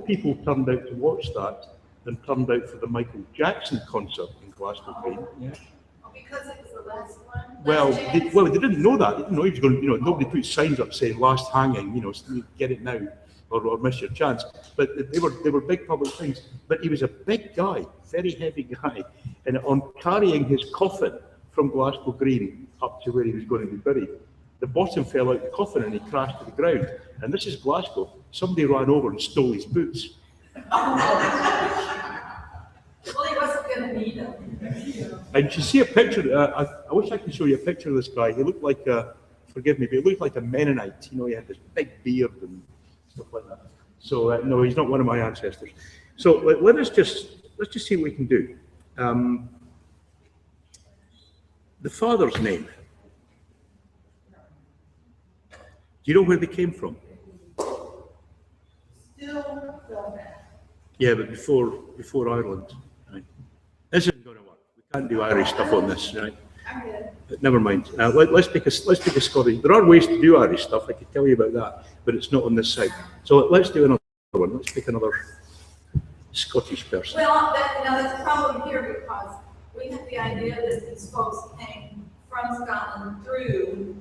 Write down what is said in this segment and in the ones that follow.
people turned out to watch that than turned out for the Michael Jackson concert in Glasgow Green. Yeah. Because it was the last one? Well, they didn't know that. They didn't know he was going to, nobody put signs up saying last hanging, get it now or miss your chance. But they were big public things. But he was a big guy, very heavy guy. And on carrying his coffin from Glasgow Green up to where he was going to be buried, the bottom fell out the coffin and he crashed to the ground. And this is Glasgow. Somebody ran over and stole his boots. Well, he wasn't going to need them. And you see a picture, I wish I could show you a picture of this guy. He looked like forgive me, but he looked like a Mennonite. He had this big beard and stuff like that. So no, he's not one of my ancestors. So let's just see what we can do. The father's name. Do you know where they came from? Still don't know. Yeah, but before Ireland. Right. This isn't going to work. We can't do Irish stuff on this, right? I'm good. But never mind. Let's pick a Scottish. There are ways to do Irish stuff. I could tell you about that, but it's not on this side. So let's do another one. Let's pick another Scottish person. Well, that's a problem here because we have the idea that these folks came from Scotland through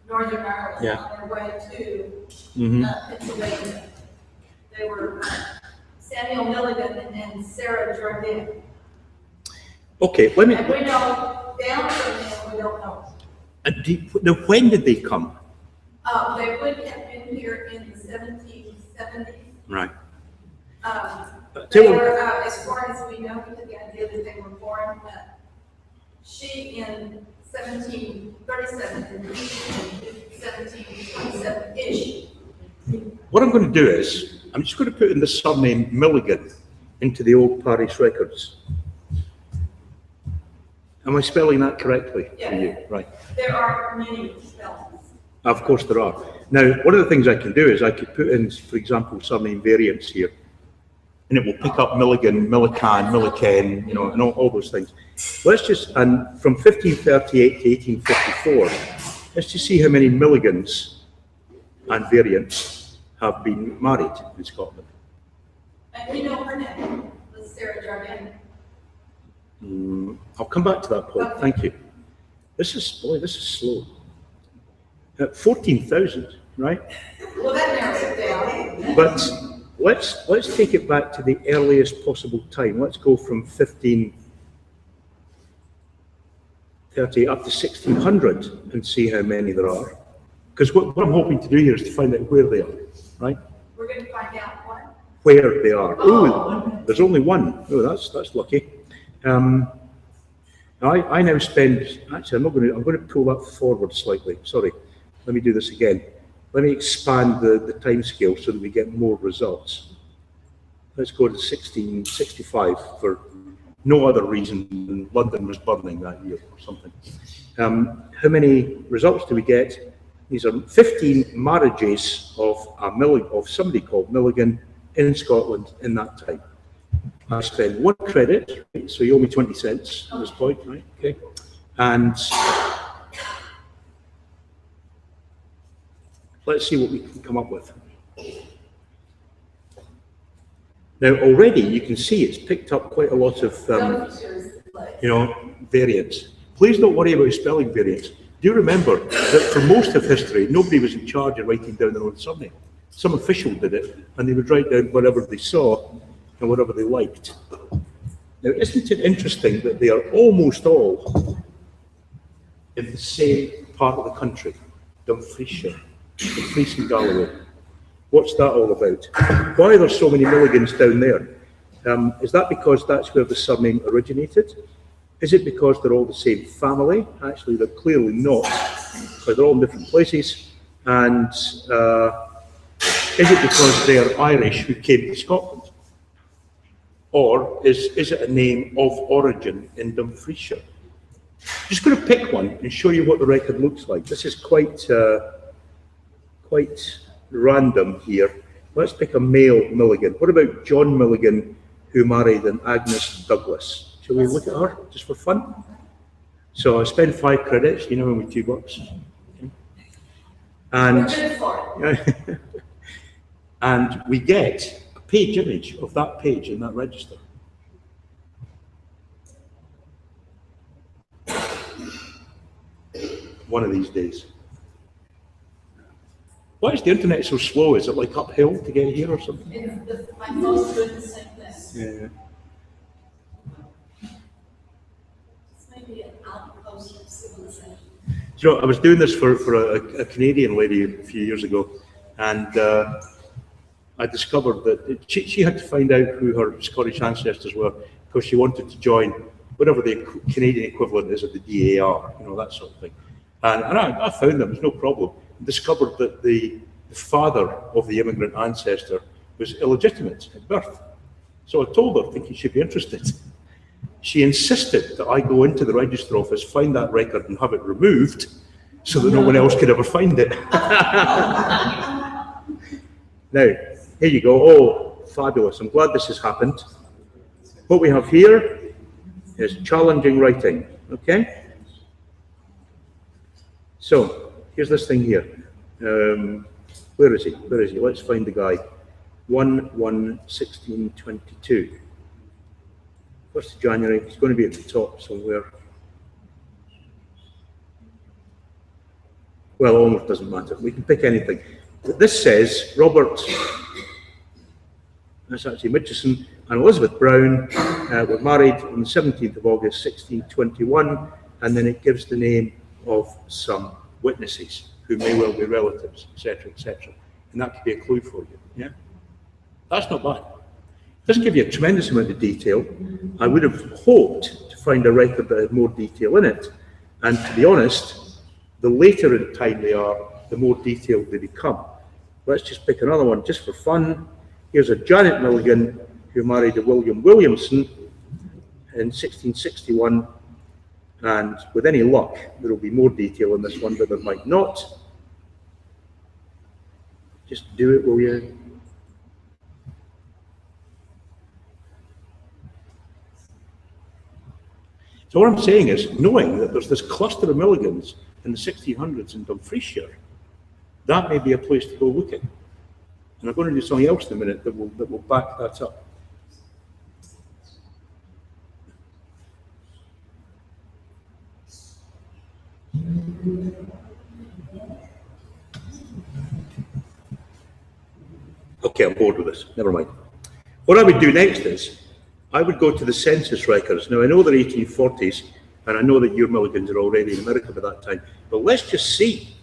Northern Ireland on their way to Pennsylvania. They were Samuel Milligan and Sarah Jardine. Okay, let me. And we know down from them, we don't know. Now, when did they come? They would have been here in the 1770s. Right. They were, as far as we know, we had the idea that they were born. She in 1737 and he in 1727-ish. What I'm going to do is, I'm just going to put in the surname Milligan into the old parish records. Am I spelling that correctly for you? Right. There are many spellings. Of course there are. Now, one of the things I can do is I could put in, for example, surname variants here, and it will pick up Milligan, Millican, Milliken, and all those things. And from 1538 to 1854, let's just see how many Milligans and variants have been married in Scotland. And we know her name was Sarah Jardine. I'll come back to that point. Okay. Thank you. This is slow. 14,000, right? Well, that narrows it down. But let's take it back to the earliest possible time. Let's go from 1530 up to 1600 and see how many there are. Because what I'm hoping to do here is to find out where they are, right? We're going to find out what? Where they are. Oh, there's only one. Oh, that's lucky. I now spend. Actually, I'm going to pull that forward slightly. Sorry. Let me do this again. Let me expand the time scale so that we get more results. Let's go to 1665 for no other reason than London was burning that year or something. How many results do we get? These are 15 marriages of somebody called Milligan in Scotland in that time. I spend 1 credit, right? So you owe me 20 cents at this point, right? Okay. And let's see what we can come up with. Now already you can see it's picked up quite a lot of variants. Please don't worry about spelling variants. Do remember that for most of history, nobody was in charge of writing down their own surname. Some official did it, and they would write down whatever they saw and whatever they liked. Now, isn't it interesting that they are almost all in the same part of the country, Dumfriesshire, Dumfries and Galloway? What's that all about? Why are there so many Milligans down there? Is that because that's where the surname originated? Is it because they're all the same family? Actually, they're clearly not, because they're all in different places. And is it because they're Irish who came to Scotland? Or is it a name of origin in Dumfriesshire? I'm just going to pick one and show you what the record looks like. This is quite random here. Let's pick a male Milligan. What about John Milligan, who married an Agnes Douglas? Shall we look at her, just for fun? So I spend 5 credits, with $2. Okay. And, and we get a page image of that page in that register. One of these days. Why is the internet so slow? Is it like uphill to get here or something? My phone's doing the same thing. Yeah. It's maybe an outpost of civilization. You know, I was doing this for a Canadian lady a few years ago, and I discovered that she had to find out who her Scottish ancestors were because she wanted to join whatever the Canadian equivalent is of the DAR, you know, that sort of thing. And I found them, it was no problem. Discovered that the father of the immigrant ancestor was illegitimate at birth. So I told her, thinking she'd be interested. She insisted that I go into the register office, find that record and have it removed so that no one else could ever find it. Now, here you go. Oh, fabulous. I'm glad this has happened. What we have here is challenging writing, okay? So, here's this thing here. Where is he? Where is he? Let's find the guy. 1/1/1622. 1st of January. It's going to be at the top somewhere. Well, almost doesn't matter. We can pick anything. This says Robert, that's actually Mitchison, and Elizabeth Brown were married on the 17th of August 1621, and then it gives the name of some witnesses who may well be relatives, etc., etc. And that could be a clue for you. Yeah, that's not bad. It doesn't give you a tremendous amount of detail. I would have hoped to find a record that had more detail in it. And to be honest, the later in time they are, the more detailed they become. Let's just pick another one just for fun. Here's a Janet Milligan who married a William Williamson in 1661. And with any luck, there will be more detail in this one, but there might not. Just do it, will you? So what I'm saying is, knowing that there's this cluster of Milligans in the 1600s in Dumfriesshire, that may be a place to go looking. And I'm going to do something else in a minute that will back that up. Okay, I'm bored with this. Never mind. What I would do next is, I would go to the census records. Now, I know they're 1840s, and I know that your Milligans are already in America by that time, but let's just see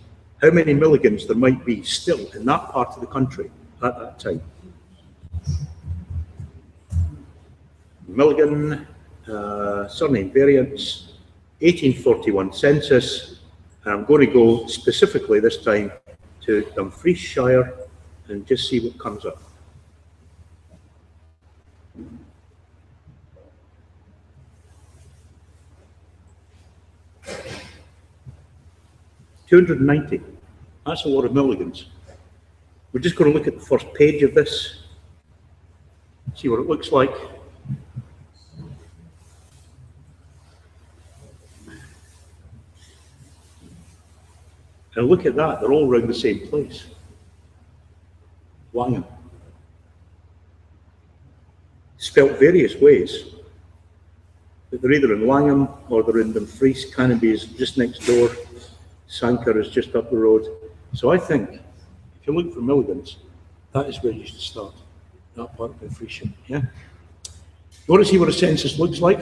how many Milligans there might be still in that part of the country at that time. Milligan, surname variants, 1841 census, and I'm going to go specifically this time to Dumfriesshire and just see what comes up. $290. That's a lot of Milligans. We're just going to look at the first page of this, see what it looks like. And look at that, they're all around the same place. Langham. Spelt various ways. But they're either in Langham or they're in Dumfries. Canopy is just next door. Sanker is just up the road. So I think, if you look for Milligans, that is where you should start. That part of Dumfriesshire, yeah? You want to see what a census looks like?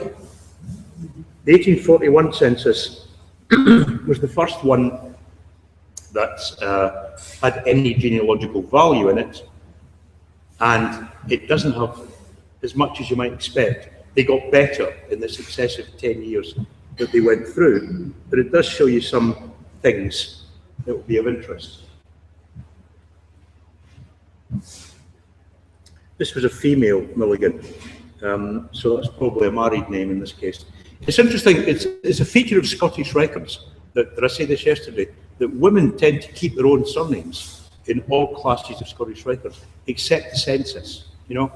The 1841 census was the first one that had any genealogical value in it, and it doesn't have as much as you might expect. They got better in the successive 10 years that they went through, but it does show you some things that will be of interest. This was a female Milligan, so that's probably a married name in this case. It's interesting, it's a feature of Scottish records, that I said this yesterday, that women tend to keep their own surnames in all classes of Scottish records, except the census. You know,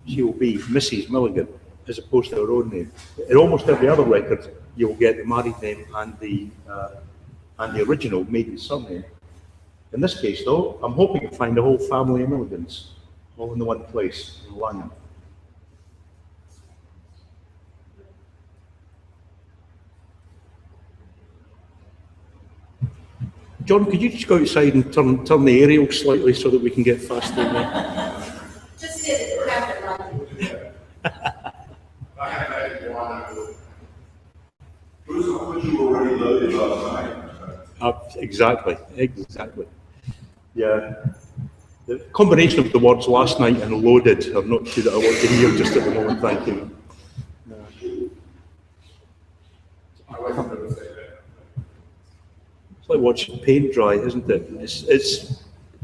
she will be Mrs. Milligan as opposed to her own name. In almost every other record, you will get the married name and the original maiden surname. In this case, though, I'm hoping to find a whole family of Milligans. all in the one place, in Langham. John, could you just go outside and turn the aerial slightly so that we can get faster in there? Just hit it, grab it right. Bruce, how much you already loaded last night? Exactly. Yeah. The combination of the words last night and loaded are not two that I want to hear just at the moment, thank you. I wasn't going to say that. It's like watching paint dry, isn't it?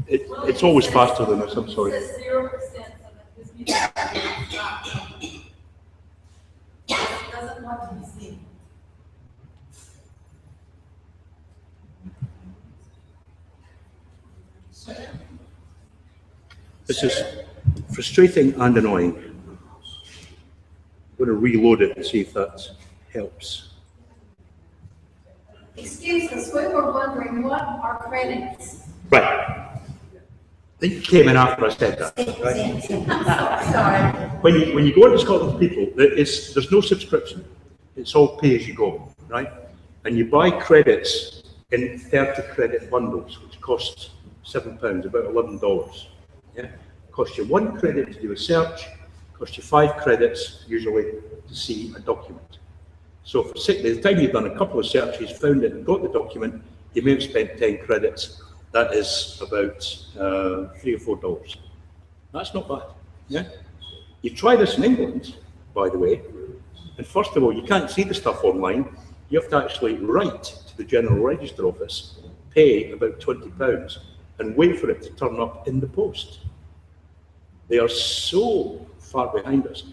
It's always faster than this, I'm sorry. It says 0% of this meeting is not. It doesn't want to be seen. This is frustrating and annoying. I'm going to reload it and see if that helps. Excuse us, we were wondering what are credits? Right. They came in after I said that. Right? Sorry. When you go into Scotland People, there's no subscription. It's all pay as you go, right? And you buy credits in 30 credit bundles, which cost £7, about $11. Yeah, costs you 1 credit to do a search, costs you 5 credits usually to see a document. So for the time you've done a couple of searches, found it and got the document, you may have spent 10 credits. That is about $3 or $4. That's not bad. Yeah. You try this in England, by the way, and first of all, you can't see the stuff online. You have to actually write to the General Register Office, pay about £20, and wait for it to turn up in the post. They are so far behind us.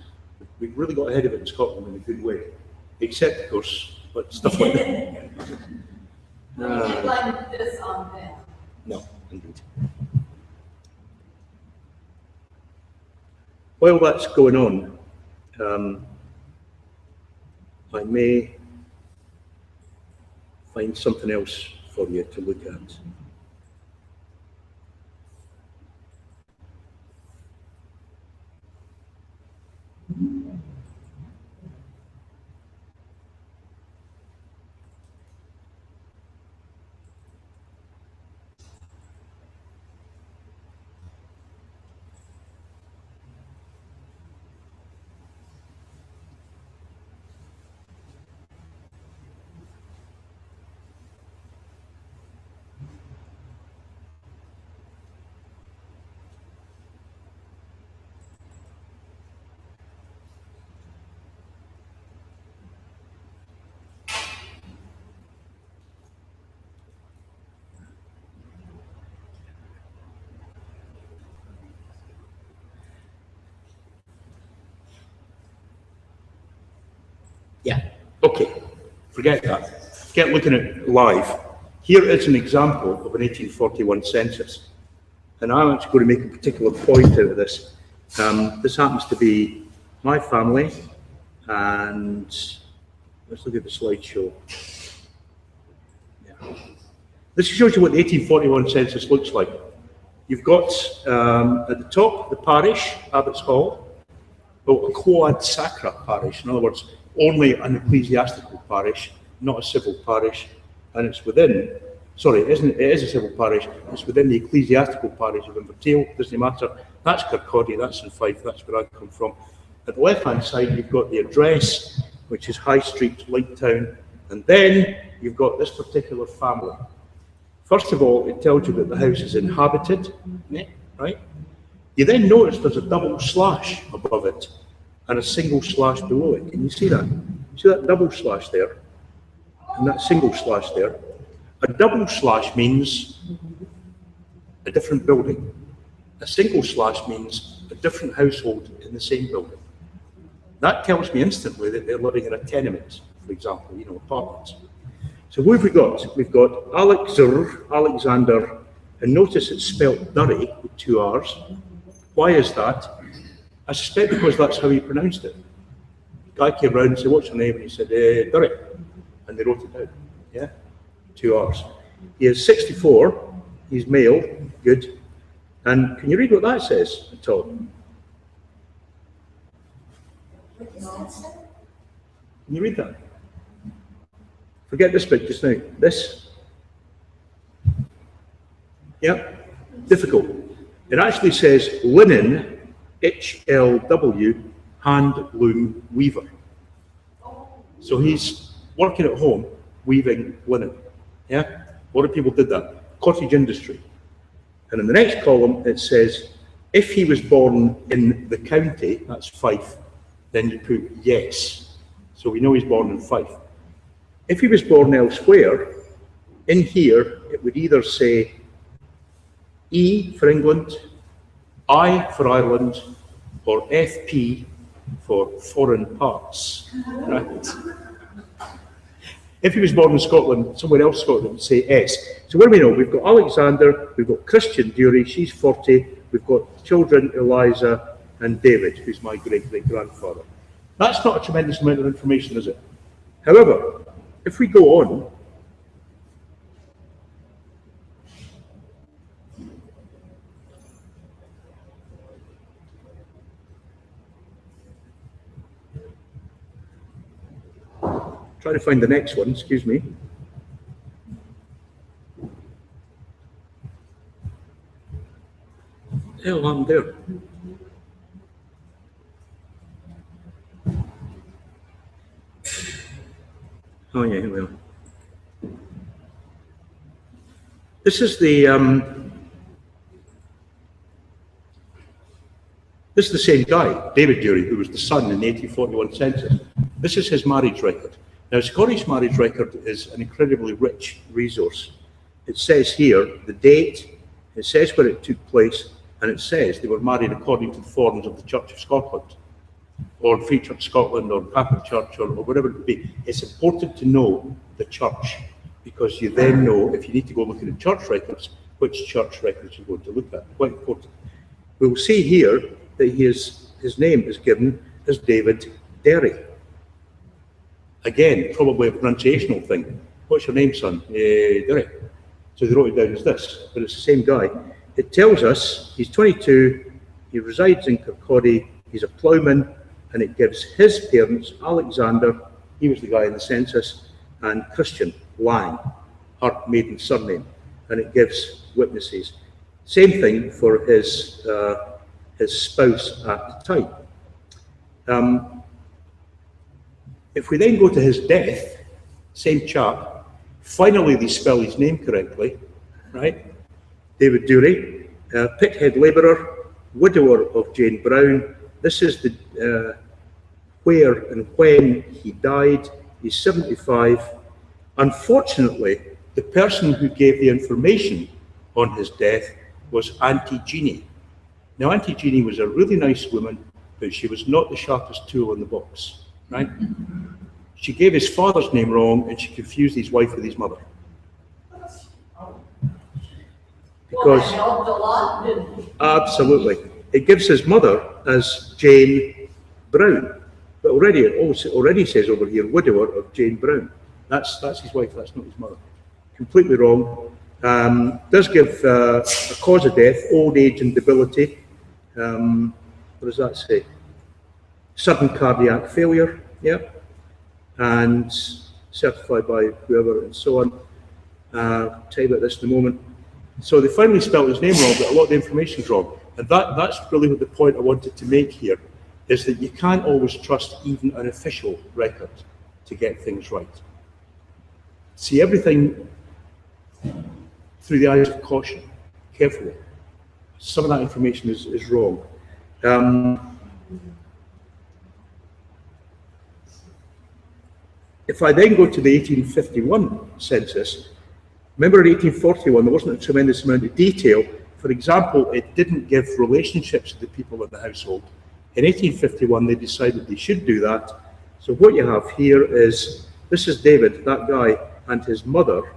We've really got ahead of it in Scotland in a good way, except, of course, but stuff like that. We can't blame this on them. No, indeed. While that's going on, I may find something else for you to look at. Yeah, okay, forget that. Get looking at it live. Here is an example of an 1841 census. And I'm actually going to make a particular point out of this. This happens to be my family, and let's look at the slideshow. Yeah. This shows you what the 1841 census looks like. You've got at the top the parish, Abbots Hall, a quad sacra parish, in other words, only an ecclesiastical parish, not a civil parish, and it's within, sorry, it is a civil parish, it's within the ecclesiastical parish of Invertail, doesn't matter. That's Kirkcaldy, that's in Fife, that's where I come from. At the left-hand side, you've got the address, which is High Street, Lighttown, and then you've got this particular family. First of all, it tells you that the house is inhabited, right? You then notice there's a double slash above it and a single slash below it. Can you see that? See that double slash there and that single slash there? A double slash means a different building. A single slash means a different household in the same building. That tells me instantly that they're living in a tenement, for example, apartments. So what have we got? We've got Alexander, and notice it's spelt Durry with 2 R's. Why is that? I suspect because that's how he pronounced it. The guy came round and said, "What's your name?" And he said, "Durry." And they wrote it down. Yeah, 2 R's. He is 64. He's male. Good. And can you read what that says at all? Can you read that? Forget this bit just now. This. Yep. Difficult. It actually says linen, HLW, hand loom weaver. So he's working at home weaving linen. Yeah? A lot of people did that. Cottage industry. And in the next column it says, if he was born in the county, that's Fife, then you put yes. So we know he's born in Fife. If he was born elsewhere, in here it would either say E for England, I for Ireland, or FP for foreign parts. Right? If he was born in Scotland, somewhere else in Scotland would say S. So what do we know? We've got Alexander, we've got Christian Dury, she's 40, we've got children Eliza and David, who's my great-great-grandfather. That's not a tremendous amount of information, is it? However, if we go on, try to find the next one, excuse me. Hell, I'm there. Oh yeah, here we are. This is the same guy, David Dury, who was the son in the 1841 census. This is his marriage record. Now, Scottish marriage record is an incredibly rich resource. It says here the date, it says where it took place, and it says they were married according to the forms of the Church of Scotland, or Free Church Scotland, or Catholic Church, or whatever it would be. It's important to know the church, because you then know, if you need to go look at the church records, which church records you're going to look at. Quite important. We'll see here that his name is given as David Derry. Again, probably a pronunciational thing. What's your name, son? Derry. So they wrote it down as this, but it's the same guy. It tells us he's 22, he resides in Kirkcaldy, he's a ploughman, and it gives his parents, Alexander, he was the guy in the census, and Christian Lang, her maiden surname, and it gives witnesses. Same thing for his spouse at the time. If we then go to his death, same chap, finally they spell his name correctly, right? David Dury, pithead labourer, widower of Jane Brown. This is the where and when he died. He's 75. Unfortunately, the person who gave the information on his death was Auntie Jeannie. Now, Auntie Jeannie was a really nice woman, but she was not the sharpest tool in the box, right? She gave his father's name wrong, and she confused his wife with his mother. Because, well, that helped a lot, didn't it? Absolutely. It gives his mother as Jane Brown, but already it already says over here, widower of Jane Brown. That's his wife, that's not his mother. Completely wrong. Does give a cause of death, old age and debility. What does that say? Sudden cardiac failure, yeah. And certified by whoever and so on. I'll tell you about this in a moment. So they finally spelled his name wrong, but a lot of the information's wrong. And that's really what the point I wanted to make here, is that you can't always trust even an official record to get things right. See everything through the eyes of caution, carefully. Some of that information is wrong. If I then go to the 1851 census, remember in 1841 there wasn't a tremendous amount of detail. For example, it didn't give relationships to the people in the household. In 1851 they decided they should do that. So what you have here is, this is David, that guy, and his mother,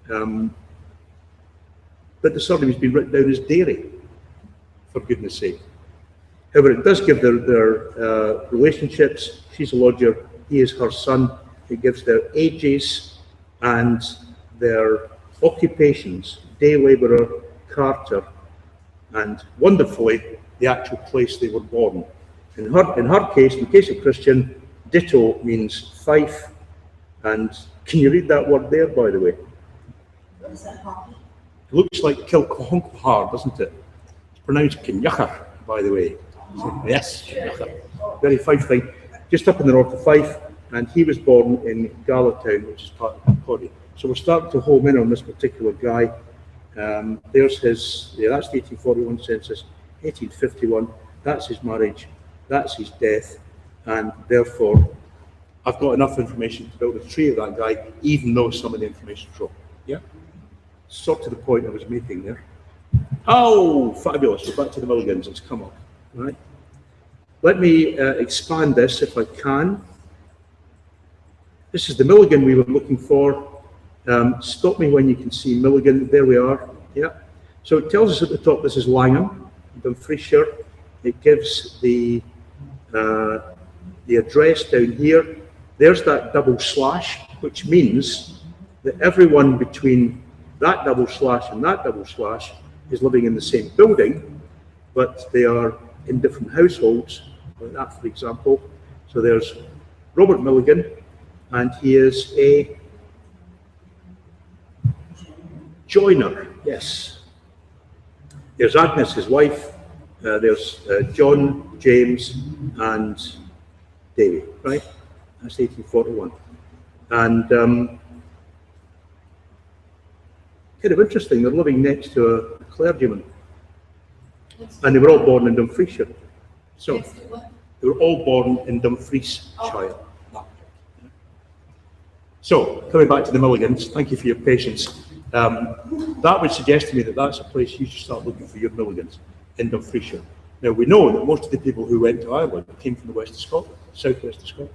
but the surname has been written down as Derry, for goodness sake. However, it does give their relationships. She's a lodger, he is her son. It gives their ages and their occupations, day labourer, carter, and wonderfully, the actual place they were born. In her case, in the case of Christian, ditto means Fife, and can you read that word there, by the way? What is that, Hockey? It looks like Kilcohonquhar, doesn't it? It's pronounced Kinyachar, by the way. So, yes, Kinyachar. Very Fife thing. Just up in the north of Fife, and he was born in Galatown, which is part of Cody. So we're starting to home in on this particular guy. There's his, yeah, that's the 1841 census, 1851, that's his marriage, that's his death, and therefore I've got enough information to build a tree of that guy, even though some of the information's wrong. Yeah? Sort of the point I was making there. Oh, fabulous. We're back to the Milligans. It's come up. Right? Let me expand this if I can. This is the Milligan we were looking for. Stop me when you can see Milligan. There we are. Yeah. So it tells us at the top this is Langham, Dumfriesshire. It gives the address down here. There's that double slash, which means that everyone between that double slash and that double slash is living in the same building, but they are in different households, like that, for example. So there's Robert Milligan, and he is a joiner, yes. There's Agnes, his wife, there's John, James, and Davy, right? That's 1841. And kind of interesting, they're living next to a clergyman. And they were all born in Dumfriesshire. So they were all born in Dumfriesshire. So, coming back to the Milligans, thank you for your patience. That would suggest to me that that's a place you should start looking for your Milligans, in Dumfriesshire. Now, we know that most of the people who went to Ireland came from the west of Scotland, southwest of Scotland.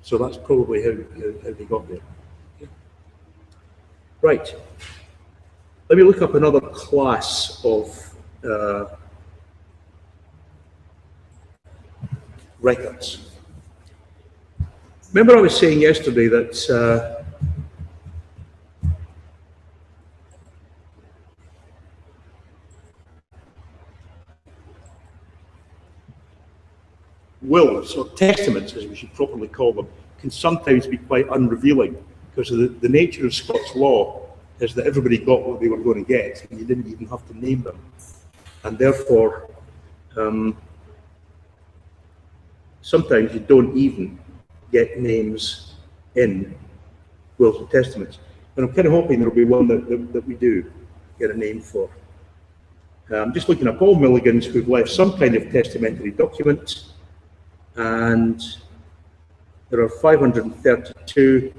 So that's probably how they got there. Okay. Right. Let me look up another class of records. Remember I was saying yesterday that wills, or testaments as we should properly call them, can sometimes be quite unrevealing, because of the nature of Scots law is that everybody got what they were going to get, and you didn't even have to name them. And therefore, sometimes you don't even get names in wills and testaments. And I'm kind of hoping there'll be one that we do get a name for. I'm just looking up all Milligans who've left some kind of testamentary document, and there are 532.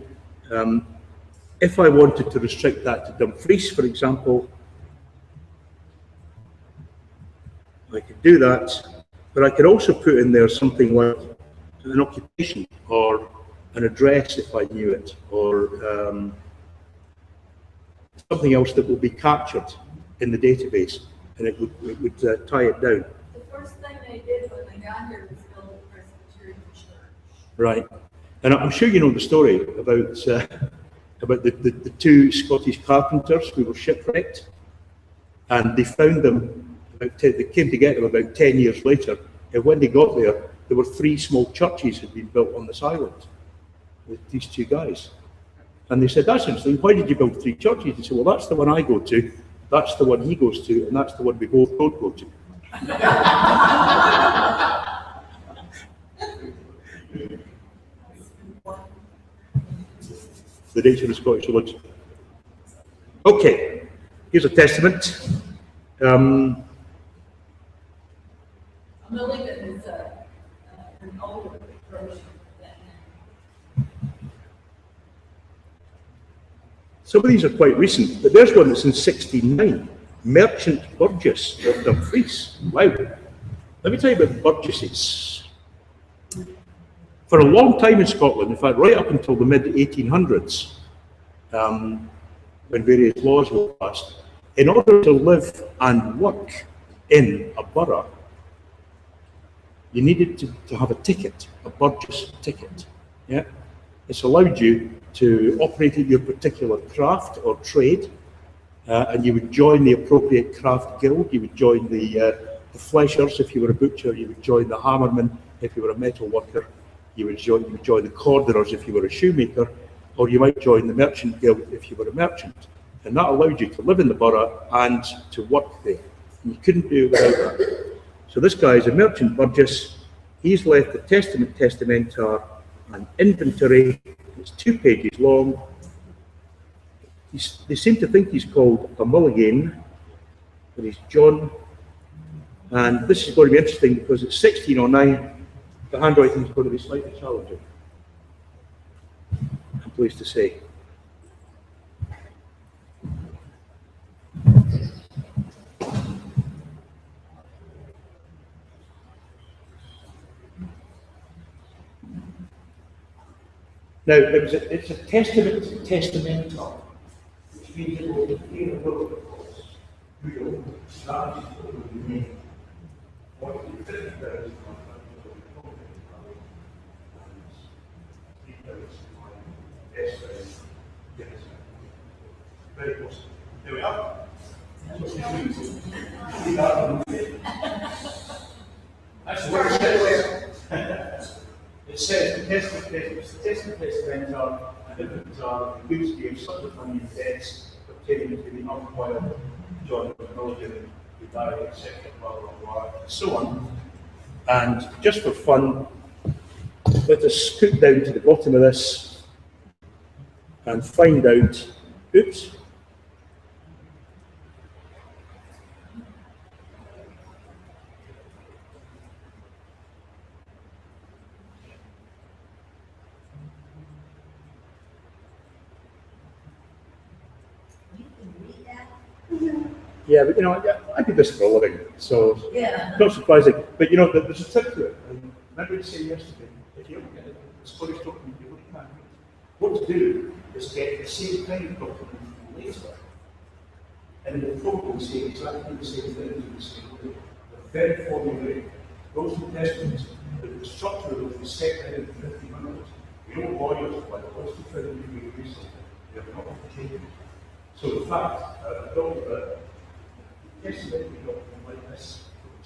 If I wanted to restrict that to Dumfries, for example, I could do that, but I could also put in there something like an occupation or an address if I knew it, or something else that will be captured in the database, and it would tie it down. The first thing they did when they got here was build a Presbyterian church. Right, and I'm sure you know the story about the two Scottish carpenters who were shipwrecked, and they found them. They came to get them about 10 years later, and when they got there, there were 3 small churches had been built on this island with these 2 guys. And they said, that's interesting, why did you build 3 churches? They said, well, that's the one I go to, that's the one he goes to, and that's the one we both don't go to. The nature of Scottish religion. Okay, here's a testament. A Milligan is an older version of that. Some of these are quite recent, but there's one that's in 69. Merchant Burgess of Dumfries. Wow. Let me tell you about Burgesses. For a long time in Scotland, in fact, right up until the mid-1800s, when various laws were passed, in order to live and work in a borough, you needed to have a ticket, a Burgess ticket. Yeah, it's allowed you to operate at your particular craft or trade, and you would join the appropriate craft guild. You would join the fleshers if you were a butcher. You would join the hammerman if you were a metal worker. You would join the cordierers if you were a shoemaker, or you might join the merchant guild if you were a merchant. And that allowed you to live in the borough and to work there. And you couldn't do it without that. So this guy is a merchant burgess. He's left a testament testamentar, an inventory. It's 2 pages long. They seem to think he's called a Mulligan, but he's John. And this is going to be interesting because it's 1609. The handwriting is going to be slightly challenging, I'm pleased to say. Now, it's a testamental, which means it will contain a will, of course. That is what we mean. What you think there is very close. There we are. That's what it says. It says the testament testamentar and inventar in which gave such a money and debts pertaining to the unwild John Milligan, who died, etc., blah, blah, blah, and so on. And just for fun, let us scoot down to the bottom of this and find out, oops, yeah, but you know, I do this for a living, so Yeah. not surprising. But you know, there's a trick to it. And remember I was saying yesterday, if you look at the Scottish document, you look at it, what to do is get the same kind of document later, and it will probably say exactly the same thing in the same way. The very formulaic, those two testaments, the structure of it was set in the 1500s. The old lawyers were like, what's the thing you do recently? They have not taken. So in fact, a document, testament document like this,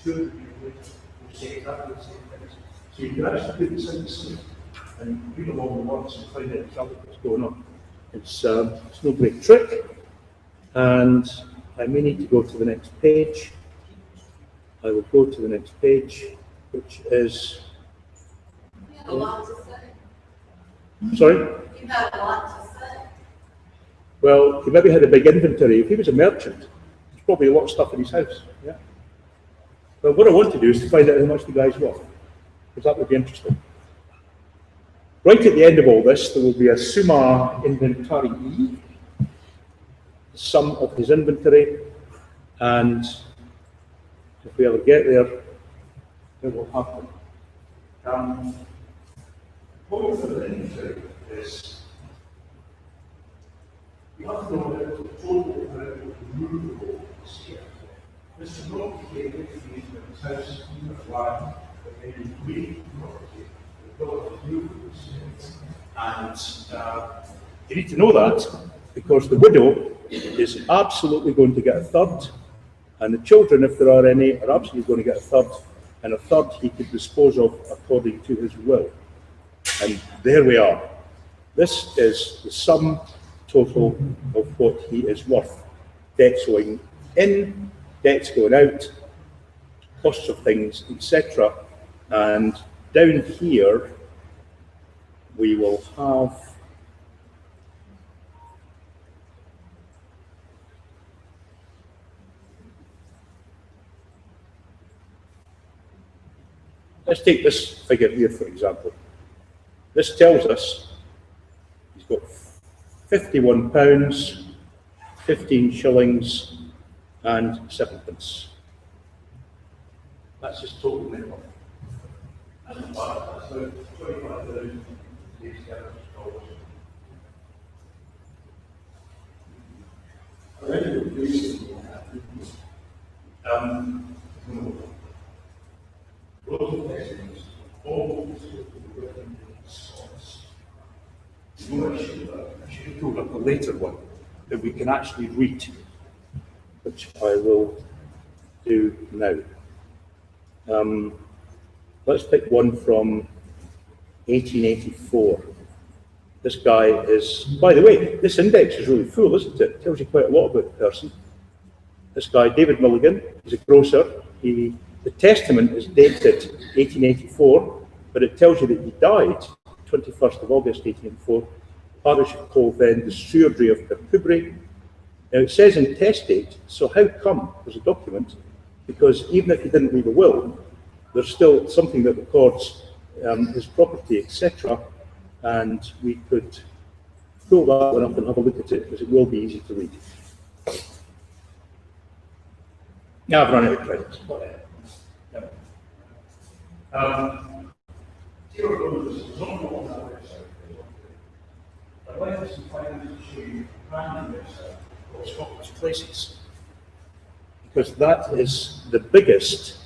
200 years later, will say exactly the same things. So you can actually do this in the sleep and read along the words and find out exactly what's going on. It's no great trick, and I may need to go to the next page. I will go to the next page, which is. You have a lot to say. Sorry? You have a lot to say. Well, he maybe had a big inventory. If he was a merchant, there's probably a lot of stuff in his house. Yeah. But what I want to do is to find out how much the guy's worth, because that would be interesting. Right at the end of all this, there will be a summa inventarii, the sum of his inventory, and if we ever get there, it will happen. What we're going to inventory is, you have to know that the total amount of movable is here. This is not the case in his house, even land, but any real property. The dollar is movable. And you need to know that because the widow is absolutely going to get a third, and the children, if there are any, are absolutely going to get a third, and a third he could dispose of according to his will. And there we are. This is the sum total of what he is worth. Debts going in, debts going out, costs of things, etc. And down here, we will have let's take this figure here, for example. This tells us he's got £51, 15 shillings, and 7 pence. That's his total net worth. That's about 25,000 dollars. I should have pulled up a later one that we can actually read. which I will do now. Let's pick one from 1884. This guy is, by the way, this index is really full, isn't it? It tells you quite a lot about the person. This guy, David Milligan, he's a grocer. The testament is dated 1884, but it tells you that he died 21st of August 1884, parish of Colvend, the Suredry of Kirkcudbright. Now it says in testate, so how come there's a document? Because even if he didn't leave a will, there's still something that records his property, etc. And we could pull that one up and have a look at it, because it will be easy to read. Now I've run out of credits. Here goes, there's not on that website. I'd like us to find out to show you a brand new website called Caucus Places. Because that is the biggest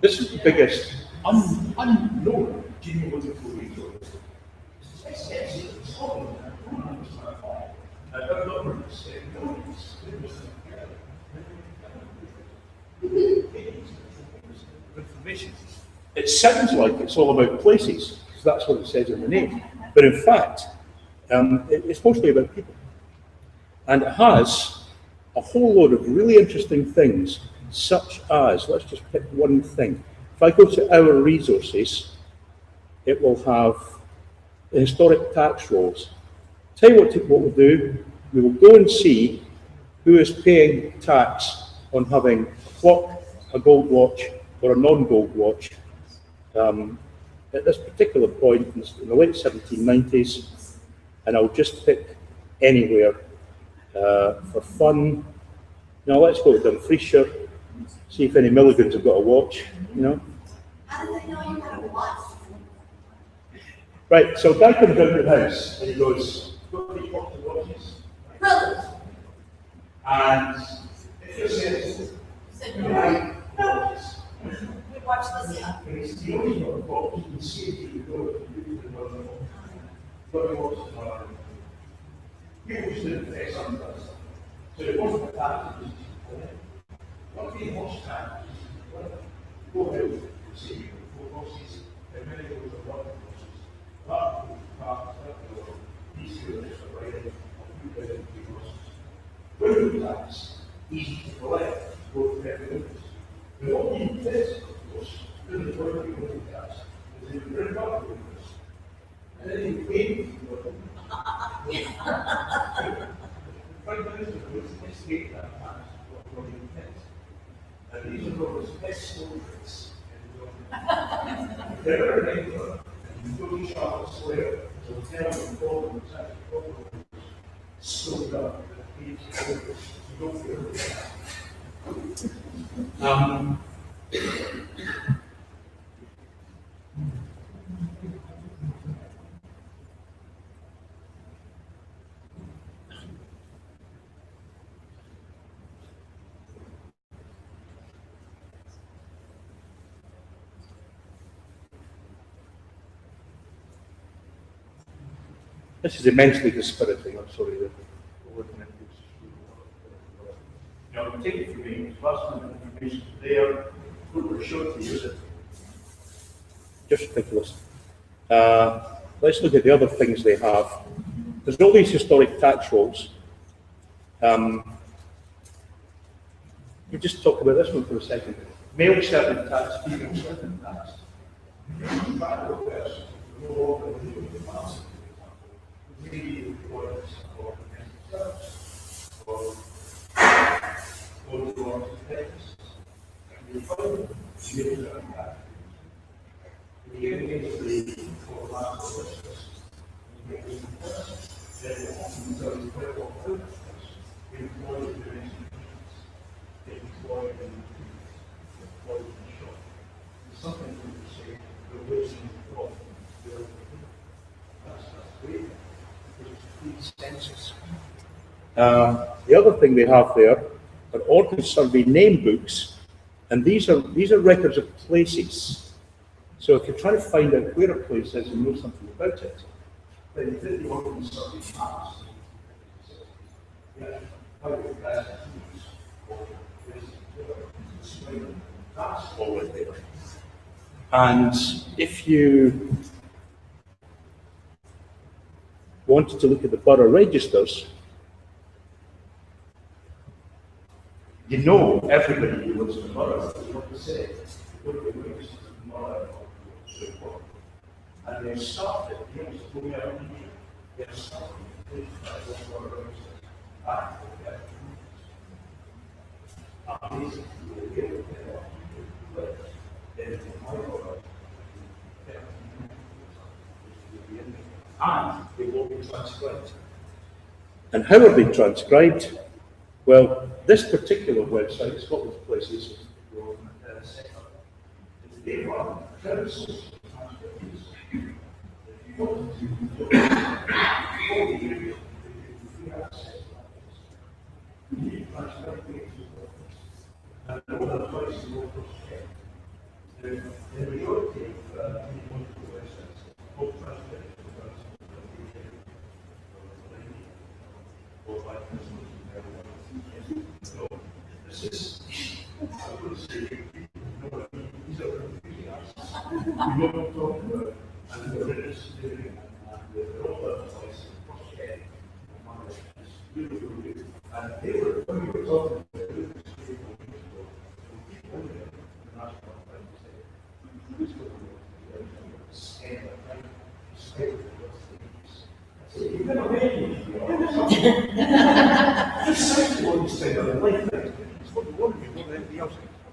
this is the biggest Unknown genealogical resource. It's in Scotland. I don't understand why. I don't know. information. It sounds like it's all about places, because that's what it says in the name. But in fact, it's mostly about people. And it has a whole load of really interesting things, such as, let's just pick one thing. If I go to our resources, it will have the historic tax rolls. Tell you what we'll do, we will go and see who is paying tax on having a clock, a gold watch, or a non-gold watch. At this particular point, in the late 1790s, and I'll just pick anywhere for fun. Now let's go to Dumfriesshire, see if any Milligans have got a watch, you know. How do they know you got a watch? Right, so a guy comes down to the house and he goes, Got these watches. Really? And it just says, Said right, watches. we watch this stuff. And it's the original box. You can see it if you go to the original. Got the watches are. People used to invest on that. So it wasn't a tax. Not being watch tax. Go ahead and see four watches. And many of those are one watches. That was part of the easier than extra writing of 2 billion watches. Window tax, easy to collect, go to every the what you did, of course, didn't work with window tax, is they would bring up windows. And then you paid for them. The Prime Minister would investigate that tax for the intent. And these are those best stories. They're a neighbour, and you go to Charlotte Square, so tell them problem is actually problem stood up. You go for it. this is immensely dispiriting, I'm sorry. Now, take it from me, last minute information there, what we're showing to you is it. Just ridiculous. Let's look at the other things they have. There's all these historic tax rolls. You just talk about this one for a second. Male servant tax, female servant tax. The other thing they have there are Ordnance Survey name books, and these are records of places. So if you're trying to find out where a place is and know something about it, then you did the Ordnance Survey maps. That's all right there. And if you wanted to look at the borough registers, you know everybody who lives in the borough is what to say. And they started, you know, going out and they started and they will be transcribed. And how are they transcribed? Well, this particular website, Scotland's Places, they run services.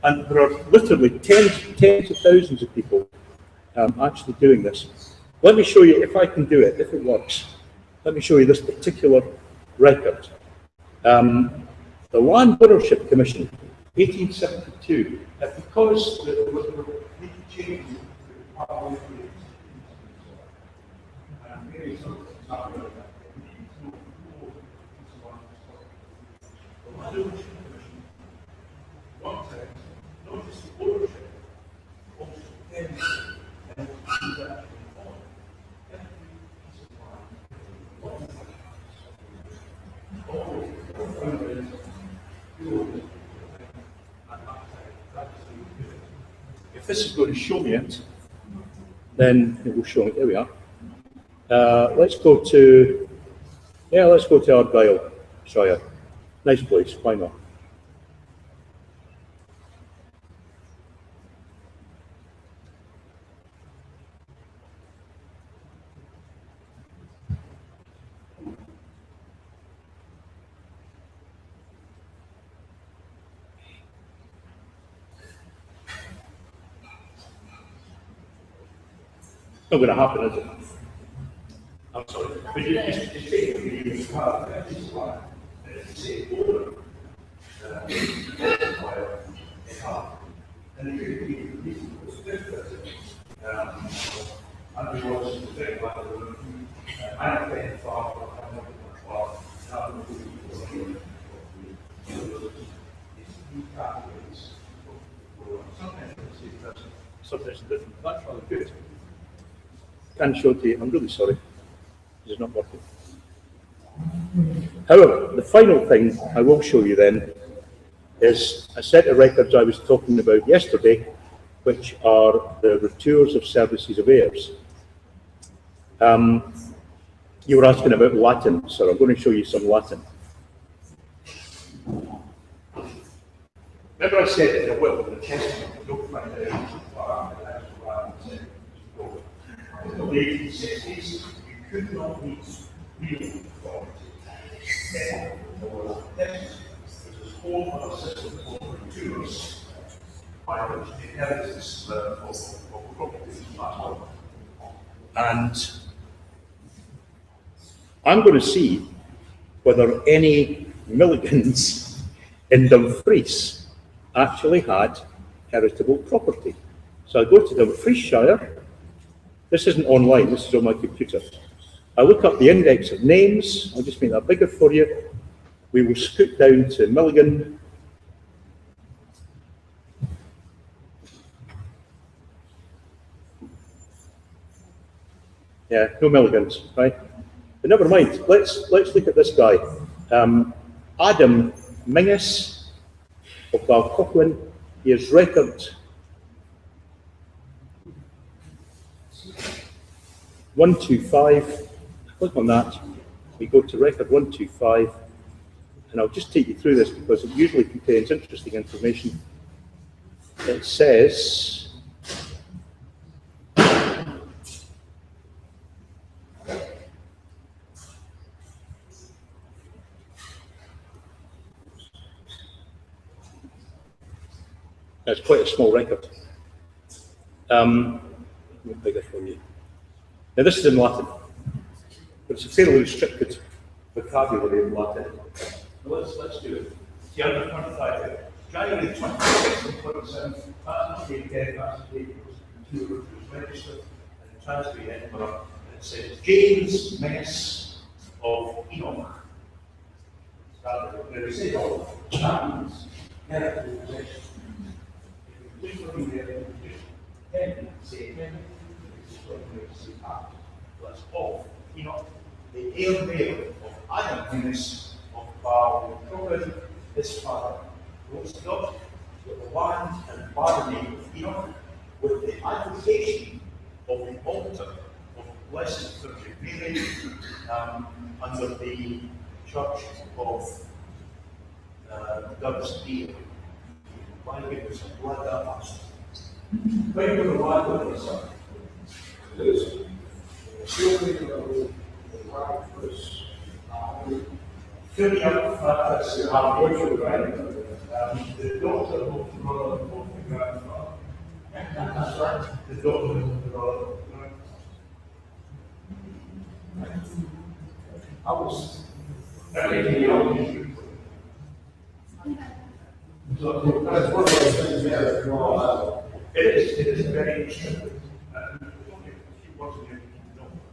And there are literally tens of thousands of people actually doing this. Let me show you, if I can do it, if it works, let me show you this particular record. The Land Ownership Commission, 1872, because there was a big change in if this is going to show me it, then it will show me. There we are. Let's go to Argyll Shire. Nice place, why not? Not going to happen, is it? I'm sorry. But you have this one, and it's say order. And and was very well. I have been far from sometimes different. That's rather good. Can show to you. I'm really sorry. It's not working. However, the final thing I will show you then is a set of records I was talking about yesterday, which are the retours of services of heirs. You were asking about Latin, so I'm going to show you some Latin. Remember I said in the will, the testament, don't find out in the late 60s, you could not meet real authority. Then there was a testament, which was whole other system of retours, by which the inheritance of property was passed on. And I'm going to see whether any Milligans in Dumfries actually had heritable property. So I go to Dumfriesshire. This isn't online, this is on my computer. I look up the index of names, I'll just make that bigger for you. We will scoot down to Milligan. Yeah, no Milligans, right? But never mind. Let's look at this guy, Adam Mingus of Balcoquin. He has record 125. Click on that. We go to record 125, and I'll just take you through this because it usually contains interesting information. It says. It's quite a small record. Bigger for you. Now this is in Latin, but it's a fairly restricted vocabulary in Latin. Now let's do it. January 25. January 26th and 27th, that's not the date, that's the date it was registered and transferred to Edinburgh. And it says James Mingus of Enoch. Now we say all that means character possession. Just looking there, just head, say head, just looking to see heart. That's of Enoch, the heir male of Adam Mingus of Caucus, his father, was God with the land and barony of Enoch, with the advocation of the altar of Blessed Virgin Mary under the Church of God's Ear. My goodness, I'm glad that much. Very good alive with this, sir. It is. Children of the righteous filling up that's our virtual right. The daughter of the brother of the grandfather. That's right. The daughter of the brother of the grandfather. I was everything else. So that's one of those things there that you all have. It is very restricted.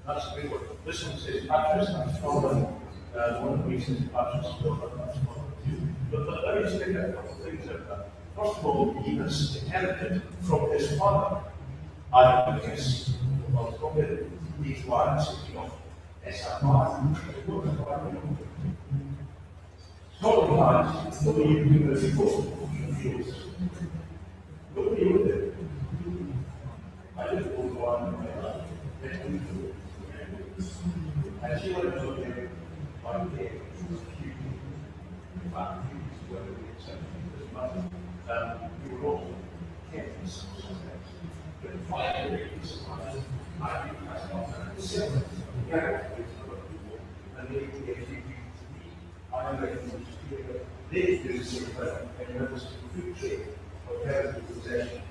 That's a big one. This one says Patrice, that's fallen. One of the reasons Patrice is built up, that's one of the two. But let me just pick out a couple of things out there. First of all, he has inherited from his father, Adam Mingus, well, from these lands, it's a man. Scotland has nobody knew this before. Nobody knew it. I just go on and she went to look at one day. In fact, whether we accept this matter, we were all kids. But finally, I think that's not the same. And they get you. I reckon they do something and there was a food trade or terrible possession,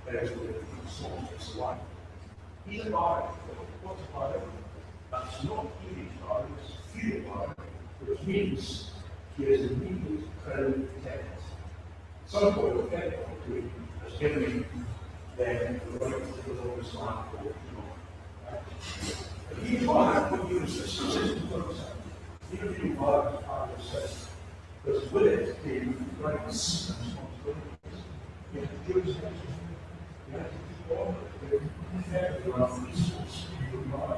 there's with the sources one. He's a buyer. What's a buyer? That's not even buyer, it's feudal buyer, which means he is an immediate crown tenant. Some point of federal decree has given them the right to control this land for But he's buyer would use this system for himself. Even if you buy the part of the system, because with it came rights and responsibilities. You have to do this. You have to do all of it. Effectively around resource you buy.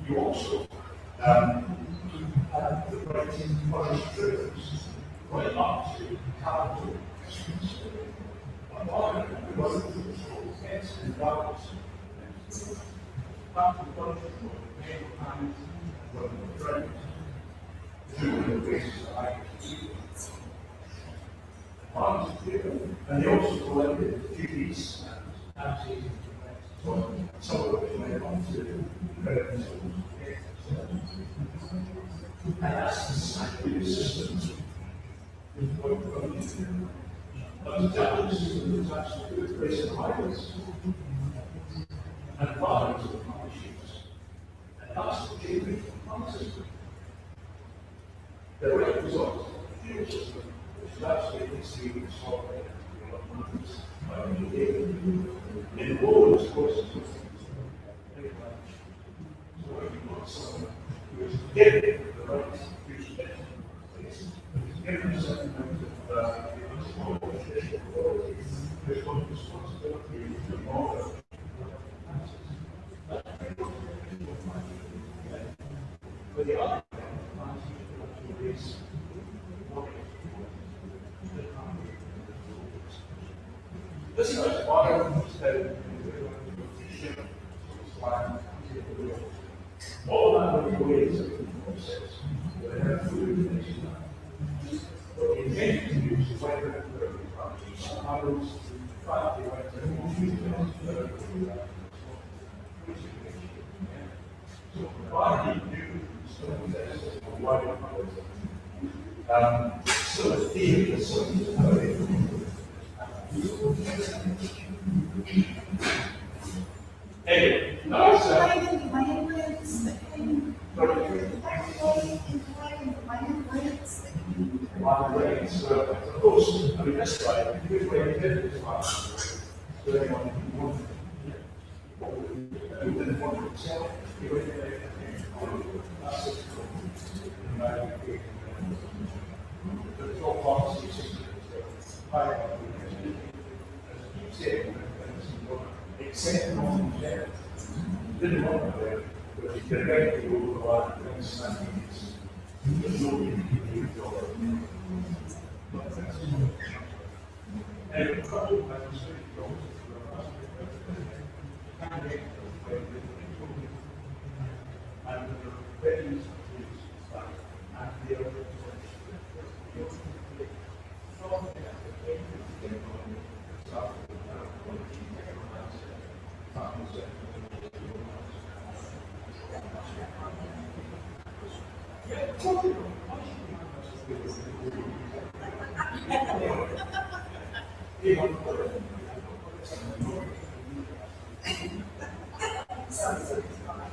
You also have the right to punish triggers right up to capital. A buyer who wasn't control gets in dollars. Back to the budget for the paying times and running the trade. And they also collected duties and taxes and some of which went on to credit and that's the scientific system. But the Dallas is actually a good place in highways and fathers of partnerships. And that's the changing of the system. The right result of the fuel system, which is actually extremely small in the world, of course, so if you want someone who is getting the right fuel system, All that ways of the process, they have to do this. But the intention is to wait for the others, but they wait for so provided you do some process of wider so the theory is anyway, that's of course, I mean, that's right. Good way to do it. So anyone who wants except didn't want to do, but you can make the rule of life and standing is and a couple of times, and the values and the other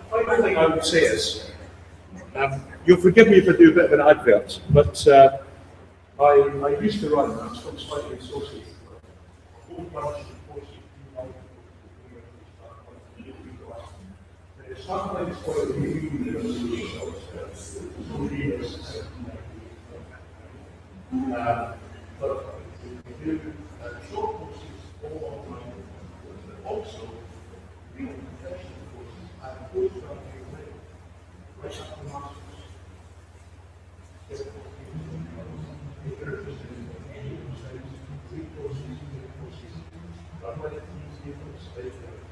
One thing I would say is, you'll forgive me if I do a bit of an advert, but I used to run, I'm still slightly associated with a whole bunch of courses. It's not like it's quite a but we do short courses all online, but also real professional courses and postgraduate level, right up to masters. If you're interested in any of those things, free courses, run by the teams here from the state level.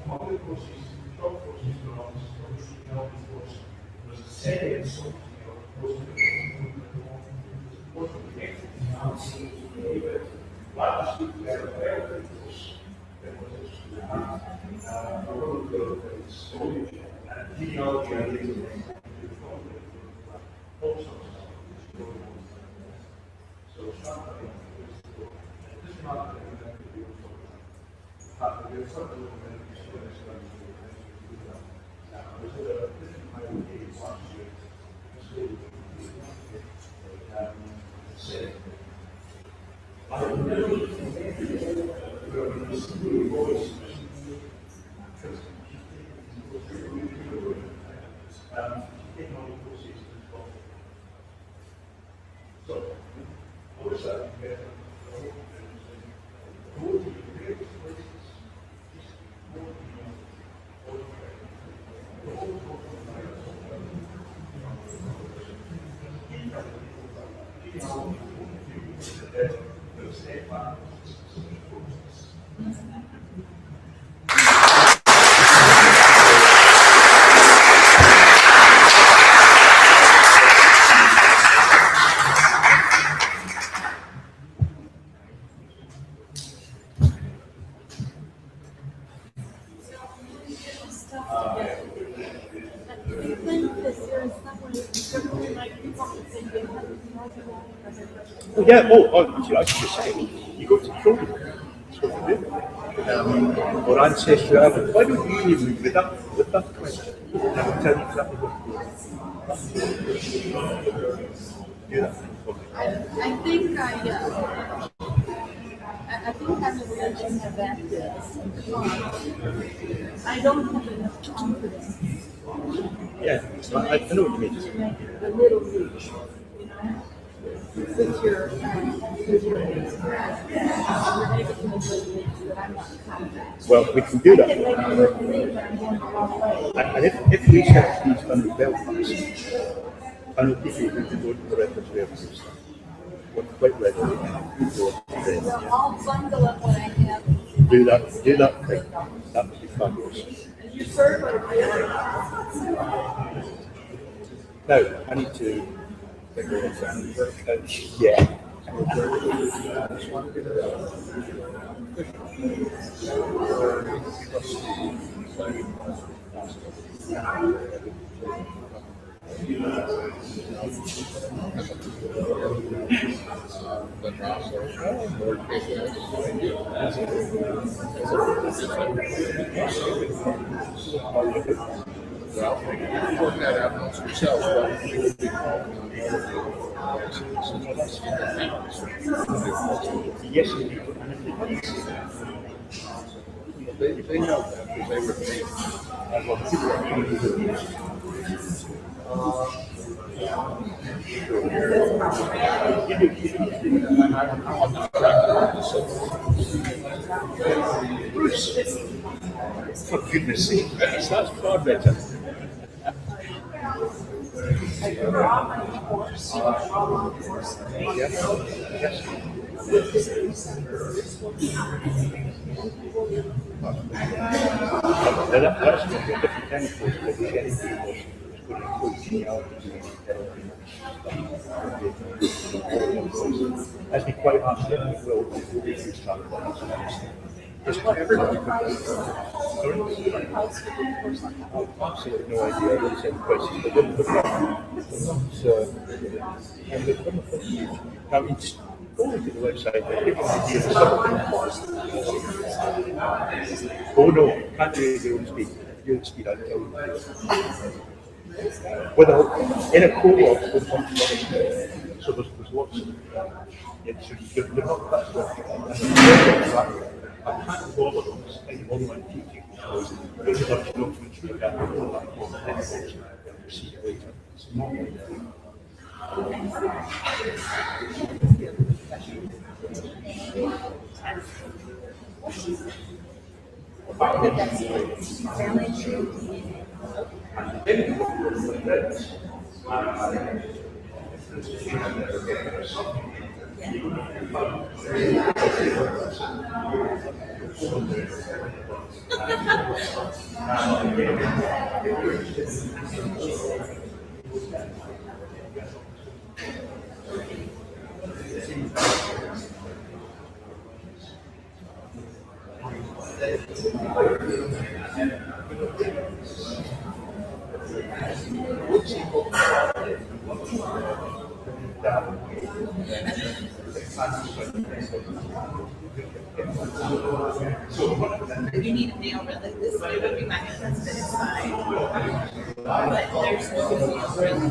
Among the courses, short courses are on this course. There's a second something else. Last week, we had a very course that was storage and genealogy and so it's not like this is not there's something that oh yeah, I should just say, you go to Caucus, that's what you do. Or Ancestry Ireland. Why don't you leave me with that question? And I'll tell you exactly what to do. Yeah. Okay. I think I'm a religion Baptist. I don't have enough confidence Yeah, I know what you mean. to make a little reach, you know? with your experience, you're going to get to the things that I'm not confident. Well, we can do that. I can make you believe that I'm going the wrong way. And if we search these under Belfast, I know people who go to the records references, quite readily. So I'll bundle up what I have. Do that thing. That would be fabulous. You serve or Now, I need to figure this out. Yeah. Well, you work that out amongst yourselves, but we would be calling on Yes, indeed. they know that because they were me. Bruce, for goodness sake, that's far better. That's going to be a different kind of course, but the energy course is going to include genealogy and that's been quite hard to get people to do stuff. It's not everybody. I've absolutely no idea what the prices, but they're not, I mean, just go to the website and give an idea of something. Oh no, can't do your own speed. Your own speed, I'll tell you. In a co-op with a bunch of other people, so there's lots of they're not that stuff. I can't bother on this kind of online teaching because there's a bunch of documents we get all that content and see it later. It's not like that. If you need a nail really, this would be my husband, it's fine. But there's no nail really.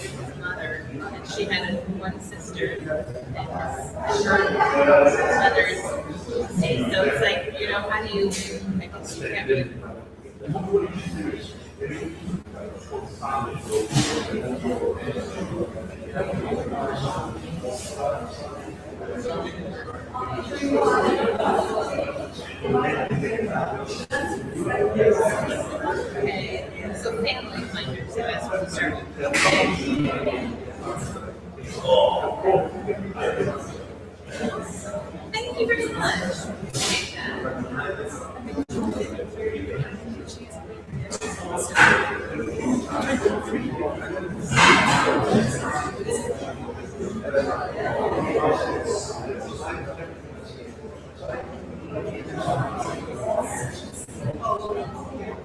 His mother, and she had one sister, and her mother's deceased. So it's like, you know, how do you, I guess you can't really. Okay, so family finders, that's what we start. Thank you very much.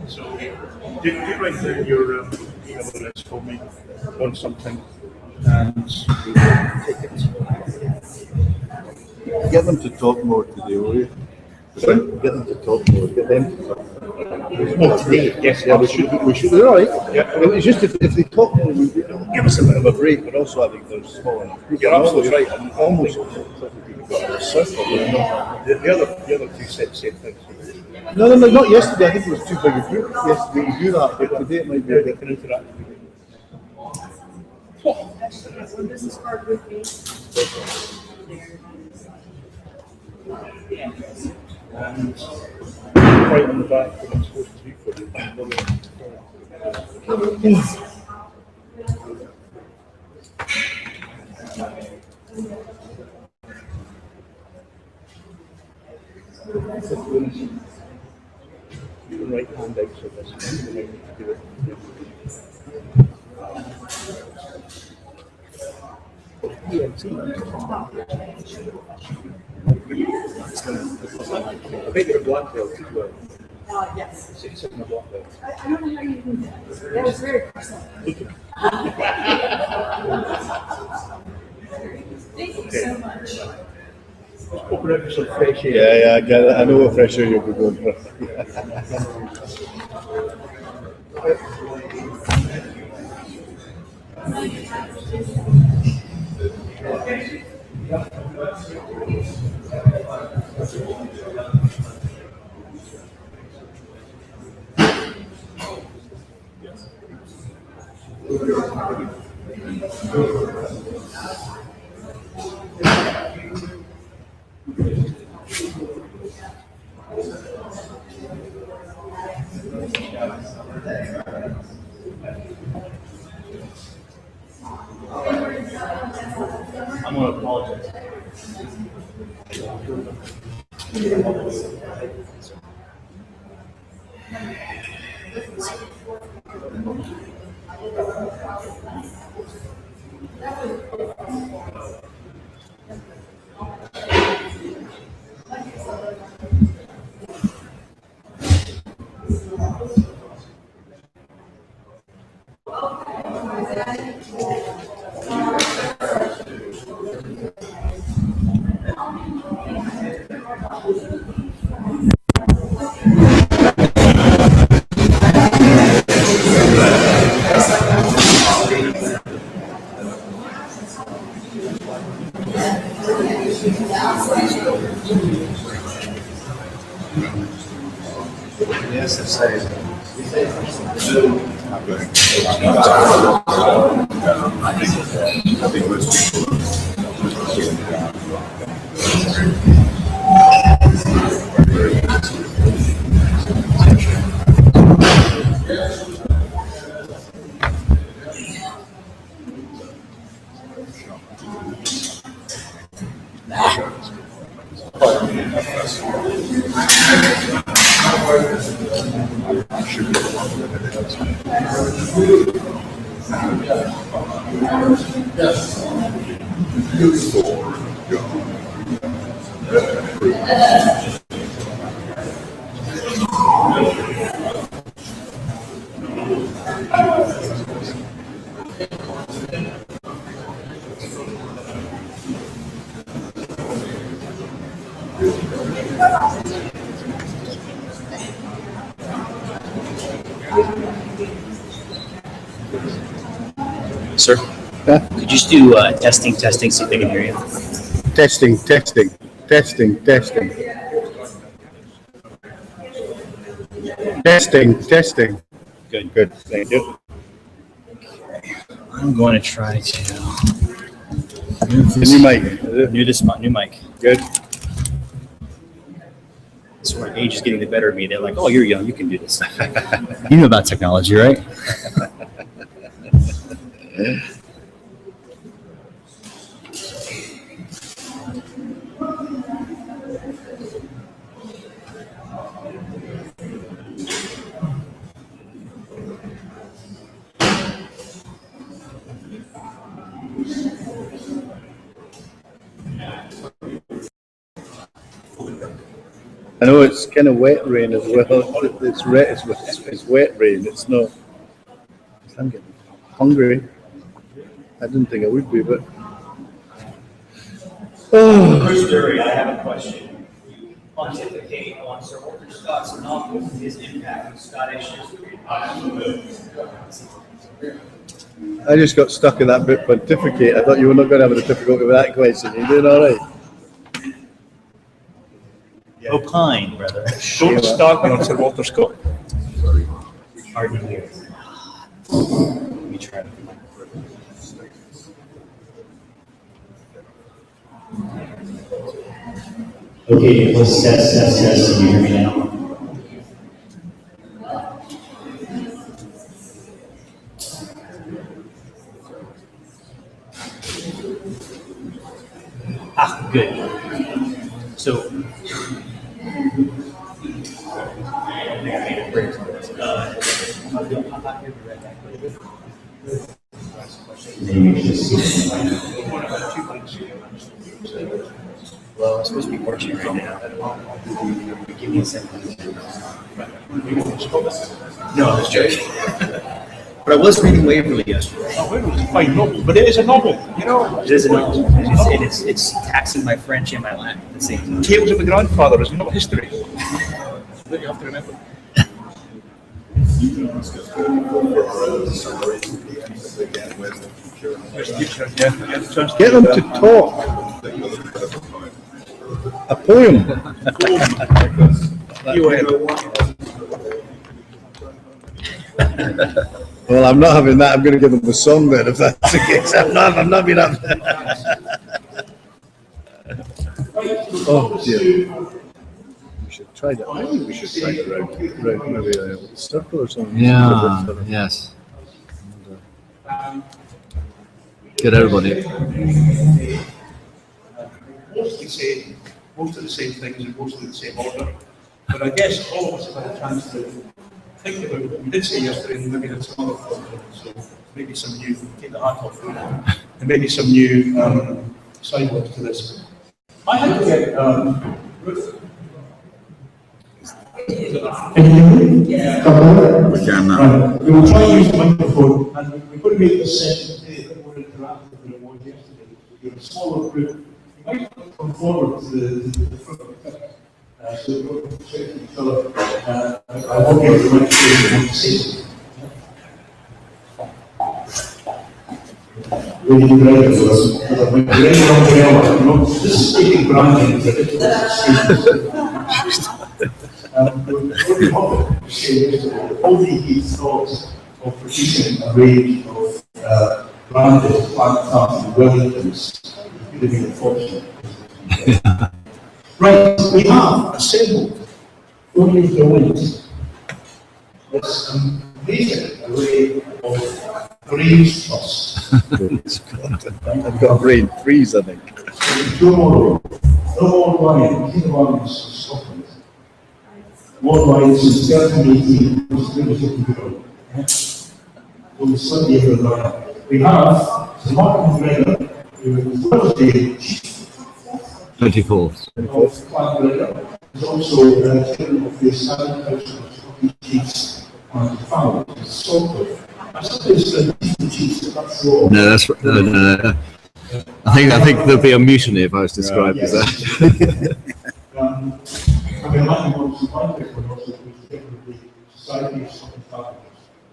So, do write down your email address for me on something and take it. Get them to talk more today, will you? Sorry? Get them to talk more. Get them to talk. Oh, today, yes, Yeah, we should. They're all right. Yeah. It's just if they talk more, we give us a bit of a break, but also I think they're small enough. You're absolutely right. I'm almost got a circle, but not. The other two said the same thing. No, not yesterday. I think it was too big a group. Yesterday we do that, but today it might be a They bit. can interact. One business card with me. And right on the back, what I'm supposed to do for you. You can write handouts of this. You might need to do it. I bet you're a black belt as well. Yes. Sitting in a black belt. I don't know how you do that. That was very personal. Thank you so much. Open up for some fresh air. Yeah, I get it. I know what fresh air you'll be going for. I'm going to apologize. Yes, it's safe. I think most people. Sir, could you just do testing, see if they can hear you? Testing. Testing. Good. Thank you. I'm going to try to move The this, new mic. Is it? new mic. Good. This where age is getting the better of me. They're like, "Oh, you're young, you can do this." You know about technology, right? I know it's kind of wet rain as well. It's wet rain. It's not. I'm getting hungry. I didn't think I would be, but. First, Jerry, I have a question. You pontificate on Sir Walter Scott's novel and his impact on Scottish history. I just got stuck in that bit pontificate. I thought you were not going to have a difficulty with that question. You doing all right? Opine, brother. Don't start me on Sir Walter Scott. Hard to hear. Let me try to. Okay, let's test. Can you hear me now? Ah, good. So. Well, I'm supposed to be working right now. Give me a second. No, I was joking. But I was reading Waverly yesterday. Oh, it was a fine novel, but it is a novel, you know. It is a novel. It's taxing my French and my Latin at the same time. Tales of the Grandfather is not history. That you have to remember. Get them to talk. A poem. Well, I'm not having that. I'm going to give them a song then, if that's the case. I'm not being up. Oh dear. We should try that. I think we should try it around maybe a circle or something. Yeah, yes. Get everybody. Most of the same things and most of the same order. But I guess all of us have had a chance to think about what we did say yesterday and maybe had some other thoughts on it. So maybe some new, take the hat off, and maybe some new sidewalks to this. I had to get We can now. right. We will try to use the microphone and we're going to make this session today a bit more interactive than it was yesterday. You're a smaller group. You might come forward to the front of the pit. So we're going to check each other. I won't give the microphone to say. Really great as well. This is taking branding. All the thoughts of producing a range of branded plant Wellingtons could have been unfortunate. Right, we have assembled only the wings. This amazing array of grains trusts. I've got a brain freeze, I think. No more wine, King of Wines from Scotland. More wines since 1318 was limited to Europe. On the Sunday of the line. We have Sir Martin McGregor, who is Thursday 24th. of Clan Gregor. He's also chairman of the Standing Council of Scottish Chiefs and Families, sort of. I suppose the chiefs, that's wrong. No, that's no. I think there'll be a mutiny if I was described as that. I mean, I want to find it for also the Society of Scottish Families.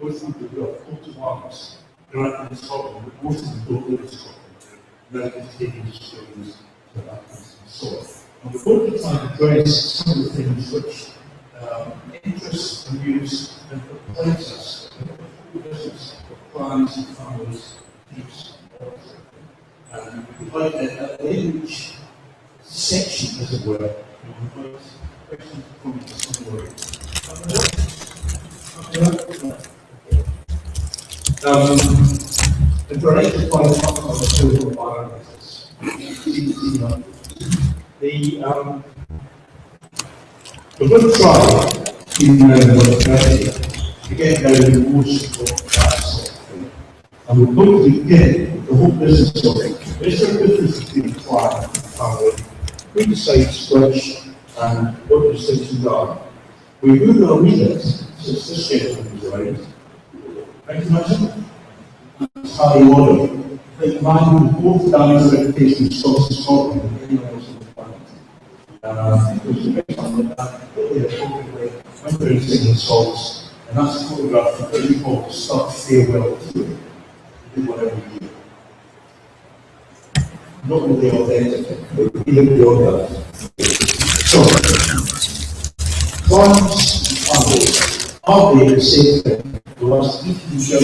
Most of them have got to ones. They're active in Scotland, but most of them don't live in Scotland. They're taking Australians to that and so on. And we're going to try and address some of the things which interest, amuse, and perplex us in the business of clients and families, chiefs, and we'd like a language section, as it were, and questions from somewhere. The directed by the Caucus on the social environments. We're going to try to get down the most of that sort of thing. And we're going to begin with the whole business of it. Is there a difference between client and family? Who decides which and what distinctions are? We move on read it since this gentleman is around. Recognize Harry Waller, the man who both died for reputation in Scotland and anyone else in the planet. It was a big one that really appropriately went around singing songs, and that's a photograph of what we call Start Farewell Tour. We do one every year. Not really authentic, but we live beyond that. So, clients and families, are they the same thing? We'll ask each of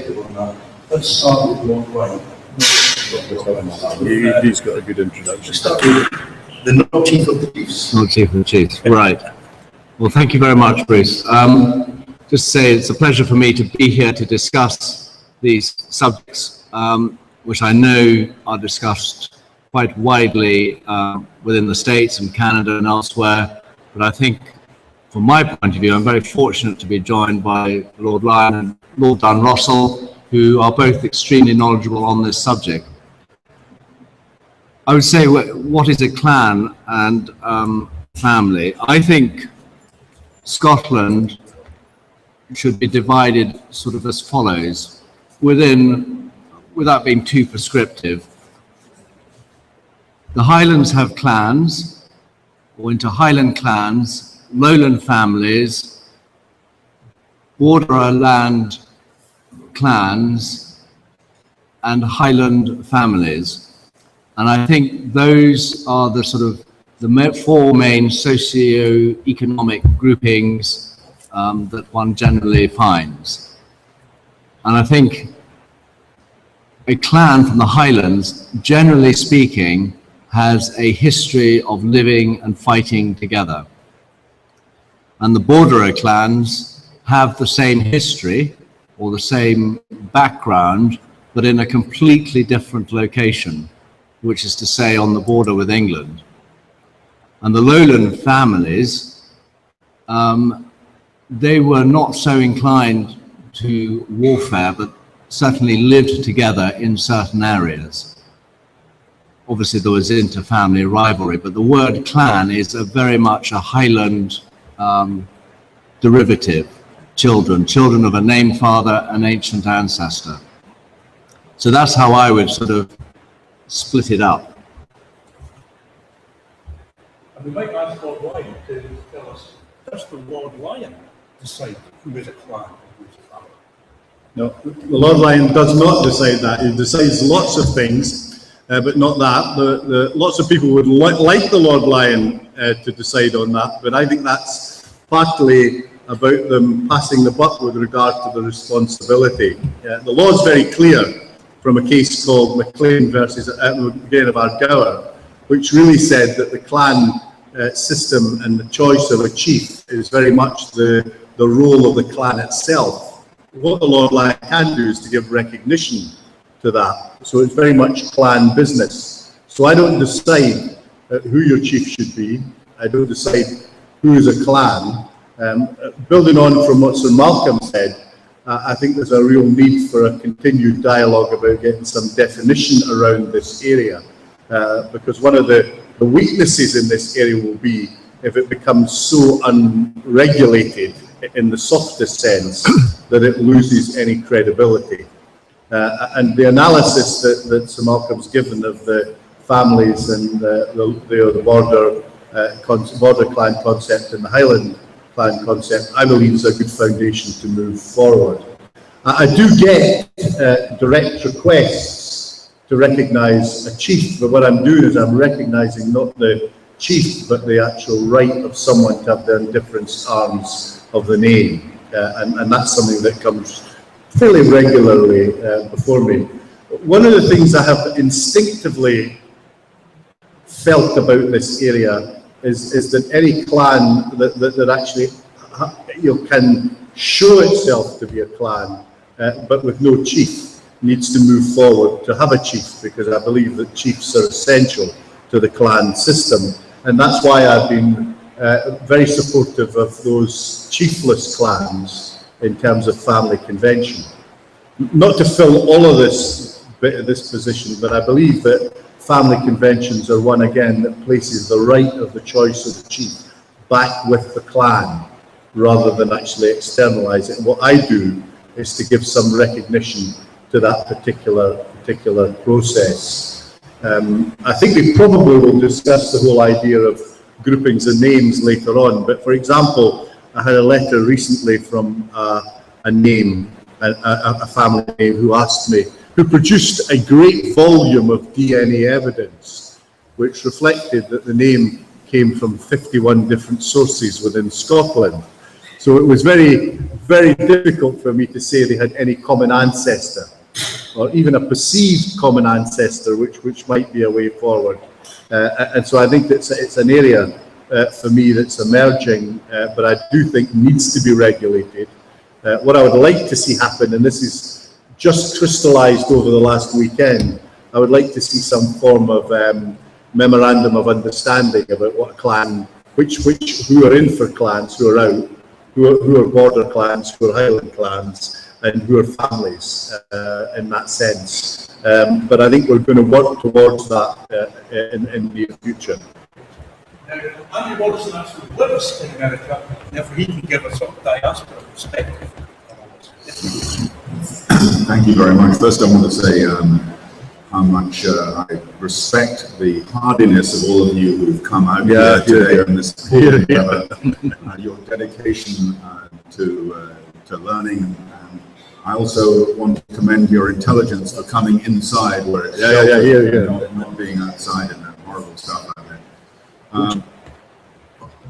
you on that. Let's start with one way. He's got a good introduction. Start with the not chief of the chiefs. Not Chief of the Chiefs, right. Well, thank you very much, Bruce. Just to say it's a pleasure for me to be here to discuss these subjects, which I know are discussed quite widely within the States and Canada and elsewhere. But I think, from my point of view, I'm very fortunate to be joined by Lord Lyon and Lord Dunn Russell, who are both extremely knowledgeable on this subject. I would say, what is a clan and family? I think Scotland should be divided sort of as follows, without being too prescriptive. The Highlands have clans, or into Highland clans, lowland families, borderland clans, and Highland families. And I think those are the sort of the four main socio-economic groupings that one generally finds. And I think a clan from the Highlands, generally speaking, has a history of living and fighting together. And the borderer clans have the same history or the same background, but in a completely different location, which is to say on the border with England. And the lowland families, they were not so inclined to warfare, but certainly lived together in certain areas. Obviously there was inter-family rivalry, but the word clan is very much a Highland derivative. Children of a named father, an ancient ancestor. So that's how I would sort of split it up. And we might ask Lord Lyon to tell us, does the Lord Lyon decide who is a clan and who is a family? No, the Lord Lyon does not decide that. He decides lots of things, but not that. Lots of people would like the Lord Lyon to decide on that, but I think that's partly about them passing the buck with regard to the responsibility. The law is very clear from a case called MacLean versus again of Argour, which really said that the clan system and the choice of a chief is very much the role of the clan itself. What the Lord Lyon can do is to give recognition to that. So it's very much clan business. So I don't decide who your chief should be. I don't decide who is a clan. Building on from what Sir Malcolm said, I think there's a real need for a continued dialogue about getting some definition around this area, because one of the weaknesses in this area will be if it becomes so unregulated in the softest sense that it loses any credibility. And the analysis that Sir Malcolm's given of the families and the border clan concept and the Highland clan concept, I believe is a good foundation to move forward. I do get direct requests to recognise a chief, but what I'm doing is I'm recognising not the chief, but the actual right of someone to have the indifferent arms of the name. And that's something that comes fairly regularly before me. One of the things I have instinctively felt about this area is that any clan that actually can show itself to be a clan, but with no chief, needs to move forward to have a chief, because I believe that chiefs are essential to the clan system. And that's why I've been very supportive of those chiefless clans in terms of family convention. Not to fill all of this bit of this position, but I believe that family conventions are one, again, that places the right of the choice of the chief back with the clan, rather than actually externalise it. And what I do is to give some recognition to that particular process. I think we probably will discuss the whole idea of groupings and names later on, but for example, I had a letter recently from a name, a family name, who produced a great volume of DNA evidence, which reflected that the name came from 51 different sources within Scotland. So it was very, very difficult for me to say they had any common ancestor. or even a perceived common ancestor, which might be a way forward. And so I think it's an area for me that's emerging, but I do think needs to be regulated. What I would like to see happen, and this is just crystallized over the last weekend, I would like to see some form of memorandum of understanding about what a clan, who are in for clans, who are out, who are border clans, who are Highland clans, and who are families in that sense. But I think we're going to work towards that in the near future. Andy Robertson actually lives in America, and if he can give a sort of diaspora perspective. Thank you very much. First, I want to say how much I respect the hardiness of all of you who've come out here today on this important your dedication to learning. And I also want to commend your intelligence for coming inside where it's sheltered, not being outside in that horrible stuff out there.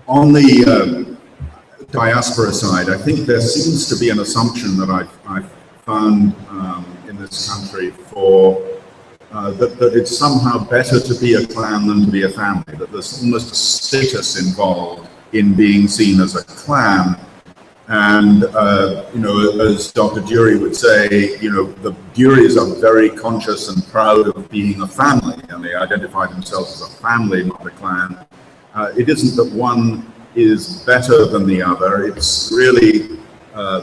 On the diaspora side, I think there seems to be an assumption that I've found in this country that it's somehow better to be a clan than to be a family, that there's almost a status involved in being seen as a clan. And, as Dr. Dury would say, the Duries are very conscious and proud of being a family, and they identify themselves as a family, not a clan. It isn't that one is better than the other. It's really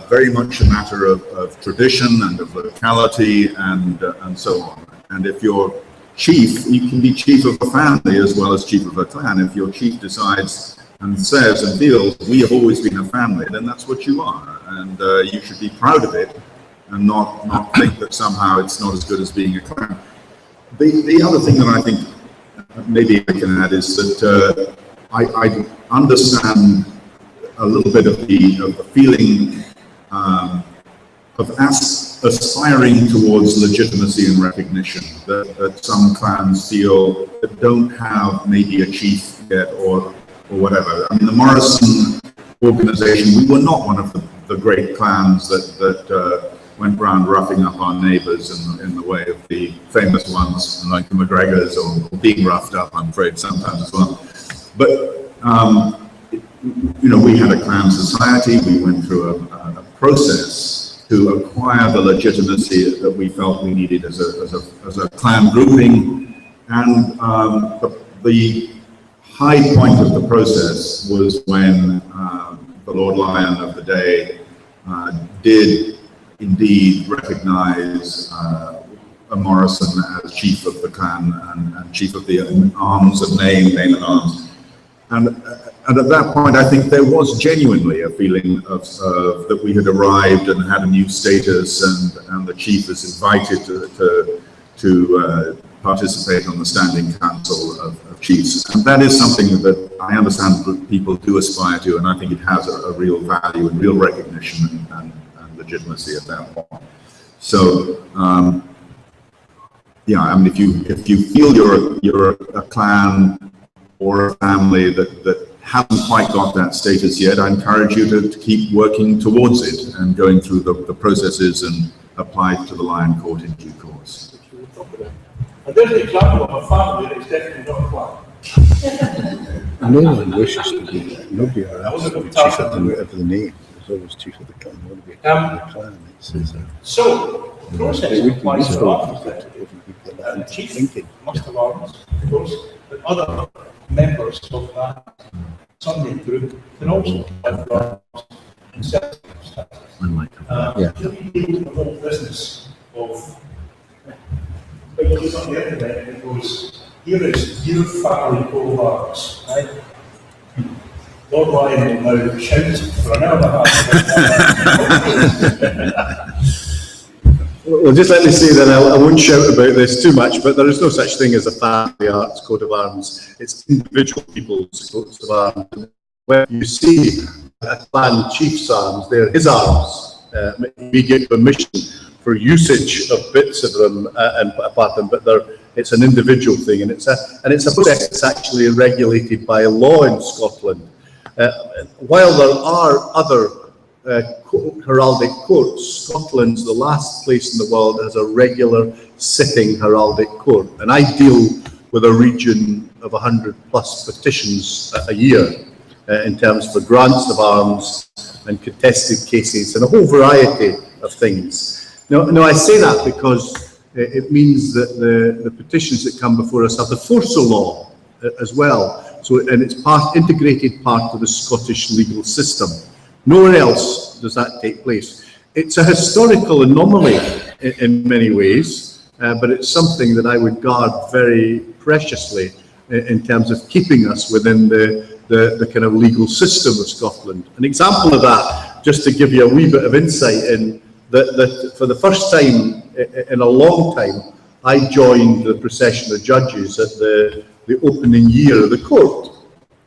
very much a matter of tradition and of locality and so on. And if you're chief, you can be chief of a family as well as chief of a clan. If your chief decides and says and feels, we have always been a family, then that's what you are. And you should be proud of it and not think that somehow it's not as good as being a clan. The other thing that I think maybe I can add is that I understand a little bit of the feeling of aspiring towards legitimacy and recognition that some clans feel that don't have maybe a chief yet or whatever. I mean, the Morrison organization, we were not one of the great clans that went around roughing up our neighbors in the way of the famous ones like the McGregors, or being roughed up, I'm afraid, sometimes as well. But, we had a clan society. We went through a process to acquire the legitimacy that we felt we needed as a clan grouping. And the high point of the process was when the Lord Lion of the day did indeed recognize a Morrison as chief of the clan and chief of the arms of name and arms. And at that point, I think there was genuinely a feeling of that we had arrived and had a new status, and the chief is invited to participate on the standing council of chiefs. And that is something that I understand that people do aspire to, and I think it has a real value and real recognition and legitimacy at that point. So, yeah, I mean, if you feel you're a clan or a family that hasn't quite got that status yet, I encourage you to keep working towards it and going through the processes and apply to the Lion Court in due course. And there's an example of a family that is definitely not a clan. No one wishes to be, nobody around to be chief of the name. There's always chief of the clan. You want to be a clan. So, the process applies to arms that. The chief must have arms, of course, but other members of that Sunday group can also have arms in certain circumstances. We deal with the whole business of, when you look on the internet, it goes, here is your family coat of arms, right? Lord Lion will now shout for an hour and a half. Well, just let me say that I won't shout about this too much, but there is no such thing as a family arts coat of arms. It's individual people's coats of arms. When you see a clan chief's arms, they're his arms. We give permission for usage of bits of them and apart them, but it's an individual thing, and it's a process that's actually regulated by law in Scotland. While there are other heraldic courts, Scotland's the last place in the world that has a regular sitting heraldic court. And I deal with a region of 100 plus petitions a year in terms for grants of arms and contested cases and a whole variety of things. Now I say that because it means that the petitions that come before us have the force of law as well. So, and it's integrated part of the Scottish legal system. Nowhere else does that take place. It's a historical anomaly in many ways, but it's something that I would guard very preciously in terms of keeping us within the kind of legal system of Scotland. An example of that, just to give you a wee bit of insight in, that for the first time in a long time, I joined the procession of judges at the opening year of the court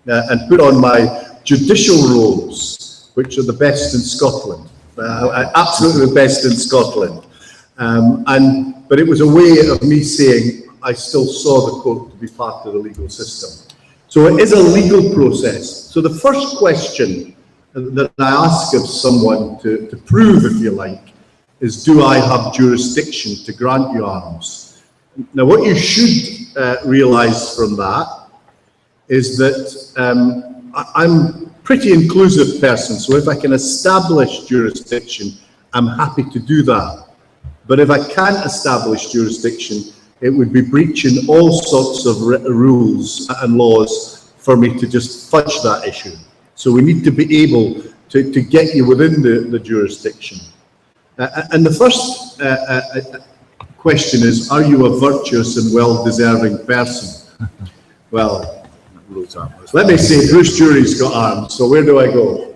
and put on my judicial robes, which are the best in Scotland, absolutely the best in Scotland. But it was a way of me saying I still saw the court to be part of the legal system. So it is a legal process. So the first question that I ask of someone to prove, if you like, is, do I have jurisdiction to grant you arms? Now, what you should realise from that is that I'm a pretty inclusive person, so if I can establish jurisdiction, I'm happy to do that. But if I can't establish jurisdiction, it would be breaching all sorts of rules and laws for me to just fudge that issue. So we need to be able to get you within the jurisdiction. And the first question is, are you a virtuous and well-deserving person? Well, let me say, Bruce Jury's got arms, so where do I go?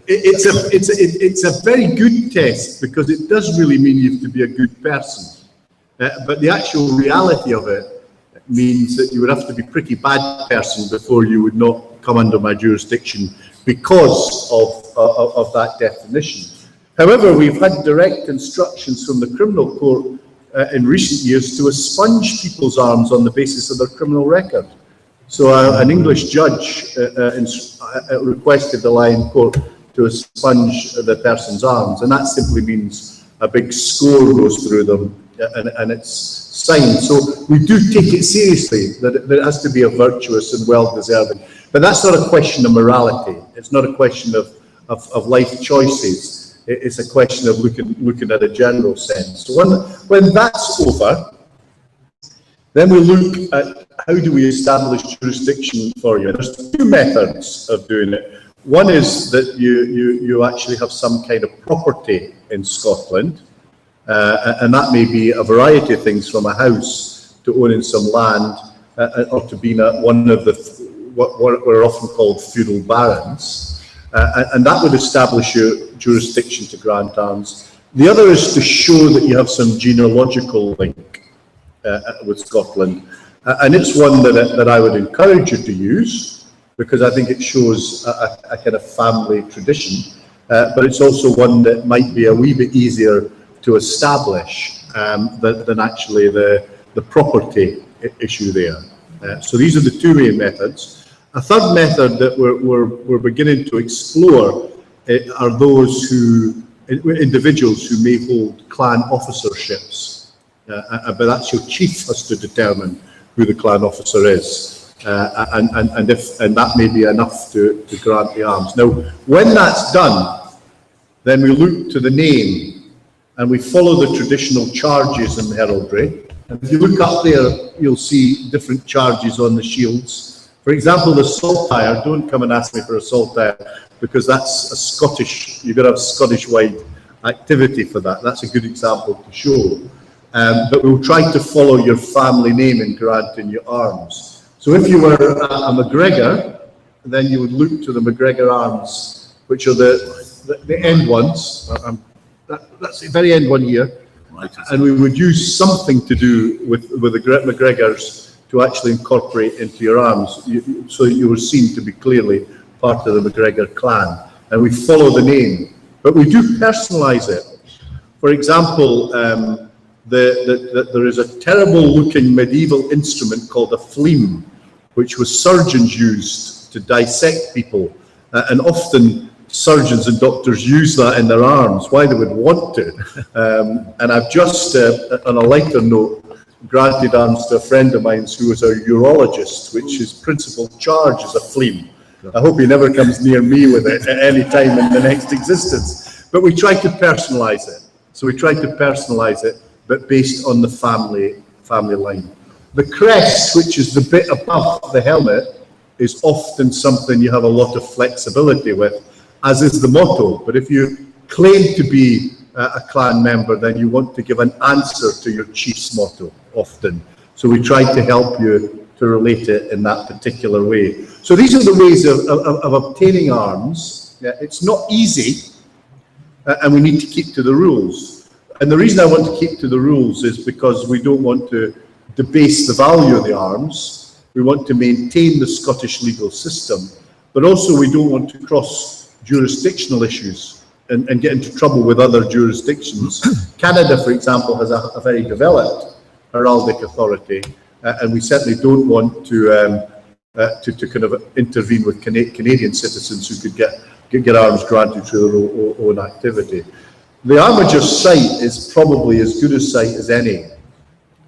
It's a very good test because it does really mean you have to be a good person. But the actual reality of it means that you would have to be a pretty bad person before you would not come under my jurisdiction because of that definition. However, we've had direct instructions from the criminal court in recent years to expunge people's arms on the basis of their criminal record. So an English judge requested the Lion Court to expunge the person's arms, and that simply means a big score goes through them and it's signed. So we do take it seriously that it has to be a virtuous and well-deserving. But that's not a question of morality. It's not a question of life choices. It's a question of looking at a general sense. So when that's over, then we look at how do we establish jurisdiction for you. There's two methods of doing it. One is that you actually have some kind of property in Scotland, and that may be a variety of things, from a house to owning some land, or to being one of what are often called feudal barons. And that would establish your jurisdiction to grant arms. The other is to show that you have some genealogical link with Scotland. And it's one that I would encourage you to use, because I think it shows a kind of family tradition. But it's also one that might be a wee bit easier to establish than actually the property issue there. So these are the two main methods. A third method that we're beginning to explore are those individuals who may hold clan officerships, but that's your chief has to determine who the clan officer is, and that may be enough to grant the arms. Now, when that's done, then we look to the name and we follow the traditional charges in heraldry. And if you look up there, you'll see different charges on the shields. For example, the saltire, don't come and ask me for a saltire, because that's a Scottish, you've got to have Scottish-wide activity for that. That's a good example to show. But we'll try to follow your family name in granting your arms. So if you were a MacGregor, then you would look to the MacGregor arms, which are the end ones. That's the very end one here. And we would use something to do with the MacGregors to actually incorporate into your arms, so you were seen to be clearly part of the MacGregor clan. And we follow the name, but we do personalise it. For example, there is a terrible looking medieval instrument called a fleam, which was surgeons used to dissect people, and often surgeons and doctors use that in their arms. Why they would want to. And I've just, on a lighter note, granted arms to a friend of mine who is a urologist, which his principal charge is a flea. I hope he never comes near me with it at any time in the next existence. But we try to personalize it. So we try to personalize it, but based on the family line. The crest, which is the bit above the helmet, is often something you have a lot of flexibility with, as is the motto. But if you claim to be a clan member, then you want to give an answer to your chief's motto often. So we try to help you to relate it in that particular way. So these are the ways of obtaining arms. It's not easy, and we need to keep to the rules. And the reason I want to keep to the rules is because we don't want to debase the value of the arms. We want to maintain the Scottish legal system, but also we don't want to cross jurisdictional issues and get into trouble with other jurisdictions. Canada, for example, has a very developed heraldic authority, and we certainly don't want to kind of intervene with Canadian citizens who could get arms granted through their own activity. The armiger's site is probably as good a site as any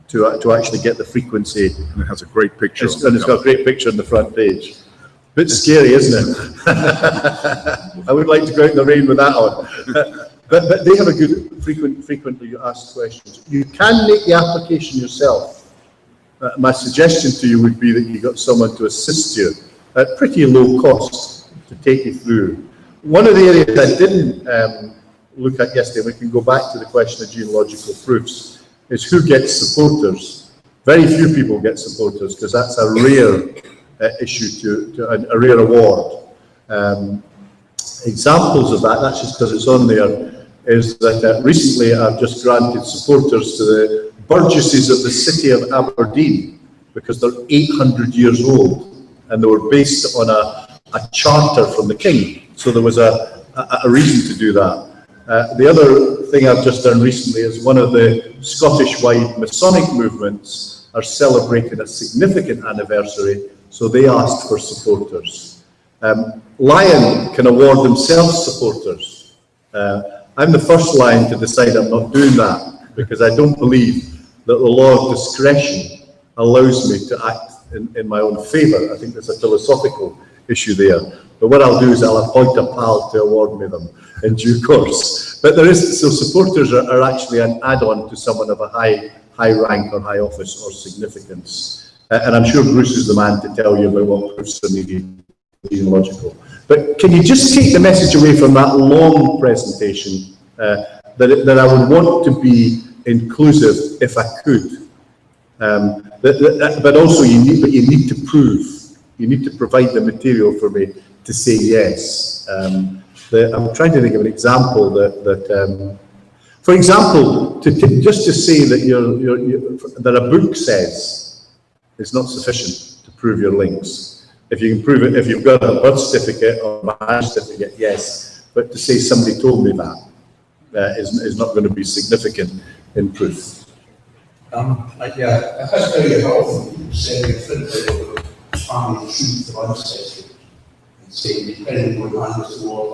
to actually get the frequency. And it has a great picture. And it's got a great picture on the front page. Bit scary, isn't it? I would like to go out in the rain with that on. But they have a good frequently asked questions. You can make the application yourself. My suggestion to you would be that you got someone to assist you at pretty low cost to take you through. One of the areas I didn't look at yesterday, we can go back to the question of genealogical proofs, is who gets supporters. Very few people get supporters because that's a rare issue, a rare award. Examples of that's just because it's on there, is that recently I've just granted supporters to the burgesses of the city of Aberdeen because they're 800 years old and they were based on a charter from the king. So there was a reason to do that. The other thing I've just done recently is one of the Scottish-wide Masonic movements are celebrating a significant anniversary, so they asked for supporters. Lion can award themselves supporters. I'm the first Lion to decide I'm not doing that because I don't believe that the law of discretion allows me to act in my own favour. I think there's a philosophical issue there. But what I'll do is I'll appoint a pal to award me them in due course. But so supporters are actually an add-on to someone of a high rank or high office or significance. And I'm sure Bruce is the man to tell you about what proofs are needed genealogical. But can you just take the message away from that long presentation that I would want to be inclusive if I could. But also you need to prove, you need to provide the material for me to say yes. I'm trying to think of an example for example, just to say that that a book says is not sufficient to prove your links. If you can prove it, if you've got a birth certificate or a marriage certificate, yes. But to say somebody told me that is not going to be significant in proof. Yeah, I first tell you how often people say that the family truth of ancestry and say depending on what happens to what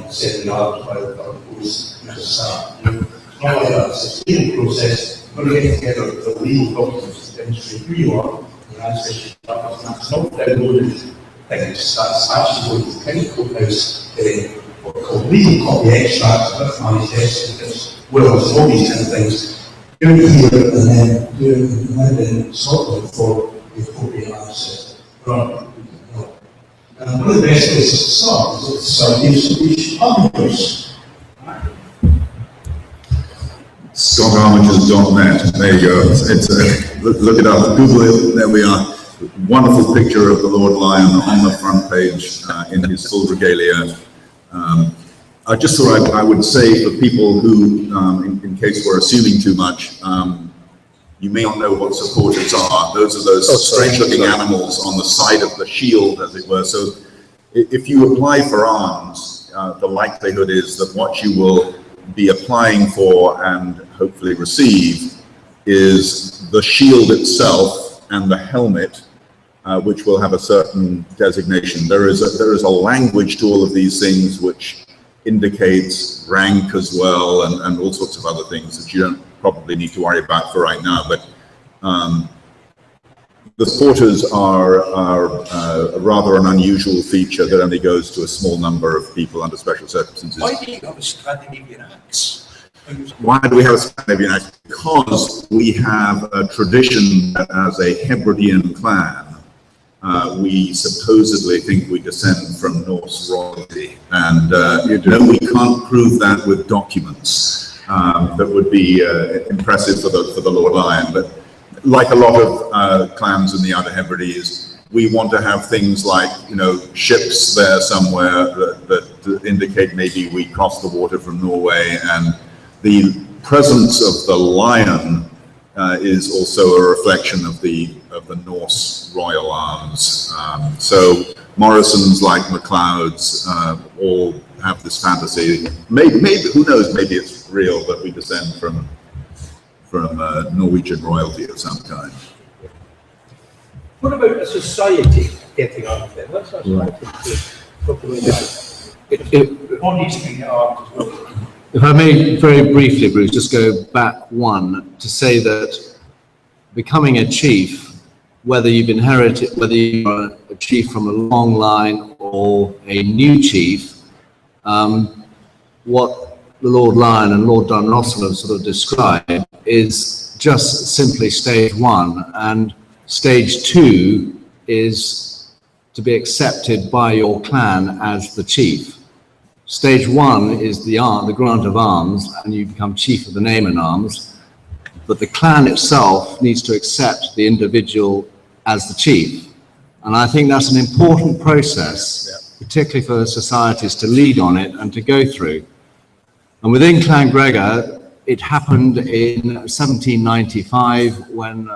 by setting out by the post to start. Not like that, it's a legal process. You're going to get together the legal documents to demonstrate who you are, your ancestry. That's not downloaded things. That's actually going to the County Courthouse, what we call legal copy extracts of family certificates, wills, all these kind of things. Doing here and then doing and then Scotland for the appropriate ancestor. Right. And one of the best places to start is at the Southeast Armigers. ScottArmigers.net. There you go. Look it up. Google it. There we are. Wonderful picture of the Lord Lion on the front page in his full regalia. I just thought I would say for people who, in case we're assuming too much, you may not know what supporters are. Those are those strange-looking animals on the side of the shield, as it were. So if you apply for arms, the likelihood is that what you will be applying for and hopefully receive is the shield itself and the helmet which will have a certain designation. There is a language to all of these things which indicates rank as well, and all sorts of other things that you don't probably need to worry about for right now. But the supporters are rather an unusual feature that only goes to a small number of people under special circumstances. Why do you have a Scandinavian axe? Why do we have a Scandinavian axe? Because we have a tradition that as a Hebridean clan, we supposedly think we descend from Norse royalty, and no, we can't prove that with documents. That would be impressive for the Lord Lion, but like a lot of clans in the Outer Hebrides, we want to have things like, you know, ships there somewhere that indicate maybe we crossed the water from Norway, and the presence of the lion is also a reflection of the Norse royal arms. So Morrisons, like MacLeods, all have this fantasy. Maybe who knows? Maybe it's real that we descend from Norwegian royalty of some kind. What about a society getting armed then? That's what I think to talk about that. What needs to be get armed as well? If I may very briefly, Bruce, just go back one to say that becoming a chief, whether you've inherited, whether you're a chief from a long line or a new chief, what the Lord Lion and Lord Dunrossel have sort of described is just simply stage one, and stage two is to be accepted by your clan as the chief. Stage one is the grant of arms, and you become chief of the name and arms, but the clan itself needs to accept the individual as the chief. And I think that's an important process, particularly for societies to lead on it and to go through. And within Clan Gregor, it happened in 1795 when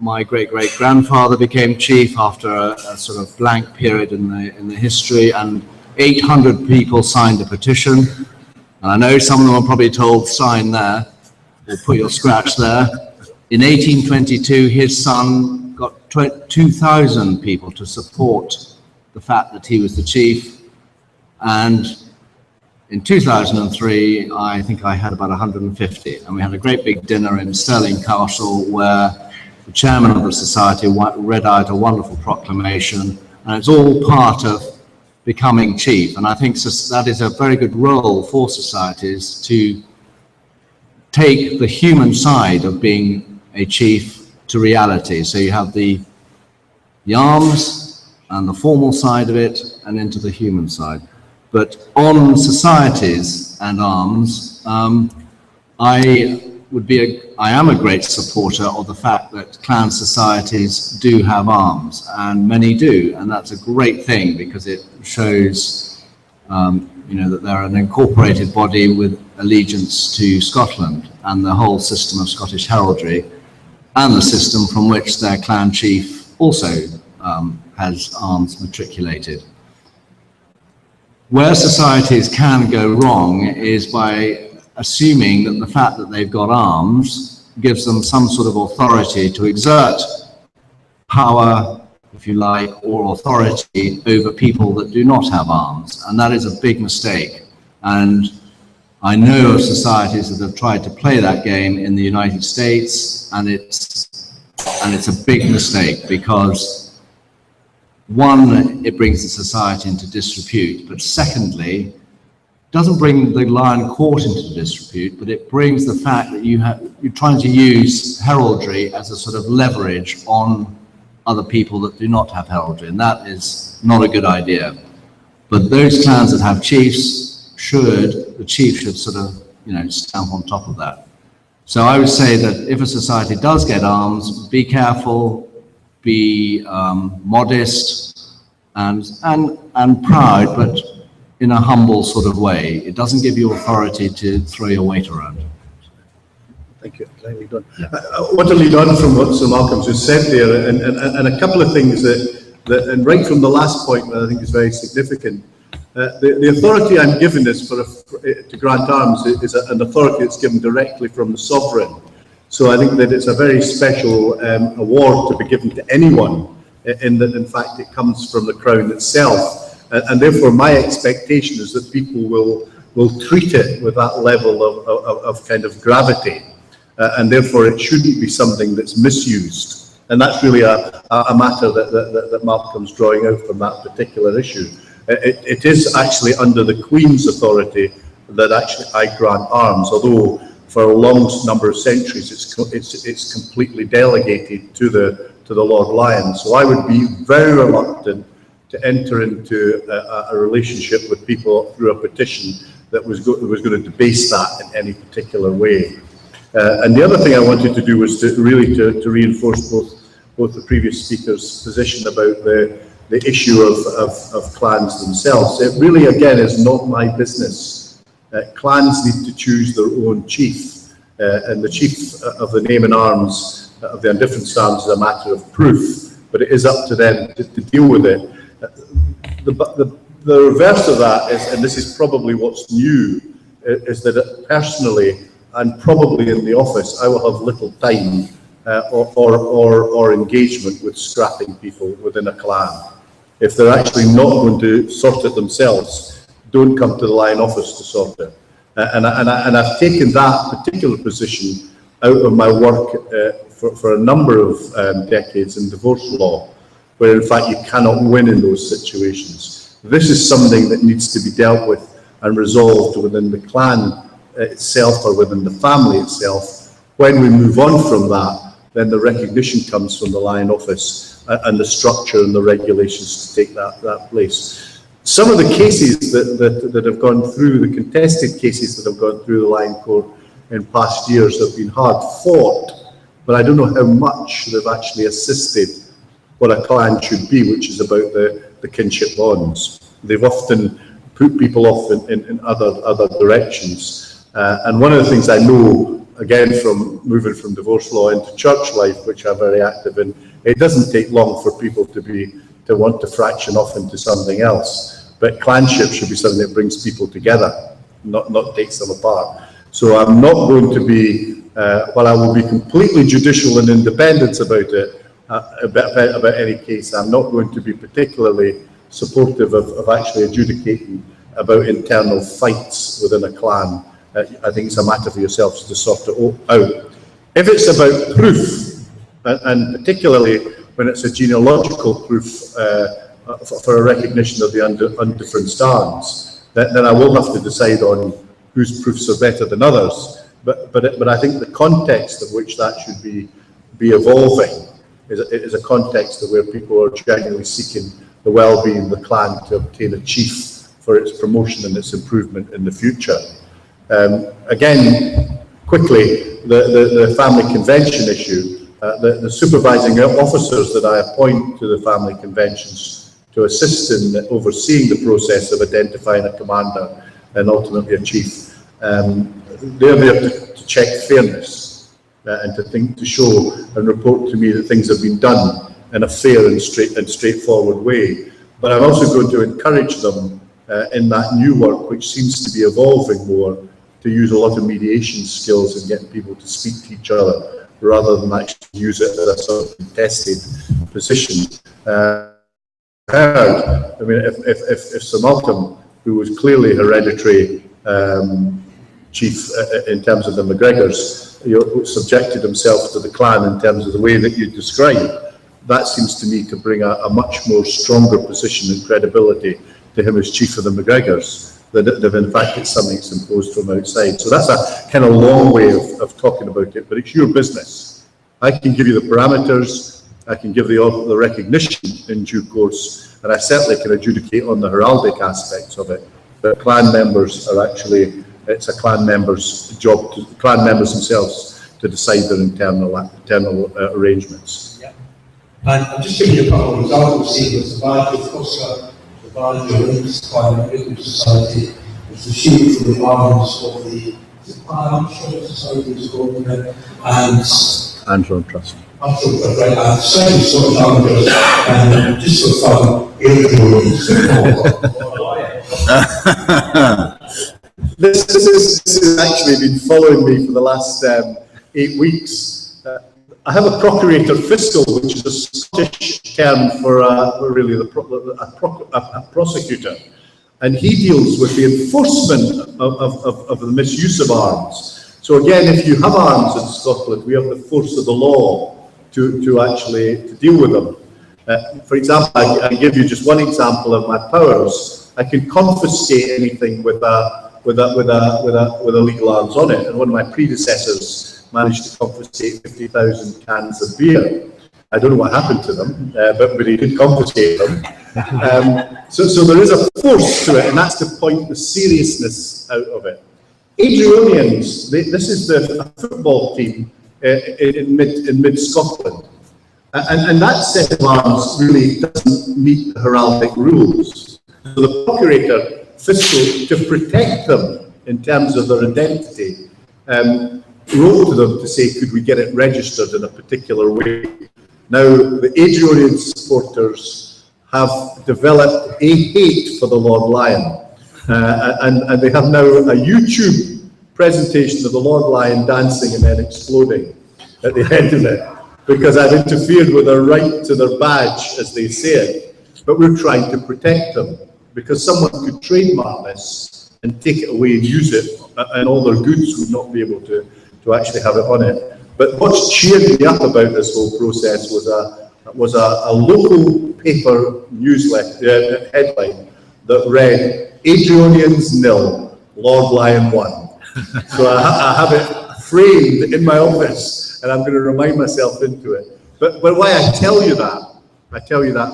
my great-great-grandfather became chief after a sort of blank period in the history, and 800 people signed a petition. And I know some of them are probably told, sign there, or put your scratch there. In 1822, his son got 2,000 people to support the fact that he was the chief. And in 2003, I think I had about 150. And we had a great big dinner in Stirling Castle where the chairman of the society read out a wonderful proclamation. And it's all part of becoming chief. And I think that is a very good role for societies to take the human side of being a chief to reality. So you have the arms and the formal side of it, and into the human side. But on societies and arms, I am a great supporter of the fact that clan societies do have arms, and many do, and that's a great thing because it shows, that they're an incorporated body with allegiance to Scotland and the whole system of Scottish heraldry, and the system from which their clan chief also has arms matriculated. Where societies can go wrong is by assuming that the fact that they've got arms gives them some sort of authority to exert power, if you like, or authority over people that do not have arms. And that is a big mistake. And I know of societies that have tried to play that game in the United States, and it's a big mistake because, one, it brings the society into disrepute, but secondly, it doesn't bring the Lion Court into disrepute, but it brings the fact that you're trying to use heraldry as a sort of leverage on other people that do not have heraldry, and that is not a good idea. But those clans that have chiefs the chief should sort of, stamp on top of that. So I would say that if a society does get arms, be careful, be modest and proud, but in a humble sort of way. It doesn't give you authority to throw your weight around. Thank you. Can I lead on? I want to lead on from what Sir Malcolm's just said there, and a couple of things that, and right from the last point that I think is very significant. The authority I'm given is to grant arms is an authority that's given directly from the sovereign. So I think that it's a very special award to be given to anyone in that in fact it comes from the Crown itself, and therefore my expectation is that people will treat it with that level of kind of gravity, and therefore it shouldn't be something that's misused. And that's really a matter that Malcolm's drawing out from that particular issue. It is actually under the Queen's authority that actually I grant arms, although for a long number of centuries it's completely delegated to the Lord Lion. So I would be very reluctant to enter into a relationship with people through a petition that was going to debase that in any particular way. And the other thing I wanted to do was to reinforce both the previous speaker's position about the issue of clans themselves. It really, again, is not my business. Clans need to choose their own chief, and the chief of the name and arms of the indifferent stands is a matter of proof, but it is up to them to deal with it. The reverse of that is, and this is probably what's new, is that personally, and probably in the office, I will have little time or engagement with scrapping people within a clan. If they're actually not going to sort it themselves, don't come to the Lion office to sort it. And I've taken that particular position out of my work for a number of decades in divorce law, where in fact you cannot win in those situations. This is something that needs to be dealt with and resolved within the clan itself or within the family itself. When we move on from that, then the recognition comes from the Lion office and the structure and the regulations to take that place. Some of the cases that have gone through, the contested cases that have gone through the Lion Court in past years have been hard fought, but I don't know how much they've actually assisted what a clan should be, which is about the kinship bonds. They've often put people off in other directions. And one of the things I know, again, from moving from divorce law into church life, which I'm very active in, it doesn't take long for people to want to fraction off into something else. But clanship should be something that brings people together, not takes them apart. So I'm not going to be, while I will be completely judicial and independent about it, about any case, I'm not going to be particularly supportive of actually adjudicating about internal fights within a clan. I think it's a matter for yourselves to sort it out. If it's about proof, and particularly when it's a genealogical proof for a recognition of the undifferent stands, then I will have to decide on whose proofs are better than others. But I think the context of which that should be evolving is a context of where people are genuinely seeking the well-being of the clan to obtain a chief for its promotion and its improvement in the future. Again, quickly, the family convention issue, the supervising officers that I appoint to the family conventions to assist in overseeing the process of identifying a commander and ultimately a chief, they're there to check fairness and to show and report to me that things have been done in a fair and straightforward way. But I'm also going to encourage them in that new work, which seems to be evolving more, to use a lot of mediation skills and getting people to speak to each other rather than actually use it as a sort of contested position. I mean, if Sir Malcolm, who was clearly hereditary chief in terms of the MacGregors, subjected himself to the clan in terms of the way that you describe, that seems to me to bring a much more stronger position and credibility to him as chief of the MacGregors, that if in fact it's something that's imposed from outside. So that's a kind of long way of talking about it, but it's your business. I can give you the parameters, I can give the recognition in due course, and I certainly can adjudicate on the heraldic aspects of it. But clan members are actually, it's a clan member's job, clan members themselves, to decide their internal arrangements. Yeah. And I'm just giving you a couple of examples here. It's the badge of COSCA, the badge of the Climate Building Society, it's the shield from the arms of the Armstrong Society, it's called, and Armstrong Trust. Armstrong Trust, right, and same sort of numbers, and just for fun, This has actually been following me for the last 8 weeks. I have a procurator fiscal, which is a Scottish term for really a prosecutor, and he deals with the enforcement of the misuse of arms. So again, if you have arms in Scotland, we have the force of the law to actually deal with them. For example, I give you just one example of my powers. I can confiscate anything with a legal arms on it, and one of my predecessors managed to confiscate 50,000 cans of beer. I don't know what happened to them, but he did confiscate them. So there is a force to it, and that's to point the seriousness out of it. Adrionians, this is the football team in mid-Scotland. And that set of arms really doesn't meet the heraldic rules. So the procurator fiscal, to protect them in terms of their identity, wrote to them to say, could we get it registered in a particular way? Now, the Adrionian supporters have developed a hate for the Lord Lion, and they have now a YouTube presentation of the Lord Lion dancing and then exploding at the end of it, because I've interfered with their right to their badge, as they say it. But we're trying to protect them, because someone could trademark this and take it away and use it, and all their goods would not be able to actually have it on it. But what's cheered me up about this whole process was a local paper newsletter headline that read, Adrionians nil, Lord Lion won. So I have it framed in my office, and I'm going to remind myself into it. But why I tell you that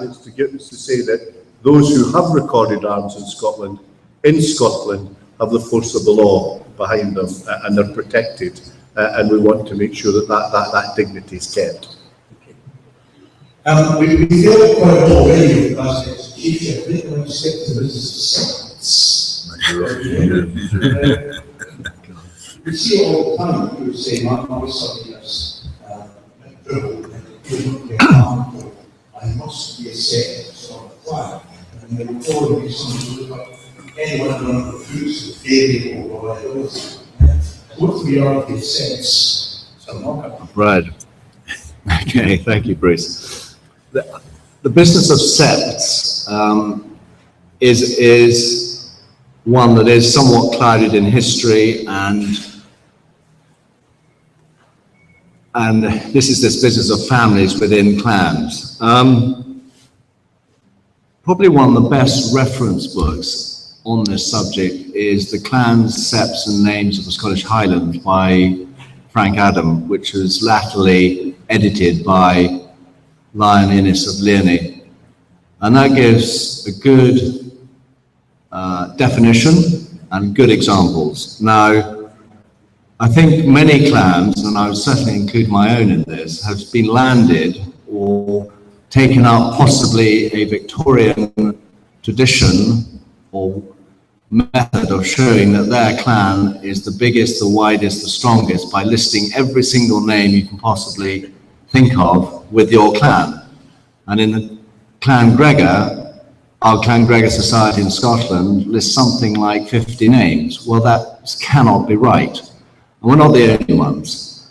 is to say that those who have recorded arms in Scotland have the force of the law behind them, and they're protected, and we want to make sure that dignity is kept. We feel quite already because as chief, I think when you stick to the business of science. We see all the time people say, my something that's dribble and harmful. I must be a second sort of fire. And they would always be something to look up anyone on the fruits of baby or whatever else. What we are in sense. Right. Okay, thank you, Bruce. The business of septs is one that is somewhat clouded in history, and this is this business of families within clans. Probably one of the best reference books on this subject is The Clans, Septs and Names of the Scottish Highlands by Frank Adam, which was latterly edited by Lion Innes of Learney. And that gives a good definition and good examples. Now, I think many clans, and I would certainly include my own in this, have been landed or taken up possibly a Victorian tradition or method of showing that their clan is the biggest, the widest, the strongest by listing every single name you can possibly think of with your clan. And in the Clan Gregor, our Clan Gregor Society in Scotland lists something like 50 names. Well, that cannot be right. And we're not the only ones,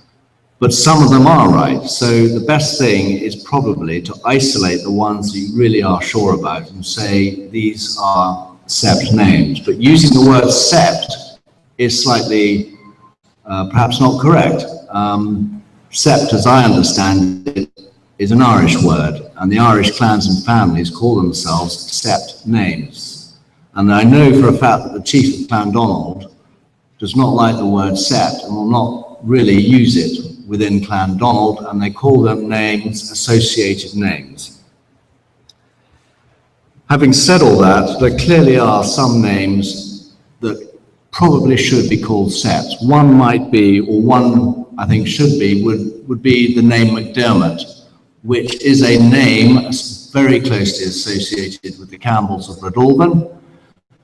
but some of them are right. So the best thing is probably to isolate the ones you really are sure about and say these are sept names. But using the word sept is slightly perhaps not correct. Sept, as I understand it, is an Irish word, and the Irish clans and families call themselves sept names. And I know for a fact that the chief of Clan Donald does not like the word sept and will not really use it within Clan Donald, and they call them names, associated names. Having said all that, there clearly are some names that probably should be called septs. One might be, or one I think should be, would be the name McDermott, which is a name very closely associated with the Campbells of Breadalbane.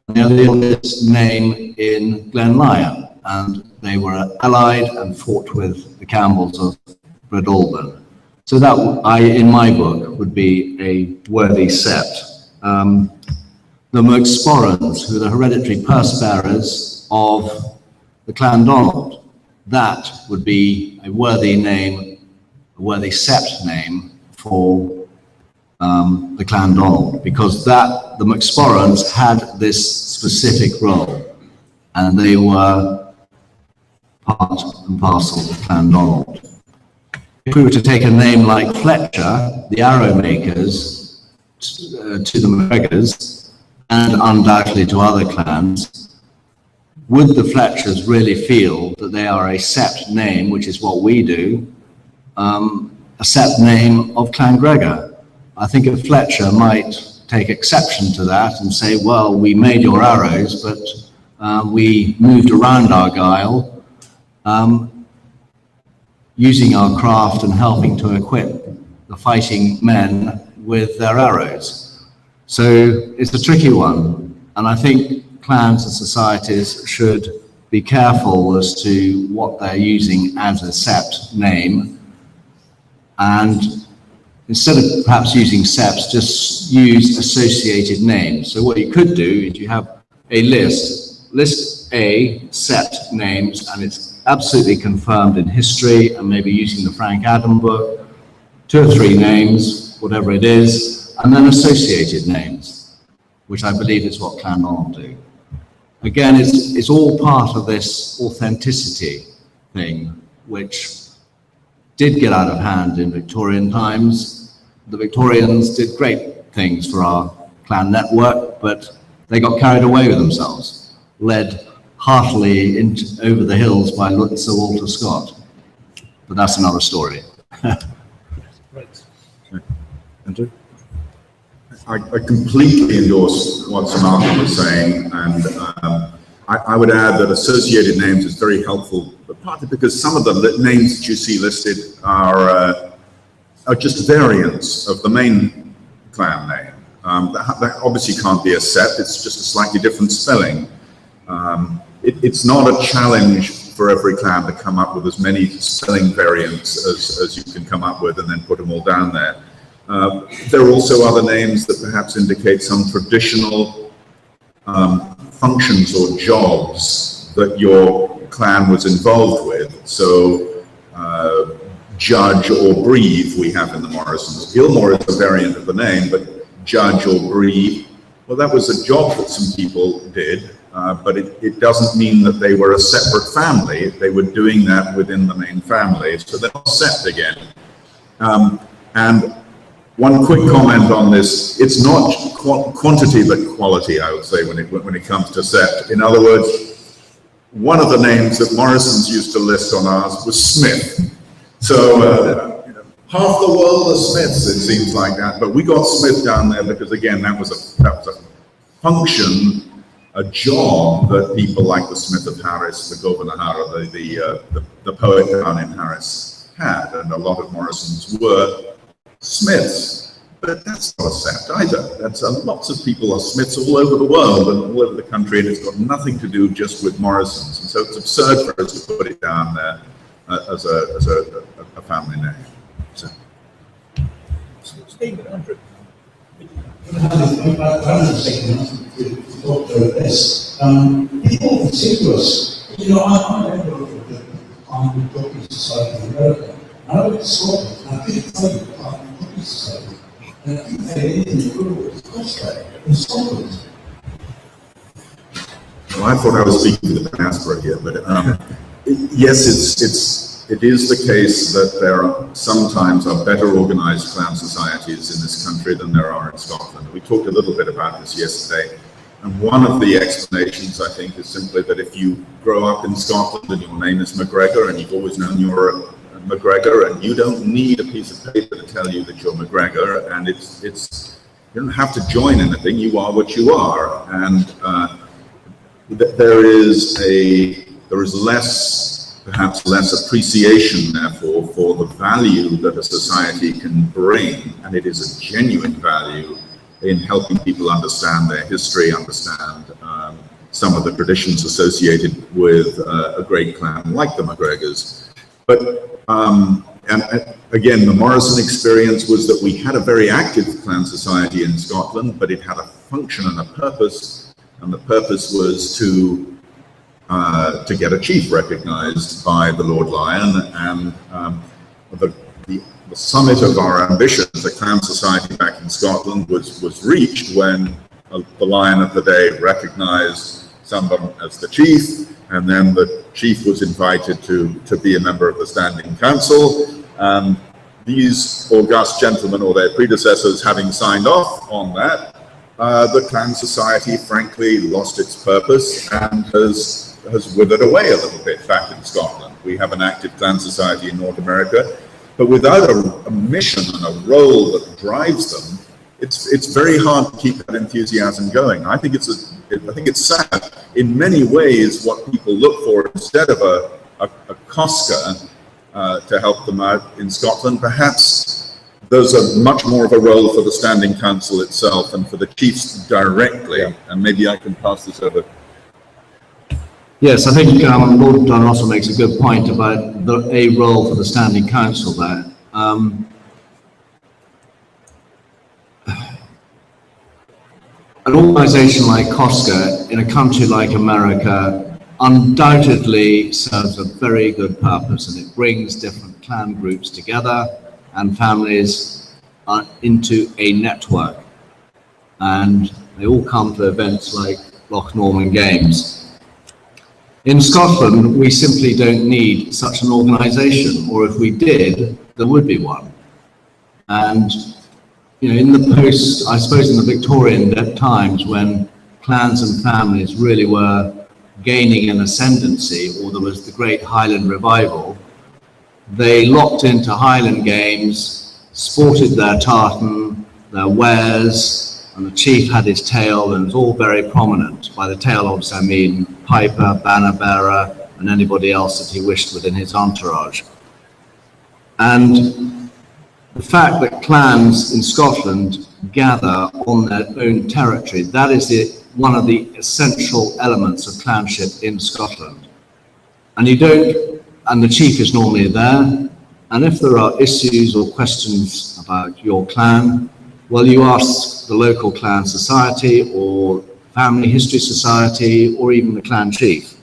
The other name in Glenlyon, and they were allied and fought with the Campbells of Breadalbane. So that, in my book, would be a worthy sept. The McSporrans, who are the hereditary purse bearers of the Clan Donald, that would be a worthy name were the sept name for the Clan Donald, because the McSporrans had this specific role, and they were part and parcel of Clan Donald. If we were to take a name like Fletcher, the arrow makers, to the McGregors, and undoubtedly to other clans, would the Fletchers really feel that they are a sept name, which is what we do, a sept name of Clan Gregor? I think a Fletcher might take exception to that and say, well, we made your arrows, but we moved around Argyll, using our craft and helping to equip the fighting men with their arrows. So it's a tricky one, and I think clans and societies should be careful as to what they're using as a sept name, and instead of perhaps using septs, just use associated names. So what you could do is you have a list A, sept names, and it's absolutely confirmed in history, and maybe using the Frank Adam book, 2 or 3 names, whatever it is, and then associated names, which I believe is what Clan Donald do. Again, it's all part of this authenticity thing, which did get out of hand in Victorian times. The Victorians did great things for our clan network, but they got carried away with themselves, led heartily over the hills by Sir Walter Scott. But that's another story. Right. Andrew? I completely endorse what Sir Malcolm was saying, and I would add that associated names is very helpful, but partly because some of the names that you see listed are just variants of the main clan name. That obviously can't be a sept, it's just a slightly different spelling. It's not a challenge for every clan to come up with as many spelling variants as you can come up with and then put them all down there. There are also other names that perhaps indicate some traditional functions or jobs that your clan was involved with. So judge or breathe we have in the Morrisons. Gilmore is a variant of the name, but judge or breathe, well, that was a job that some people did, but it doesn't mean that they were a separate family. They were doing that within the main family, so they're not sept again. And one quick comment on this, it's not quantity but quality, I would say, when it comes to sept. In other words, one of the names that Morrisons used to list on ours was Smith. So half the world are Smiths, it seems like that, but we got Smith down there because, again, that was a function, a job that people like the Smith of Harris, the Governor Harris, the poet down in Harris had, and a lot of Morrisons were Smiths. But that's not a sept either. That's lots of people are Smiths all over the world and all over the country, and it's got nothing to do just with Morrisons. And so it's absurd for us to put it down there as a family name. So. Stephen, Andrew. To talk about this. People say to us, I'm a member of the Clan Caucus Society in America, and I went to Scotland, and I couldn't tell you the Clan Caucus Society, and I couldn't find anything equivalent to COSCA in Scotland. Well, I thought I was speaking to the diaspora here, but yes, it is the case that there sometimes are better organized clan societies in this country than there are in Scotland. We talked a little bit about this yesterday, and one of the explanations, I think, is simply that if you grow up in Scotland and your name is McGregor and you've always known you're a McGregor, and you don't need a piece of paper to tell you that you're McGregor, and you don't have to join anything, you are what you are, and there is perhaps less appreciation, therefore, for the value that a society can bring, and it is a genuine value in helping people understand their history, understand some of the traditions associated with a great clan like the McGregors. But, and again, the Morrison experience was that we had a very active clan society in Scotland, but it had a function and a purpose, and the purpose was to get a chief recognized by the Lord Lion, and the the summit of our ambitions, the clan society back in Scotland, was reached when the Lion of the Day recognized someone as the chief, and then the chief was invited to be a member of the Standing Council. These august gentlemen or their predecessors having signed off on that, the clan society frankly lost its purpose and has withered away a little bit back in Scotland. We have an active clan society in North America, but without a mission and a role that drives them, it's very hard to keep that enthusiasm going. I think it's sad. In many ways, what people look for instead of a COSCA to help them out in Scotland, perhaps there's a much more of a role for the Standing Council itself and for the chiefs directly. Yeah. And maybe I can pass this over. Yes, I think Lord John Russell makes a good point about a role for the Standing Council there. An organisation like COSCA in a country like America undoubtedly serves a very good purpose, and it brings different clan groups together and families into a network, and they all come to events like Loch Norman Games. In Scotland, we simply don't need such an organisation, or if we did, there would be one. And you know, in the I suppose in the Victorian times, when clans and families really were gaining an ascendancy, or there was the Great Highland Revival, they locked into Highland Games, sported their tartan, their wares, and the chief had his tail, and it was all very prominent. By the tail, obviously, I mean piper, banner bearer, and anybody else that he wished within his entourage. And the fact that clans in Scotland gather on their own territory, that is one of the essential elements of clanship in Scotland. And the chief is normally there, and if there are issues or questions about your clan, well, you ask the local clan society or family history society or even the clan chief.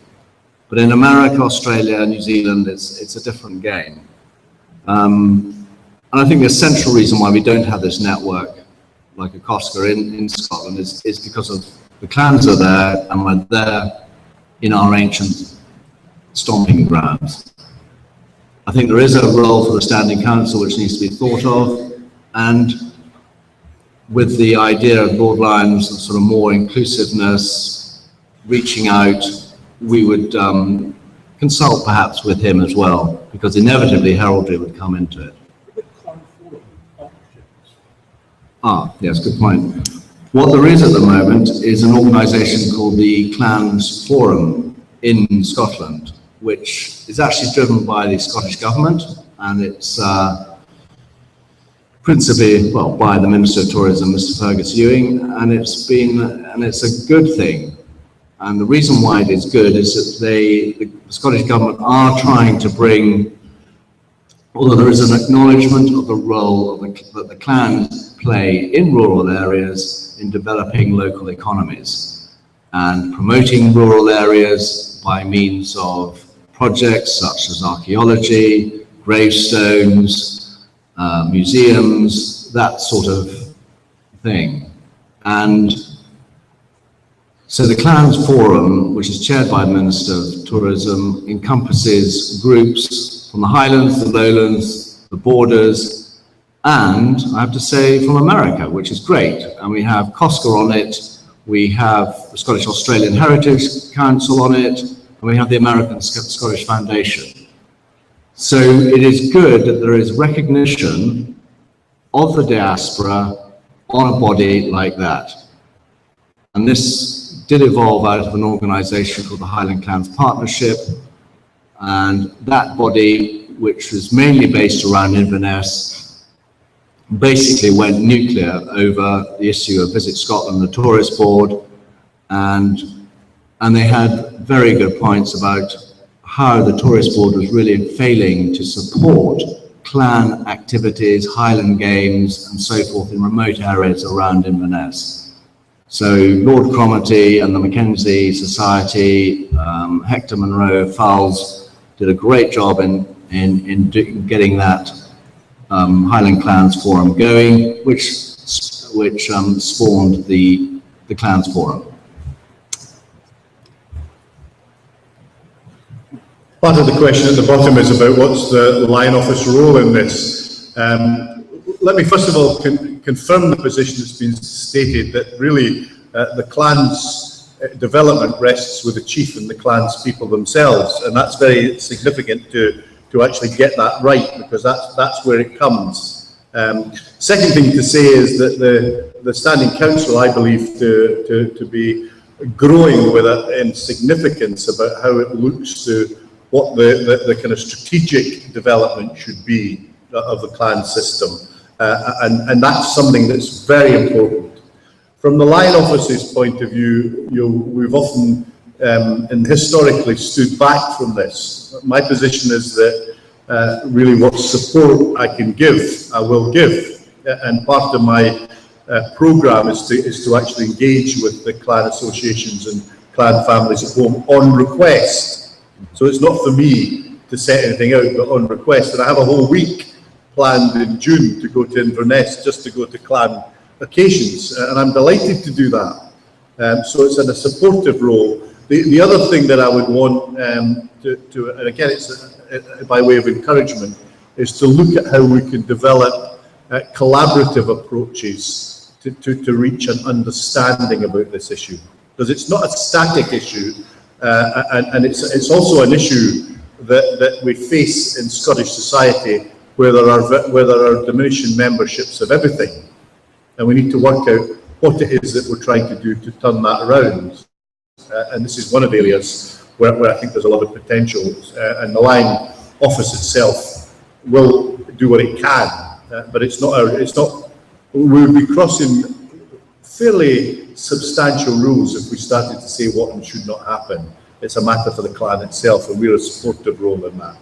But in America, Australia, New Zealand, it's a different game. And I think the essential reason why we don't have this network like a COSCA in Scotland is because of the clans are there, and we're there in our ancient stomping grounds. I think there is a role for the Standing Council which needs to be thought of, and with the idea of Lord Lyon's sort of more inclusiveness, reaching out, we would consult perhaps with him as well, because inevitably heraldry would come into it. Yes, good point. What there is at the moment is an organisation called the Clans Forum in Scotland, which is actually driven by the Scottish Government, and it's principally, well, by the Minister of Tourism, Mr. Fergus Ewing, and it's a good thing. And the reason why it is good is that the Scottish Government are trying to bring, although there is an acknowledgement of the role that the clans play in rural areas in developing local economies and promoting rural areas by means of projects such as archaeology, gravestones, museums, that sort of thing. And so the Clans Forum, which is chaired by the Minister of Tourism, encompasses groups from the Highlands, the Lowlands, the Borders, and I have to say from America, which is great. And we have COSCA on it, we have the Scottish Australian Heritage Council on it, and we have the American Scottish Foundation. So it is good that there is recognition of the diaspora on a body like that. And this did evolve out of an organisation called the Highland Clans Partnership, and that body, which was mainly based around Inverness, basically went nuclear over the issue of Visit Scotland, the tourist board, and they had very good points about how the tourist board was really failing to support clan activities, Highland Games, and so forth in remote areas around Inverness. So Lord Cromarty and the Mackenzie Society, Hector Munro, Fowles, did a great job in getting that Highland Clans Forum going, which spawned the Clans Forum. Part of the question at the bottom is about what's the Lion Office role in this. Let me first of all confirm the position that's been stated, that really the Clans development rests with the chief and the Clans people themselves, and that's very significant to actually get that right, because that's where it comes. Second thing to say is that the Standing Council, I believe, to be growing in significance about how it looks to what the kind of strategic development should be of the clan system. And that's something that's very important. From the Lion Office's point of view, we've often and historically stood back from this. My position is that really what support I can give, I will give. And part of my programme is to actually engage with the clan associations and clan families at home on request. So it's not for me to set anything out, but on request. And I have a whole week planned in June to go to Inverness, just to go to clan occasions, and I'm delighted to do that. So it's in a supportive role. The other thing that I would want and again, it's by way of encouragement, is to look at how we can develop collaborative approaches to reach an understanding about this issue, because it's not a static issue. And it's also an issue that we face in Scottish society, where there are diminishing memberships of everything, and we need to work out what it is that we're trying to do to turn that around. And this is one of the areas where I think there's a lot of potential, and the Lion Office itself will do what it can, but it's not. We would be crossing fairly substantial rules if we started to say what should not happen. It's a matter for the clan itself, and we're a supportive role in that.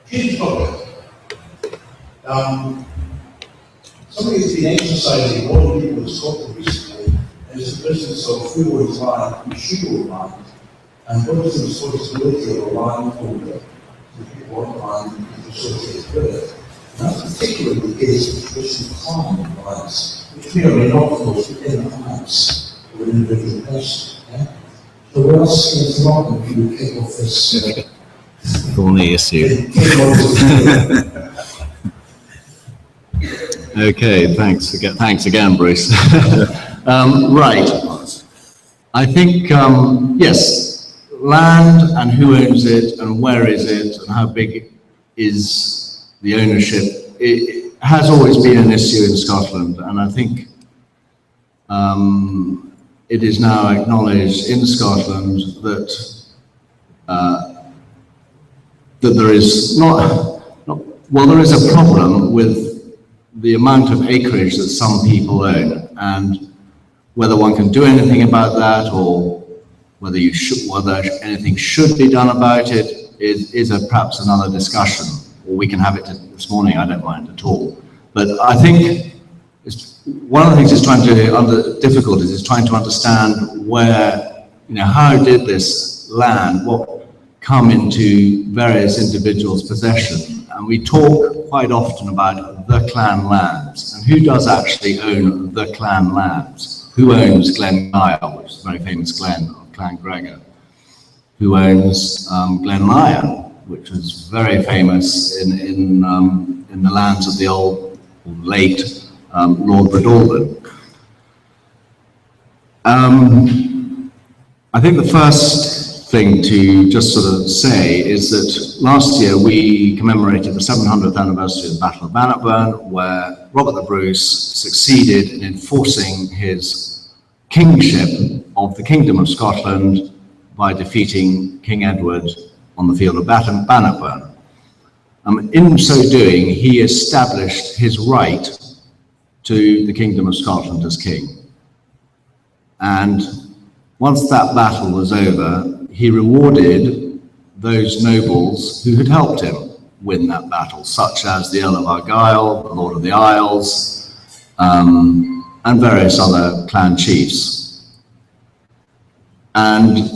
Huge topic. Something that's been exercising a lot of people in Scotland recently is the business of who owns land and should own land, and what is the responsibility of a landholder to people want land and associated with it. And that's particularly the case of traditional farming lands, which may or may not fall within the hands of an individual person. Yeah? So we're asking Martin if you would kick off this thorny issue. Okay, thanks again, Bruce. Right. I think, yes, land and who owns it and where is it and how big is the ownership, it has always been an issue in Scotland, and I think it is now acknowledged in Scotland that there is there is a problem with the amount of acreage that some people own, and whether one can do anything about that, or whether anything should be done about it is perhaps another discussion, or we can have it this morning. I don't mind at all. But I think one of the things is difficulties is trying to understand where, how did this land, come into various individuals' possession. And we talk quite often about the clan lands, and who does actually own the clan lands? Who owns Glen Gyle, which is a very famous glen of Clan Gregor? Who owns Glen Lyon, which was very famous in the lands of the old, or late Lord Breadalbane? I think the first thing to just sort of say is that last year we commemorated the 700th anniversary of the Battle of Bannockburn, where Robert the Bruce succeeded in enforcing his kingship of the Kingdom of Scotland by defeating King Edward on the field of Bannockburn. In so doing, he established his right to the Kingdom of Scotland as king. And once that battle was over, he rewarded those nobles who had helped him win that battle, such as the Earl of Argyll, the Lord of the Isles, and various other clan chiefs. And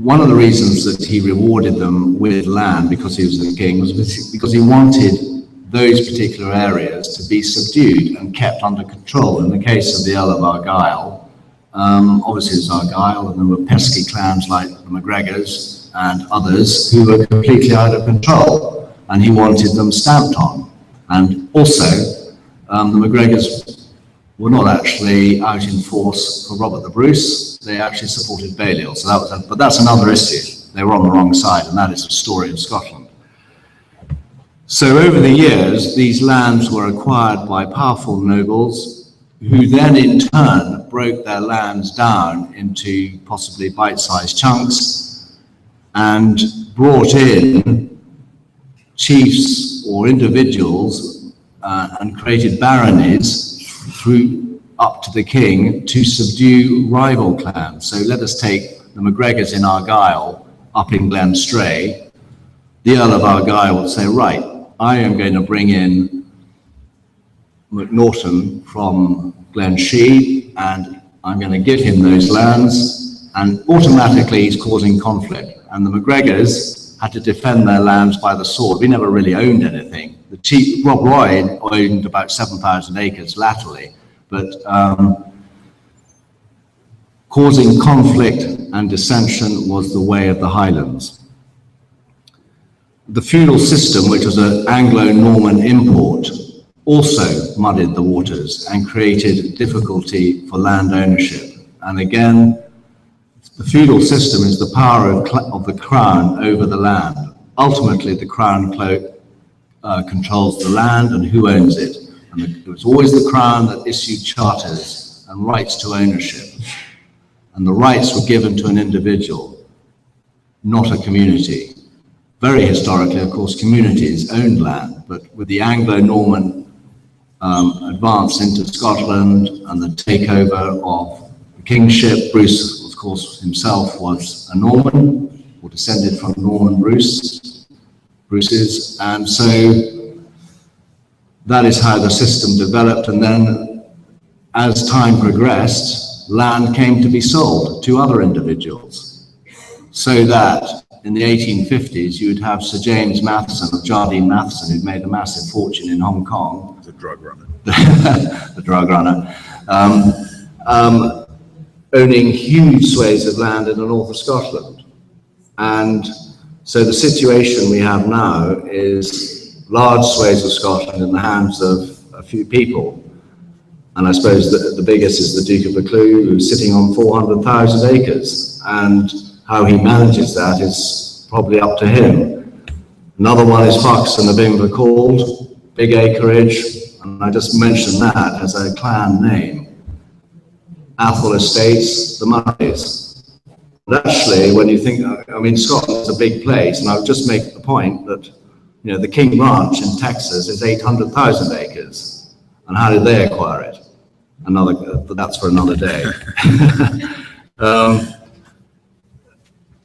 one of the reasons that he rewarded them with land because he was the king was because he wanted those particular areas to be subdued and kept under control. In the case of the Earl of Argyll, obviously it was Argyll, and there were pesky clans like the MacGregors and others who were completely out of control, and he wanted them stamped on. And also, the MacGregors were not actually out in force for Robert the Bruce. They actually supported Balliol. So that was but that's another issue. They were on the wrong side, and that is the story of Scotland. So over the years, these lands were acquired by powerful nobles who then in turn broke their lands down into possibly bite-sized chunks and brought in chiefs or individuals and created baronies through up to the king to subdue rival clans. So let us take the MacGregors in Argyll up in Glenstray. The Earl of Argyll would say, right, I am going to bring in MacNaughton from Glenshee, and I'm going to give him those lands, and automatically he's causing conflict. And the MacGregors had to defend their lands by the sword. We never really owned anything. The chief, Rob Roy, owned about 7,000 acres latterly, but causing conflict and dissension was the way of the Highlands. The feudal system, which was an Anglo-Norman import, also muddied the waters and created difficulty for land ownership. And again, the feudal system is the power of the crown over the land. Ultimately, the crown controls the land and who owns it. And it was always the crown that issued charters and rights to ownership. And the rights were given to an individual, not a community. Very historically, of course, communities owned land, but with the Anglo-Norman advance into Scotland and the takeover of the kingship, Bruce, of course, himself was a Norman, or descended from Norman Bruces, and so that is how the system developed. And then, as time progressed, land came to be sold to other individuals, so that in the 1850s, you would have Sir James Matheson of Jardine Matheson, who'd made a massive fortune in Hong Kong. The drug runner. The drug runner. Owning huge swathes of land in the north of Scotland. And so the situation we have now is large swathes of Scotland in the hands of a few people. And I suppose the biggest is the Duke of Buccleuch, who's sitting on 400,000 acres. And how he manages that is probably up to him. Another one is Foxton of Invercourt, big acreage, and I just mentioned that as a clan name. Athol Estates, the Murrays. But actually, when you think, I mean, Scotland's a big place, and I would just make the point that, you know, the King Ranch in Texas is 800,000 acres. And how did they acquire it? But that's for another day.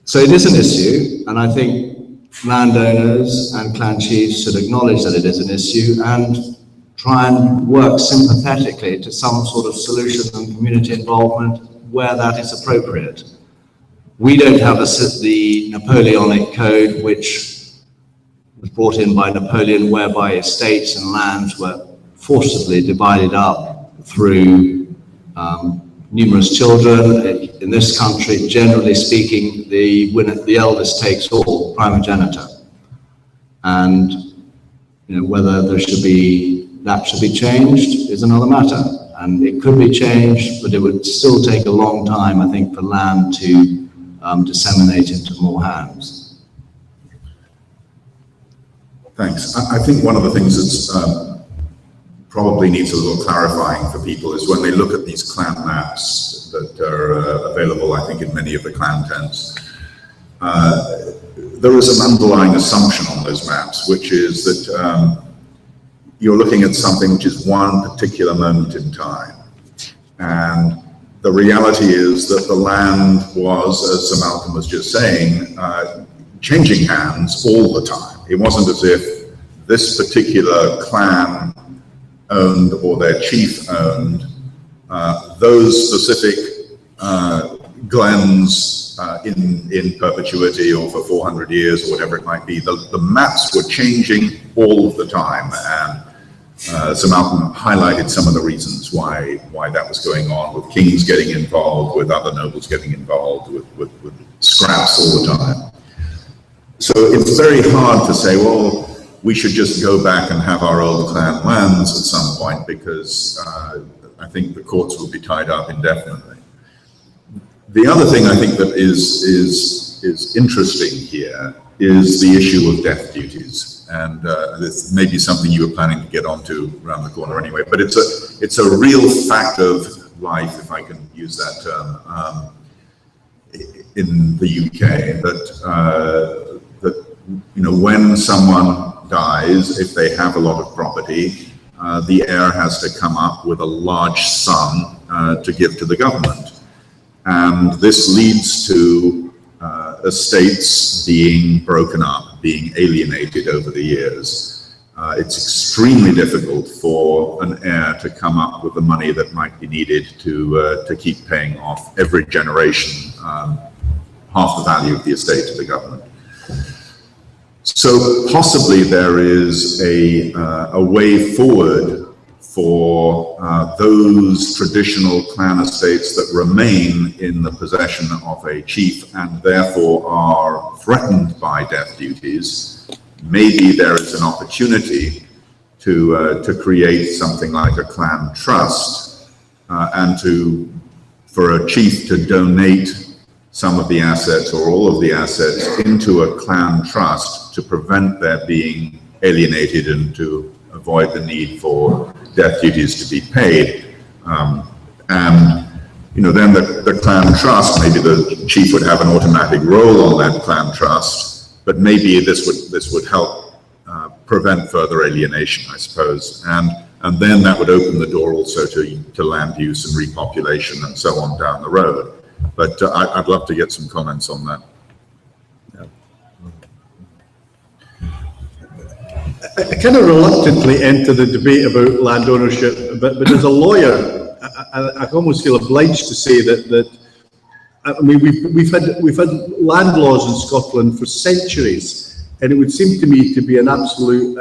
So it is an issue, and I think landowners and clan chiefs should acknowledge that it is an issue and try and work sympathetically to some sort of solution and community involvement where that is appropriate. We don't have the Napoleonic Code, which was brought in by Napoleon, whereby estates and lands were forcibly divided up through numerous children. In this country, generally speaking, the eldest takes all, primogeniture. And you know, whether that should be changed is another matter. And it could be changed, but it would still take a long time, I think, for land to disseminate into more hands. Thanks. I think one of the things that's probably needs a little clarifying for people is when they look at these clan maps that are available, I think, in many of the clan tents, there is an underlying assumption on those maps, which is that you're looking at something which is one particular moment in time. And the reality is that the land was, as Sir Malcolm was just saying, changing hands all the time. It wasn't as if this particular clan owned or their chief owned those specific glens in perpetuity or for 400 years or whatever it might be. The maps were changing all the time, and Sir Malcolm highlighted some of the reasons why that was going on, with kings getting involved, with other nobles getting involved, with scraps all the time. So it's very hard to say, well, we should just go back and have our old clan lands at some point, because I think the courts will be tied up indefinitely. The other thing I think that is interesting here is the issue of death duties, and this may be something you were planning to get onto around the corner anyway. But it's a real fact of life, if I can use that term, in the UK. That when someone dies, if they have a lot of property, the heir has to come up with a large sum to give to the government. And this leads to estates being broken up, being alienated over the years. It's extremely difficult for an heir to come up with the money that might be needed to keep paying off every generation half the value of the estate to the government. So possibly there is a way forward for those traditional clan estates that remain in the possession of a chief and therefore are threatened by death duties. Maybe there is an opportunity to create something like a clan trust, and for a chief to donate some of the assets or all of the assets into a clan trust to prevent their being alienated and to avoid the need for death duties to be paid. Then the clan trust, maybe the chief would have an automatic role on that clan trust, but maybe this would help prevent further alienation, I suppose. And then that would open the door also to land use and repopulation and so on down the road. But I'd love to get some comments on that. I kind of reluctantly enter the debate about land ownership, but as a lawyer, I almost feel obliged to say that I mean, we've had land laws in Scotland for centuries, and it would seem to me to be an absolute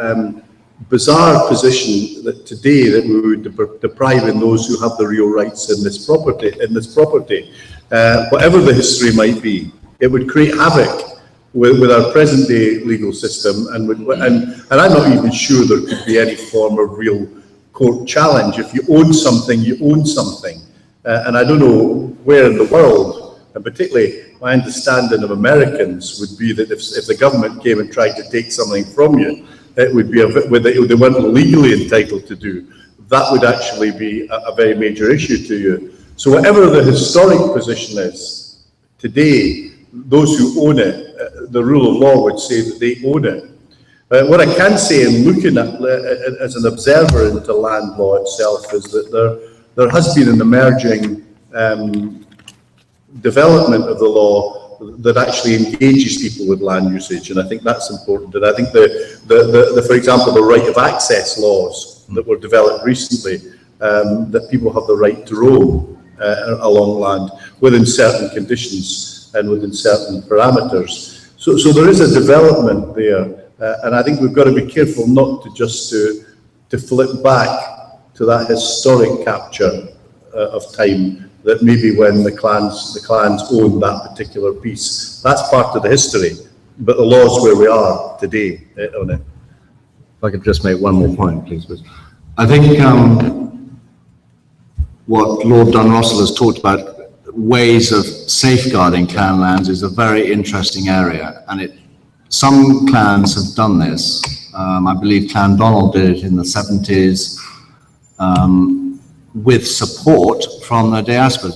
bizarre position that today that we would deprive in those who have the real rights in this property. Whatever the history might be, it would create havoc with our present day legal system, and I'm not even sure there could be any form of real court challenge. If you own something, you own something. And I don't know where in the world, and particularly my understanding of Americans would be that if the government came and tried to take something from you, it would be they weren't legally entitled to do. That would actually be a very major issue to you. So whatever the historic position is, today, those who own it, the rule of law would say that they own it. What I can say in looking at as an observer into land law itself is that there has been an emerging development of the law that actually engages people with land usage, and I think that's important. And I think for example, the right of access laws that were developed recently, that people have the right to roam along land within certain conditions and within certain parameters. So there is a development there, and I think we've got to be careful not to just to flip back to that historic capture of time, that maybe when the clans owned that particular piece. That's part of the history, but the law's where we are today on it. If I could just make one more point, please. I think what Lord Dunrossell has talked about, ways of safeguarding clan lands, is a very interesting area, and some clans have done this. I believe Clan Donald did it in the 70s with support from the diaspora.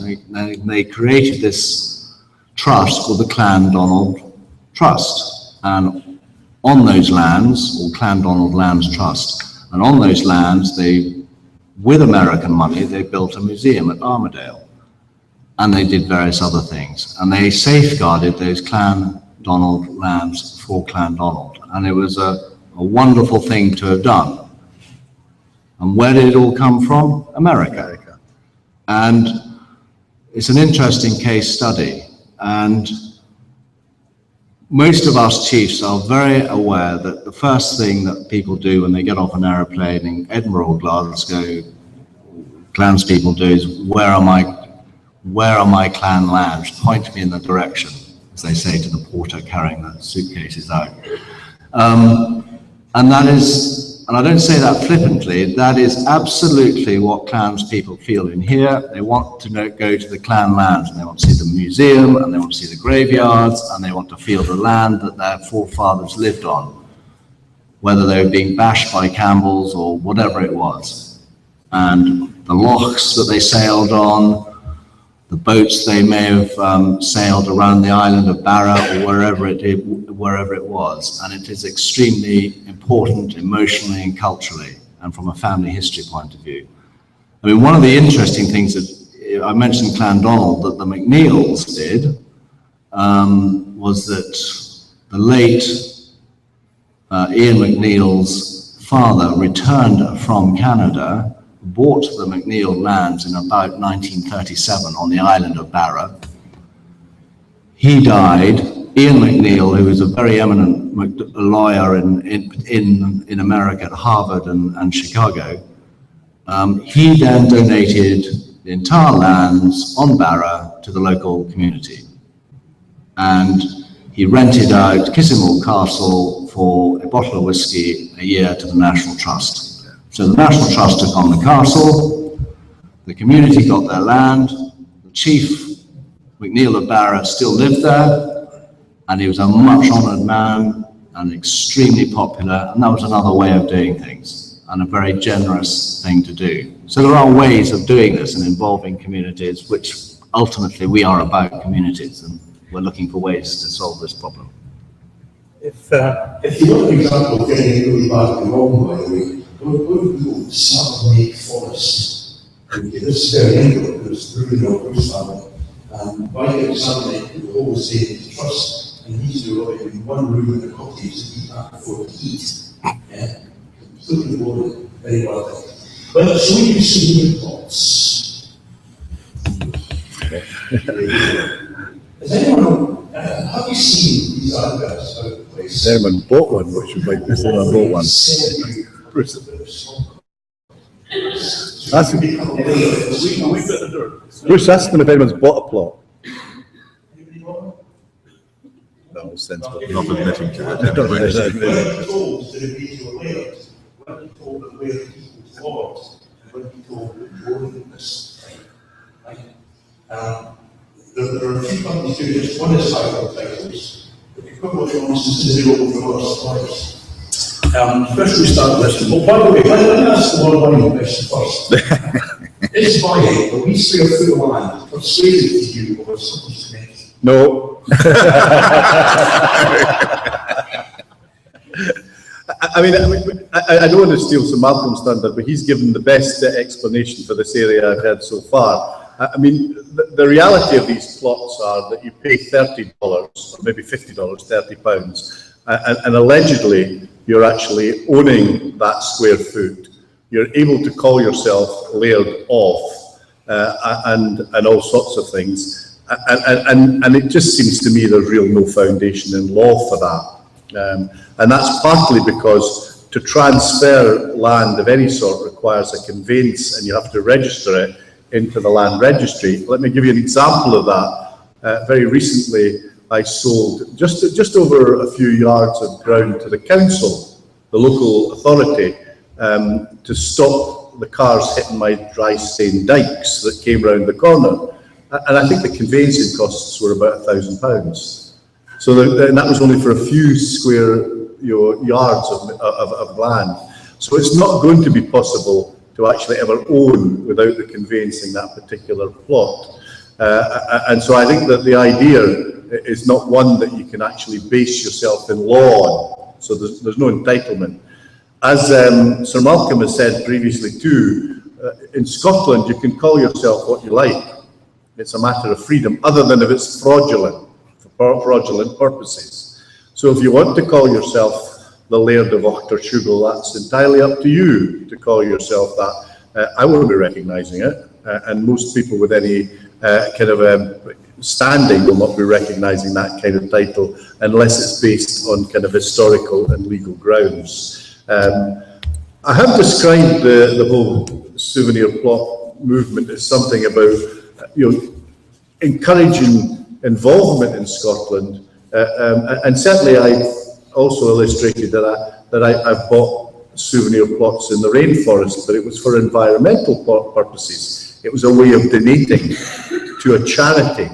They created this trust called the Clan Donald Trust, and on those lands, or Clan Donald Lands Trust, and on those lands, with American money, they built a museum at Armadale. And they did various other things. And they safeguarded those Clan Donald lands for Clan Donald. And it was a wonderful thing to have done. And where did it all come from? America. And it's an interesting case study. And most of us chiefs are very aware that the first thing that people do when they get off an aeroplane in Edinburgh or Glasgow, clanspeople do, is where are my clan lands? Point me in the direction, as they say to the porter carrying the suitcases out. And that is, and I don't say that flippantly, that is absolutely what clanspeople feel in here. They want to go to the clan lands, and they want to see the museum, and they want to see the graveyards, and they want to feel the land that their forefathers lived on, whether they were being bashed by Campbells or whatever it was. And the lochs that they sailed on, the boats they may have sailed around the island of Barra or wherever it was. And it is extremely important emotionally and culturally, and from a family history point of view. I mean, one of the interesting things that I mentioned Clandonald that the McNeils did was that the late Ian McNeil's father returned from Canada, bought the McNeil lands in about 1937 on the island of Barra. He died. Ian McNeil, who was a very eminent lawyer in America at Harvard and Chicago, he then donated the entire lands on Barra to the local community. And he rented out Kissimall Castle for a bottle of whiskey a year to the National Trust. So the National Trust took on the castle, the community got their land, the chief, McNeil of Barra, still lived there, and he was a much honoured man and extremely popular, and that was another way of doing things, and a very generous thing to do. So there are ways of doing this and involving communities, which ultimately we are about communities, and we're looking for ways to solve this problem. If you want an example of getting it really badly wrong, by the way, go to South Lake Forest. This is very England, there's really no Bruce family. And by getting South Lake, people always say it's trust, and he's doing in one room in the cottage to eat that before to eat. Yeah, completely boring, very well done. But so you see the plots. Has anyone, have you seen these adverts out of the place? Anyone bought one, which would make this one bought one. Bruce asked them if anyone's bought a plot. No sense, but not admitting to it. When he told the individual layers, when he told the way people's thoughts, and when he told the boringness, right? There are a few companies doing this. One is title titles. The equivalent, for instance, is zero for our suppliers. First we start with this. Oh, by the way, let me ask the Lord Buying question first. Is buying a wee square foot of land persuasive to you over something's next? No. I don't want to steal Sir Malcolm's thunder, but he's given the best explanation for this area I've heard so far. I mean, the reality of these plots are that you pay $30, or maybe $50, £30, and allegedly you're actually owning that square foot. You're able to call yourself laird off, and all sorts of things. And it just seems to me there's real no foundation in law for that. And that's partly because to transfer land of any sort requires a conveyance, and you have to register it into the land registry. Let me give you an example of that. Very recently, I sold just over a few yards of ground to the council, the local authority, to stop the cars hitting my dry stone dikes that came round the corner. And I think the conveyancing costs were about £1,000. So and that was only for a few square yards of land. So it's not going to be possible to actually ever own without the conveyancing that particular plot. And so I think that the idea is not one that you can actually base yourself in law on. So there's no entitlement. As Sir Malcolm has said previously too, in Scotland you can call yourself what you like. It's a matter of freedom, other than if it's fraudulent, for fraudulent purposes. So if you want to call yourself the Laird of Ochtershoogle, that's entirely up to you to call yourself that. I won't be recognising it, and most people with any kind of standing will not be recognising that kind of title unless it's based on kind of historical and legal grounds. I have described the whole souvenir plot movement as something about, encouraging involvement in Scotland, and certainly I've also illustrated that I've bought souvenir plots in the rainforest, but it was for environmental purposes. It was a way of donating to a charity.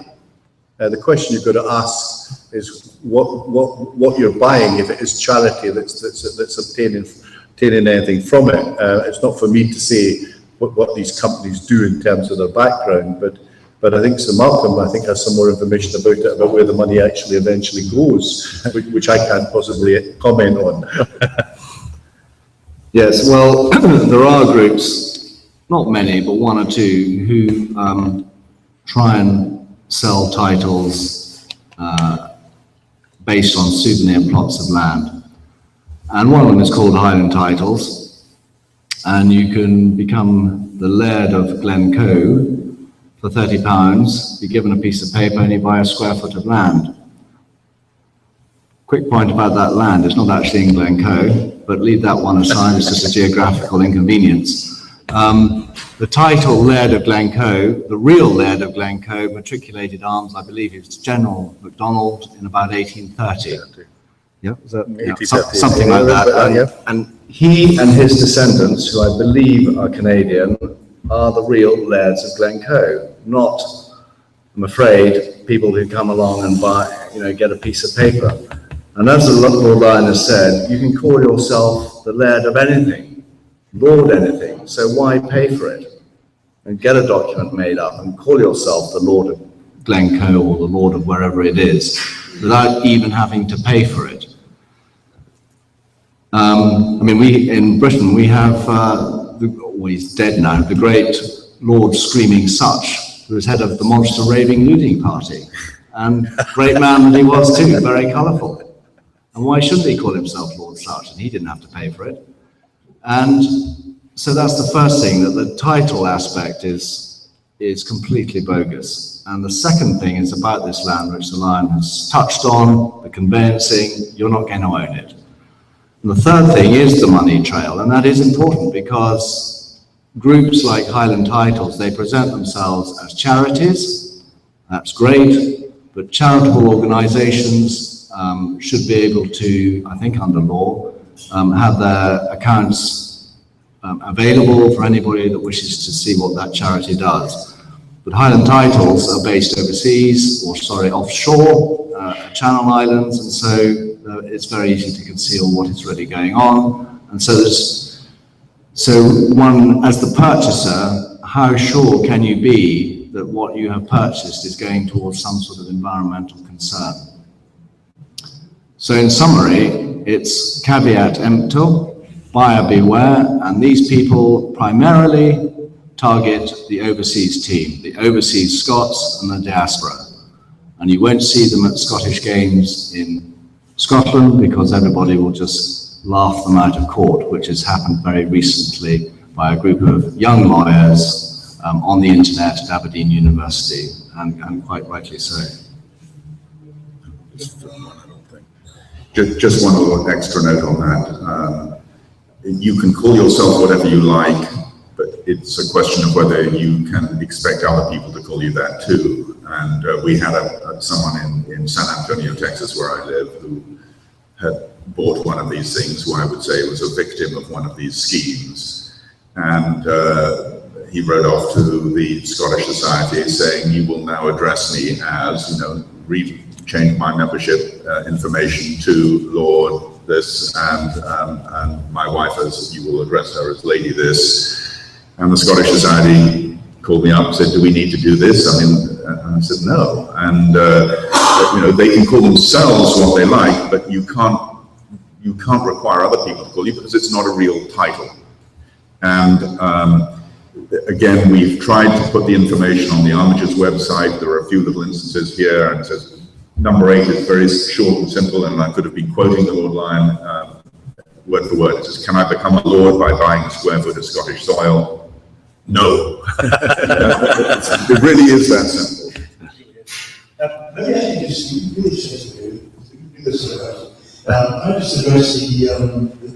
The question you've got to ask is what you're buying, if it is charity that's obtaining anything from it. It's not for me to say what these companies do in terms of their background, but I think Sir Malcolm, has some more information about it, about where the money actually eventually goes, which I can't possibly comment on. Yes, well, there are groups, not many, but one or two, who try and sell titles based on souvenir plots of land. And one of them is called Highland Titles, and you can become the Laird of Glencoe for £30, be given a piece of paper, and you buy a square foot of land. Quick point about that land, it's not actually in Glencoe, but leave that one aside, it's just a geographical inconvenience. The title Laird of Glencoe, the real Laird of Glencoe, matriculated arms, I believe it was General MacDonald in about 1830. Yeah, something like that. And he and his descendants, who I believe are Canadian, are the real Lairds of Glencoe, not, I'm afraid, people who come along and buy, get a piece of paper. And as the Lord Lion has said, you can call yourself the Laird of anything, Lord anything, so why pay for it? And get a document made up and call yourself the Lord of Glencoe or the Lord of wherever it is, without even having to pay for it. We in Britain, we have, he's dead now, the great Lord Screaming Such, who was head of the Monster Raving Looting Party. And great man that he was too, very colourful. And why shouldn't he call himself Lord Such? And he didn't have to pay for it. And so that's the first thing, that the title aspect is completely bogus. And the second thing is about this land, which the Lion has touched on, the conveyancing, you're not going to own it. And the third thing is the money trail, and that is important because groups like Highland Titles, they present themselves as charities. That's great, but charitable organisations should be able to, I think under law, have their accounts available for anybody that wishes to see what that charity does. But Highland Titles are based overseas, offshore, Channel Islands, and so it's very easy to conceal what is really going on. And so one, as the purchaser, how sure can you be that what you have purchased is going towards some sort of environmental concern? So in summary, it's caveat emptor, buyer beware, and these people primarily target the overseas team, the overseas Scots and the diaspora. And you won't see them at Scottish games in Scotland because everybody will just laugh them out of court, which has happened very recently by a group of young lawyers on the internet at Aberdeen University, and quite rightly so. Just one little extra note on that. You can call yourself whatever you like, but it's a question of whether you can expect other people to call you that too. And we had someone in San Antonio, Texas, where I live, who had bought one of these things, who I would say was a victim of one of these schemes. And he wrote off to the Scottish Society saying, you will now address me as, change my membership information to Lord this, and my wife as, you will address her as Lady this. And the Scottish Society called me up and said, do we need to do this? And I said, no. And, they can call themselves what they like, but you can't require other people to call you because it's not a real title. And again, we've tried to put the information on the Armiger's website. There are a few little instances here, and it says, number 8 is very short and simple, and I could have been quoting the Lord Lion word for word. It says, can I become a lord by buying a square foot of Scottish soil? No. It really is that simple. maybe I can just really just do this about. I just address the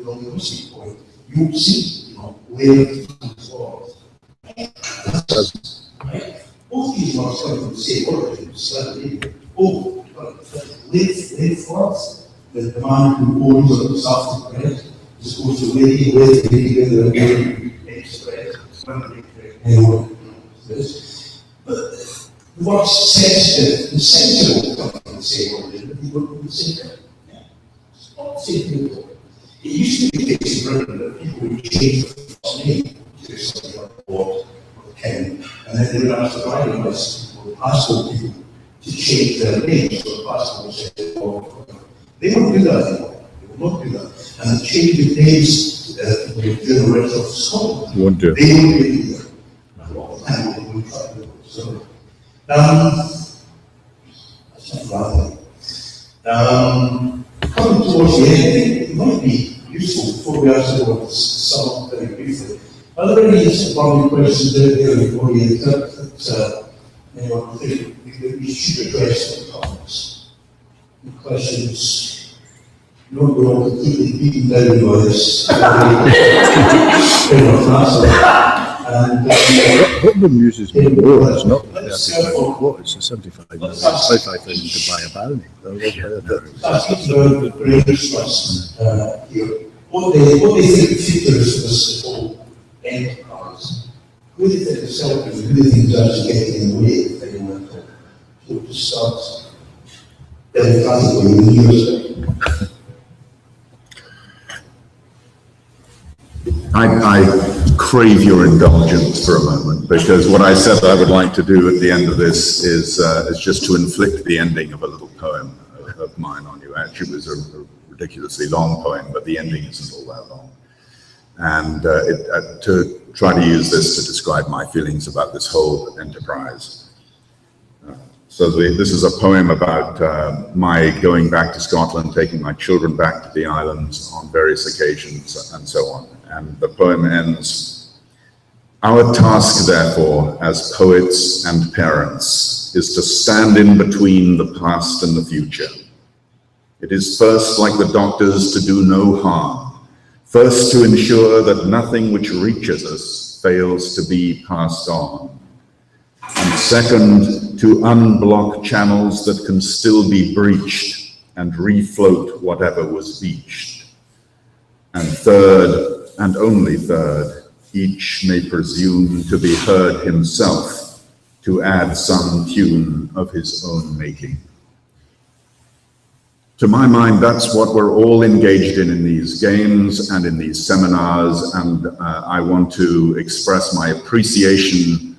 linguistic point. You see, where the was. Both these ones come from the same origin, slightly. Oh, live for us. The man who owns or looks after the bread is supposed to live with the express. Anyway, but the word sensitive and sensible come from the same origin, but they work with the same thing. It's not the same thing. It used to be the case in Britain that people would change the first name to something like Ward or Ken, and then they would ask the driving license or passport people to change their names, so the passport would say, they won't do that anymore. They will not do that. And changing names to people who do the rest of Scotland, Won't do. they won't do it either. And they won't try to do it. So, that's not right. Coming towards the end, I think it might be useful before we actually want to sum up very briefly. Are there any burning questions out there before you that anyone think that we should address in the comments? The questions don't go completely beaten down by this. And what amuses me more is not the 35 quote, it's the 75 million, 35,000 to buy a bounty. That's the greatest trust here. What they think the future is for this whole enterprise. Who do you think is helping? Who do you think is actually getting in the way of anyone to start democratically in years? I crave your indulgence for a moment, because what I said I would like to do at the end of this is just to inflict the ending of a little poem of mine on you. Actually, it was a ridiculously long poem, but the ending isn't all that long. And to try to use this to describe my feelings about this whole enterprise. So this is a poem about my going back to Scotland, taking my children back to the islands on various occasions, and so on. And the poem ends, "Our task, therefore, as poets and parents, is to stand in between the past and the future. It is first, like the doctors, to do no harm, first to ensure that nothing which reaches us fails to be passed on, and second, to unblock channels that can still be breached and refloat whatever was beached. And third, and only third, each may presume to be heard himself to add some tune of his own making." To my mind, that's what we're all engaged in these games and in these seminars, and I want to express my appreciation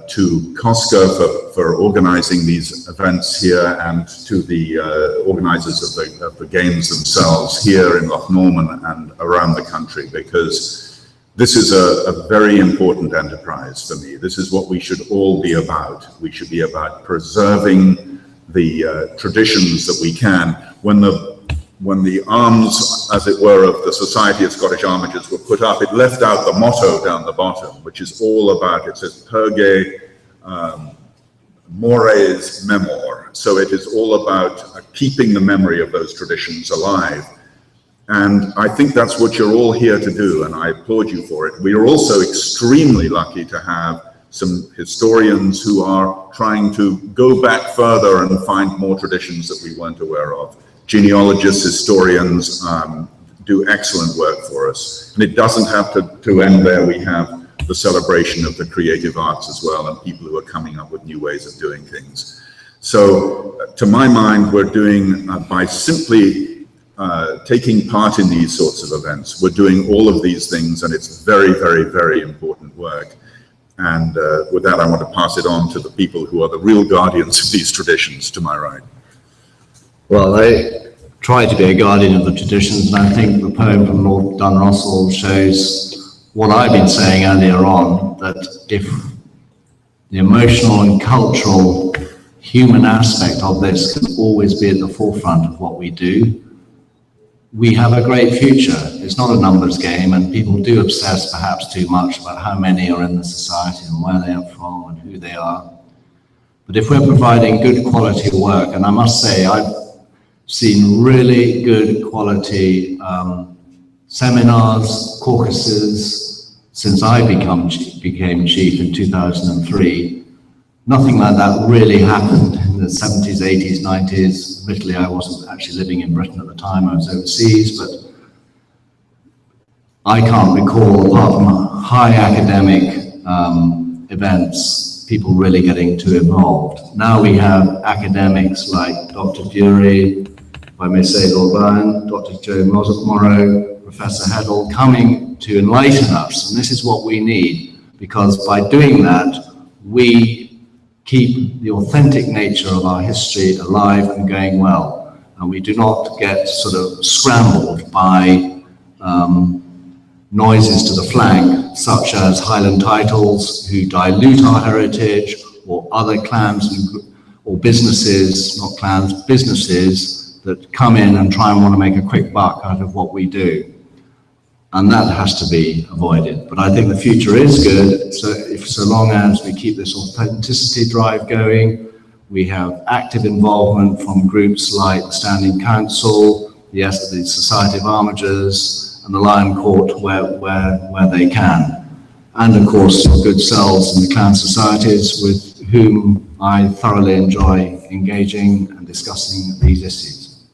to COSCA for organizing these events here, and to the organizers of the games themselves here in Loch Norman and around the country, because this is a very important enterprise for me. This is what we should all be about. We should be about preserving the traditions that we can. When the arms, as it were, of the Society of Scottish Armigers were put up, it left out the motto down the bottom, which is all about, it says, Perge Mores Memor. So it is all about keeping the memory of those traditions alive. And I think that's what you're all here to do, and I applaud you for it. We are also extremely lucky to have some historians who are trying to go back further and find more traditions that we weren't aware of. Genealogists, historians do excellent work for us. And it doesn't have to end there. We have the celebration of the creative arts as well, and people who are coming up with new ways of doing things. So to my mind, we're doing, by simply taking part in these sorts of events, we're doing all of these things, and it's very, very, very important work. And with that, I want to pass it on to the people who are the real guardians of these traditions to my right. Well, I try to be a guardian of the traditions, and I think the poem from Lord Dunrussell shows what I've been saying earlier on, that if the emotional and cultural human aspect of this can always be at the forefront of what we do, we have a great future. It's not a numbers game, and people do obsess perhaps too much about how many are in the society and where they are from and who they are. But if we're providing good quality work, and I must say, I've seen really good quality seminars, caucuses, since I became chief in 2003. Nothing like that really happened in the 70s, 80s, 90s. Admittedly, I wasn't actually living in Britain at the time, I was overseas, but I can't recall, apart from high academic events, people really getting too involved. Now we have academics like Dr. Fury, if I may say, Lord Ryan, Dr. Joe Morrow, Professor Heddle, coming to enlighten us, and this is what we need, because by doing that, we keep the authentic nature of our history alive and going well, and we do not get sort of scrambled by noises to the flank, such as Highland titles who dilute our heritage, or other clans or businesses, not clans, businesses that come in and try and want to make a quick buck out of what we do. And that has to be avoided. But I think the future is good, so long as we keep this authenticity drive going. We have active involvement from groups like the Standing Council, the Society of Armigers, and the Lion Court where they can. And of course, your good selves in the clan societies with whom I thoroughly enjoy engaging and discussing these issues.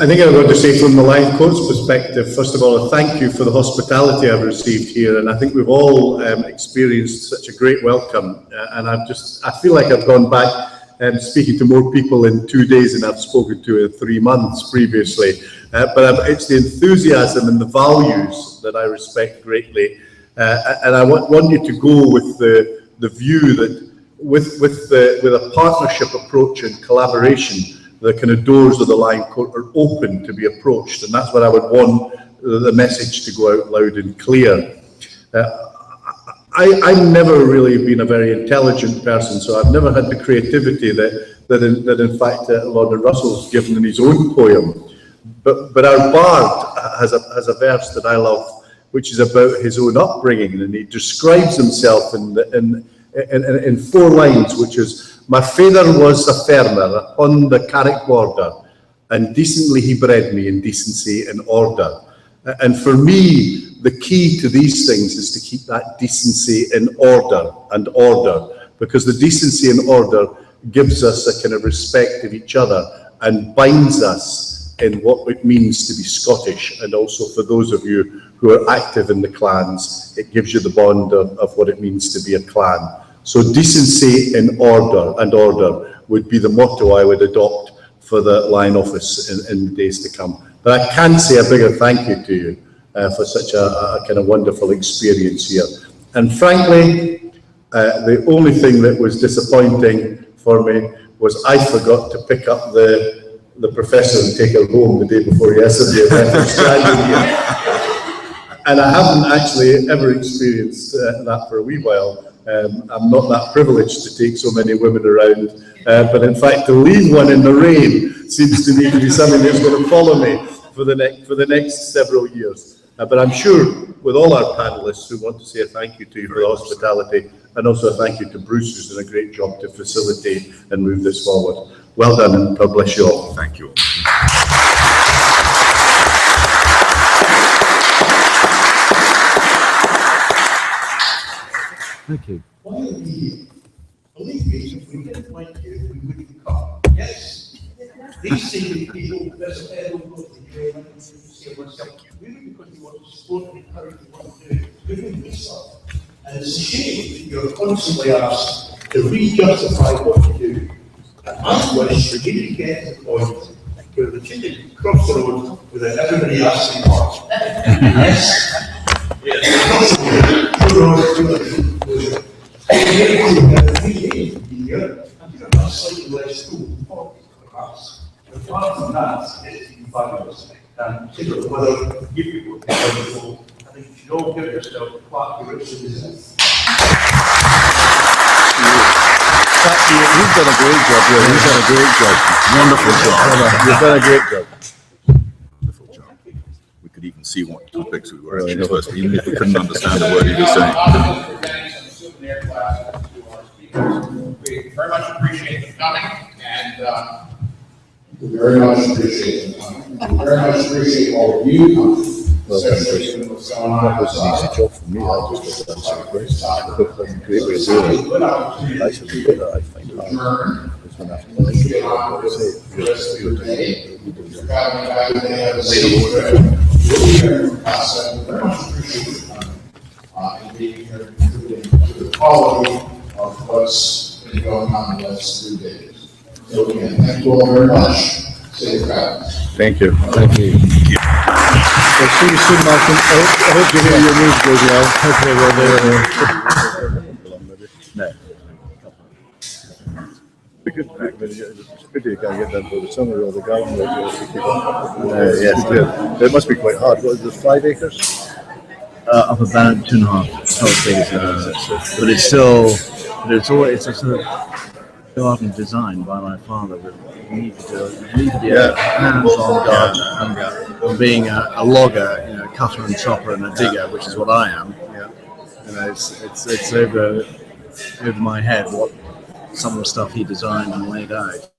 I think I want to say from the Lion Court's perspective, first of all, a thank you for the hospitality I've received here, and I think we've all experienced such a great welcome, and I feel like I've gone back speaking to more people in 2 days than I've spoken to in 3 months previously, but it's the enthusiasm and the values that I respect greatly, and I want you to go with the view that with a partnership approach and collaboration, the kind of doors of the Lion Court are open to be approached, and that's what I would want the message to go out loud and clear. I've never really been a very intelligent person, so I've never had the creativity that in fact Lord Russell's given in his own poem. But our bard has a verse that I love, which is about his own upbringing, and he describes himself in 4 lines, which is, "My father was a farmer upon the Carrick border, and decently he bred me in decency and order." And for me, the key to these things is to keep that decency in order, because the decency and order gives us a kind of respect of each other and binds us in what it means to be Scottish. And also for those of you who are active in the clans, it gives you the bond of what it means to be a clan. So decency and order would be the motto I would adopt for the Lion Office in the days to come. But I can't say a bigger thank you to you for such a kind of wonderful experience here. And frankly, the only thing that was disappointing for me was I forgot to pick up the professor and take her home the day before yesterday. And I haven't actually ever experienced that for a wee while. I'm not that privileged to take so many women around, but in fact to leave one in the rain seems to me to be something that's going to follow me for the next several years. But I'm sure with all our panelists who want to say a thank you to you for the hospitality, and also a thank you to Bruce, who's done a great job to facilitate and move this forward. Well done, and God bless you all. Thank you. Thank you. Why are we here? Believe me, if we didn't like you, we wouldn't come. Yes. These same people, there's a fair number of the really because we want to support and encourage what we do. We wouldn't be so. And it's a shame that you're constantly asked to re-justify what you do. And I wish that you could get to the point where the chicken cross the road without everybody asking why. Yes. Slightly less cool, perhaps. Apart from that, it's been fabulous. And particularly whether you people can wonderful, I think you should all give yourself a clap for Richard. You've done a great job, yeah. You've done a great job. Wonderful job. You've done a great job. Wonderful job. We could even see what topics we were actually supposed to, even if we couldn't understand the word he was saying. their classes to our speakers. We very much appreciate them coming, and We very much appreciate it. We very much appreciate all of you coming, especially given what's going on That was an easy outside. job for me. I just got that great. That's a great way of doing it. That's the bit that I find hard. Is when I have to think Get about on what I with say. the rest of your day. You do If you're that. traveling back today, have a safe trip. We'll be here from COSCA. We very much appreciate you coming, and being here, contributing to the quality of what's been going on in the last 3 days. So again, thank you all very much. Safe travels. Thank you. Thank you. I'll see you soon, Malcolm. I hope you hear your news goes well. Hopefully we're there. No. Because it's pretty you can't get done for the summer or the garden. Yes, good. It must be quite hard. What is it, 5 acres? Up about 2.5, 12 acres. But it's still, it's a sort of garden designed by my father. You need to be a hands-on gardener, and being a logger, you know, cutter and chopper and a digger, which is what I am. You know, it's over my head what some of the stuff he designed and laid out.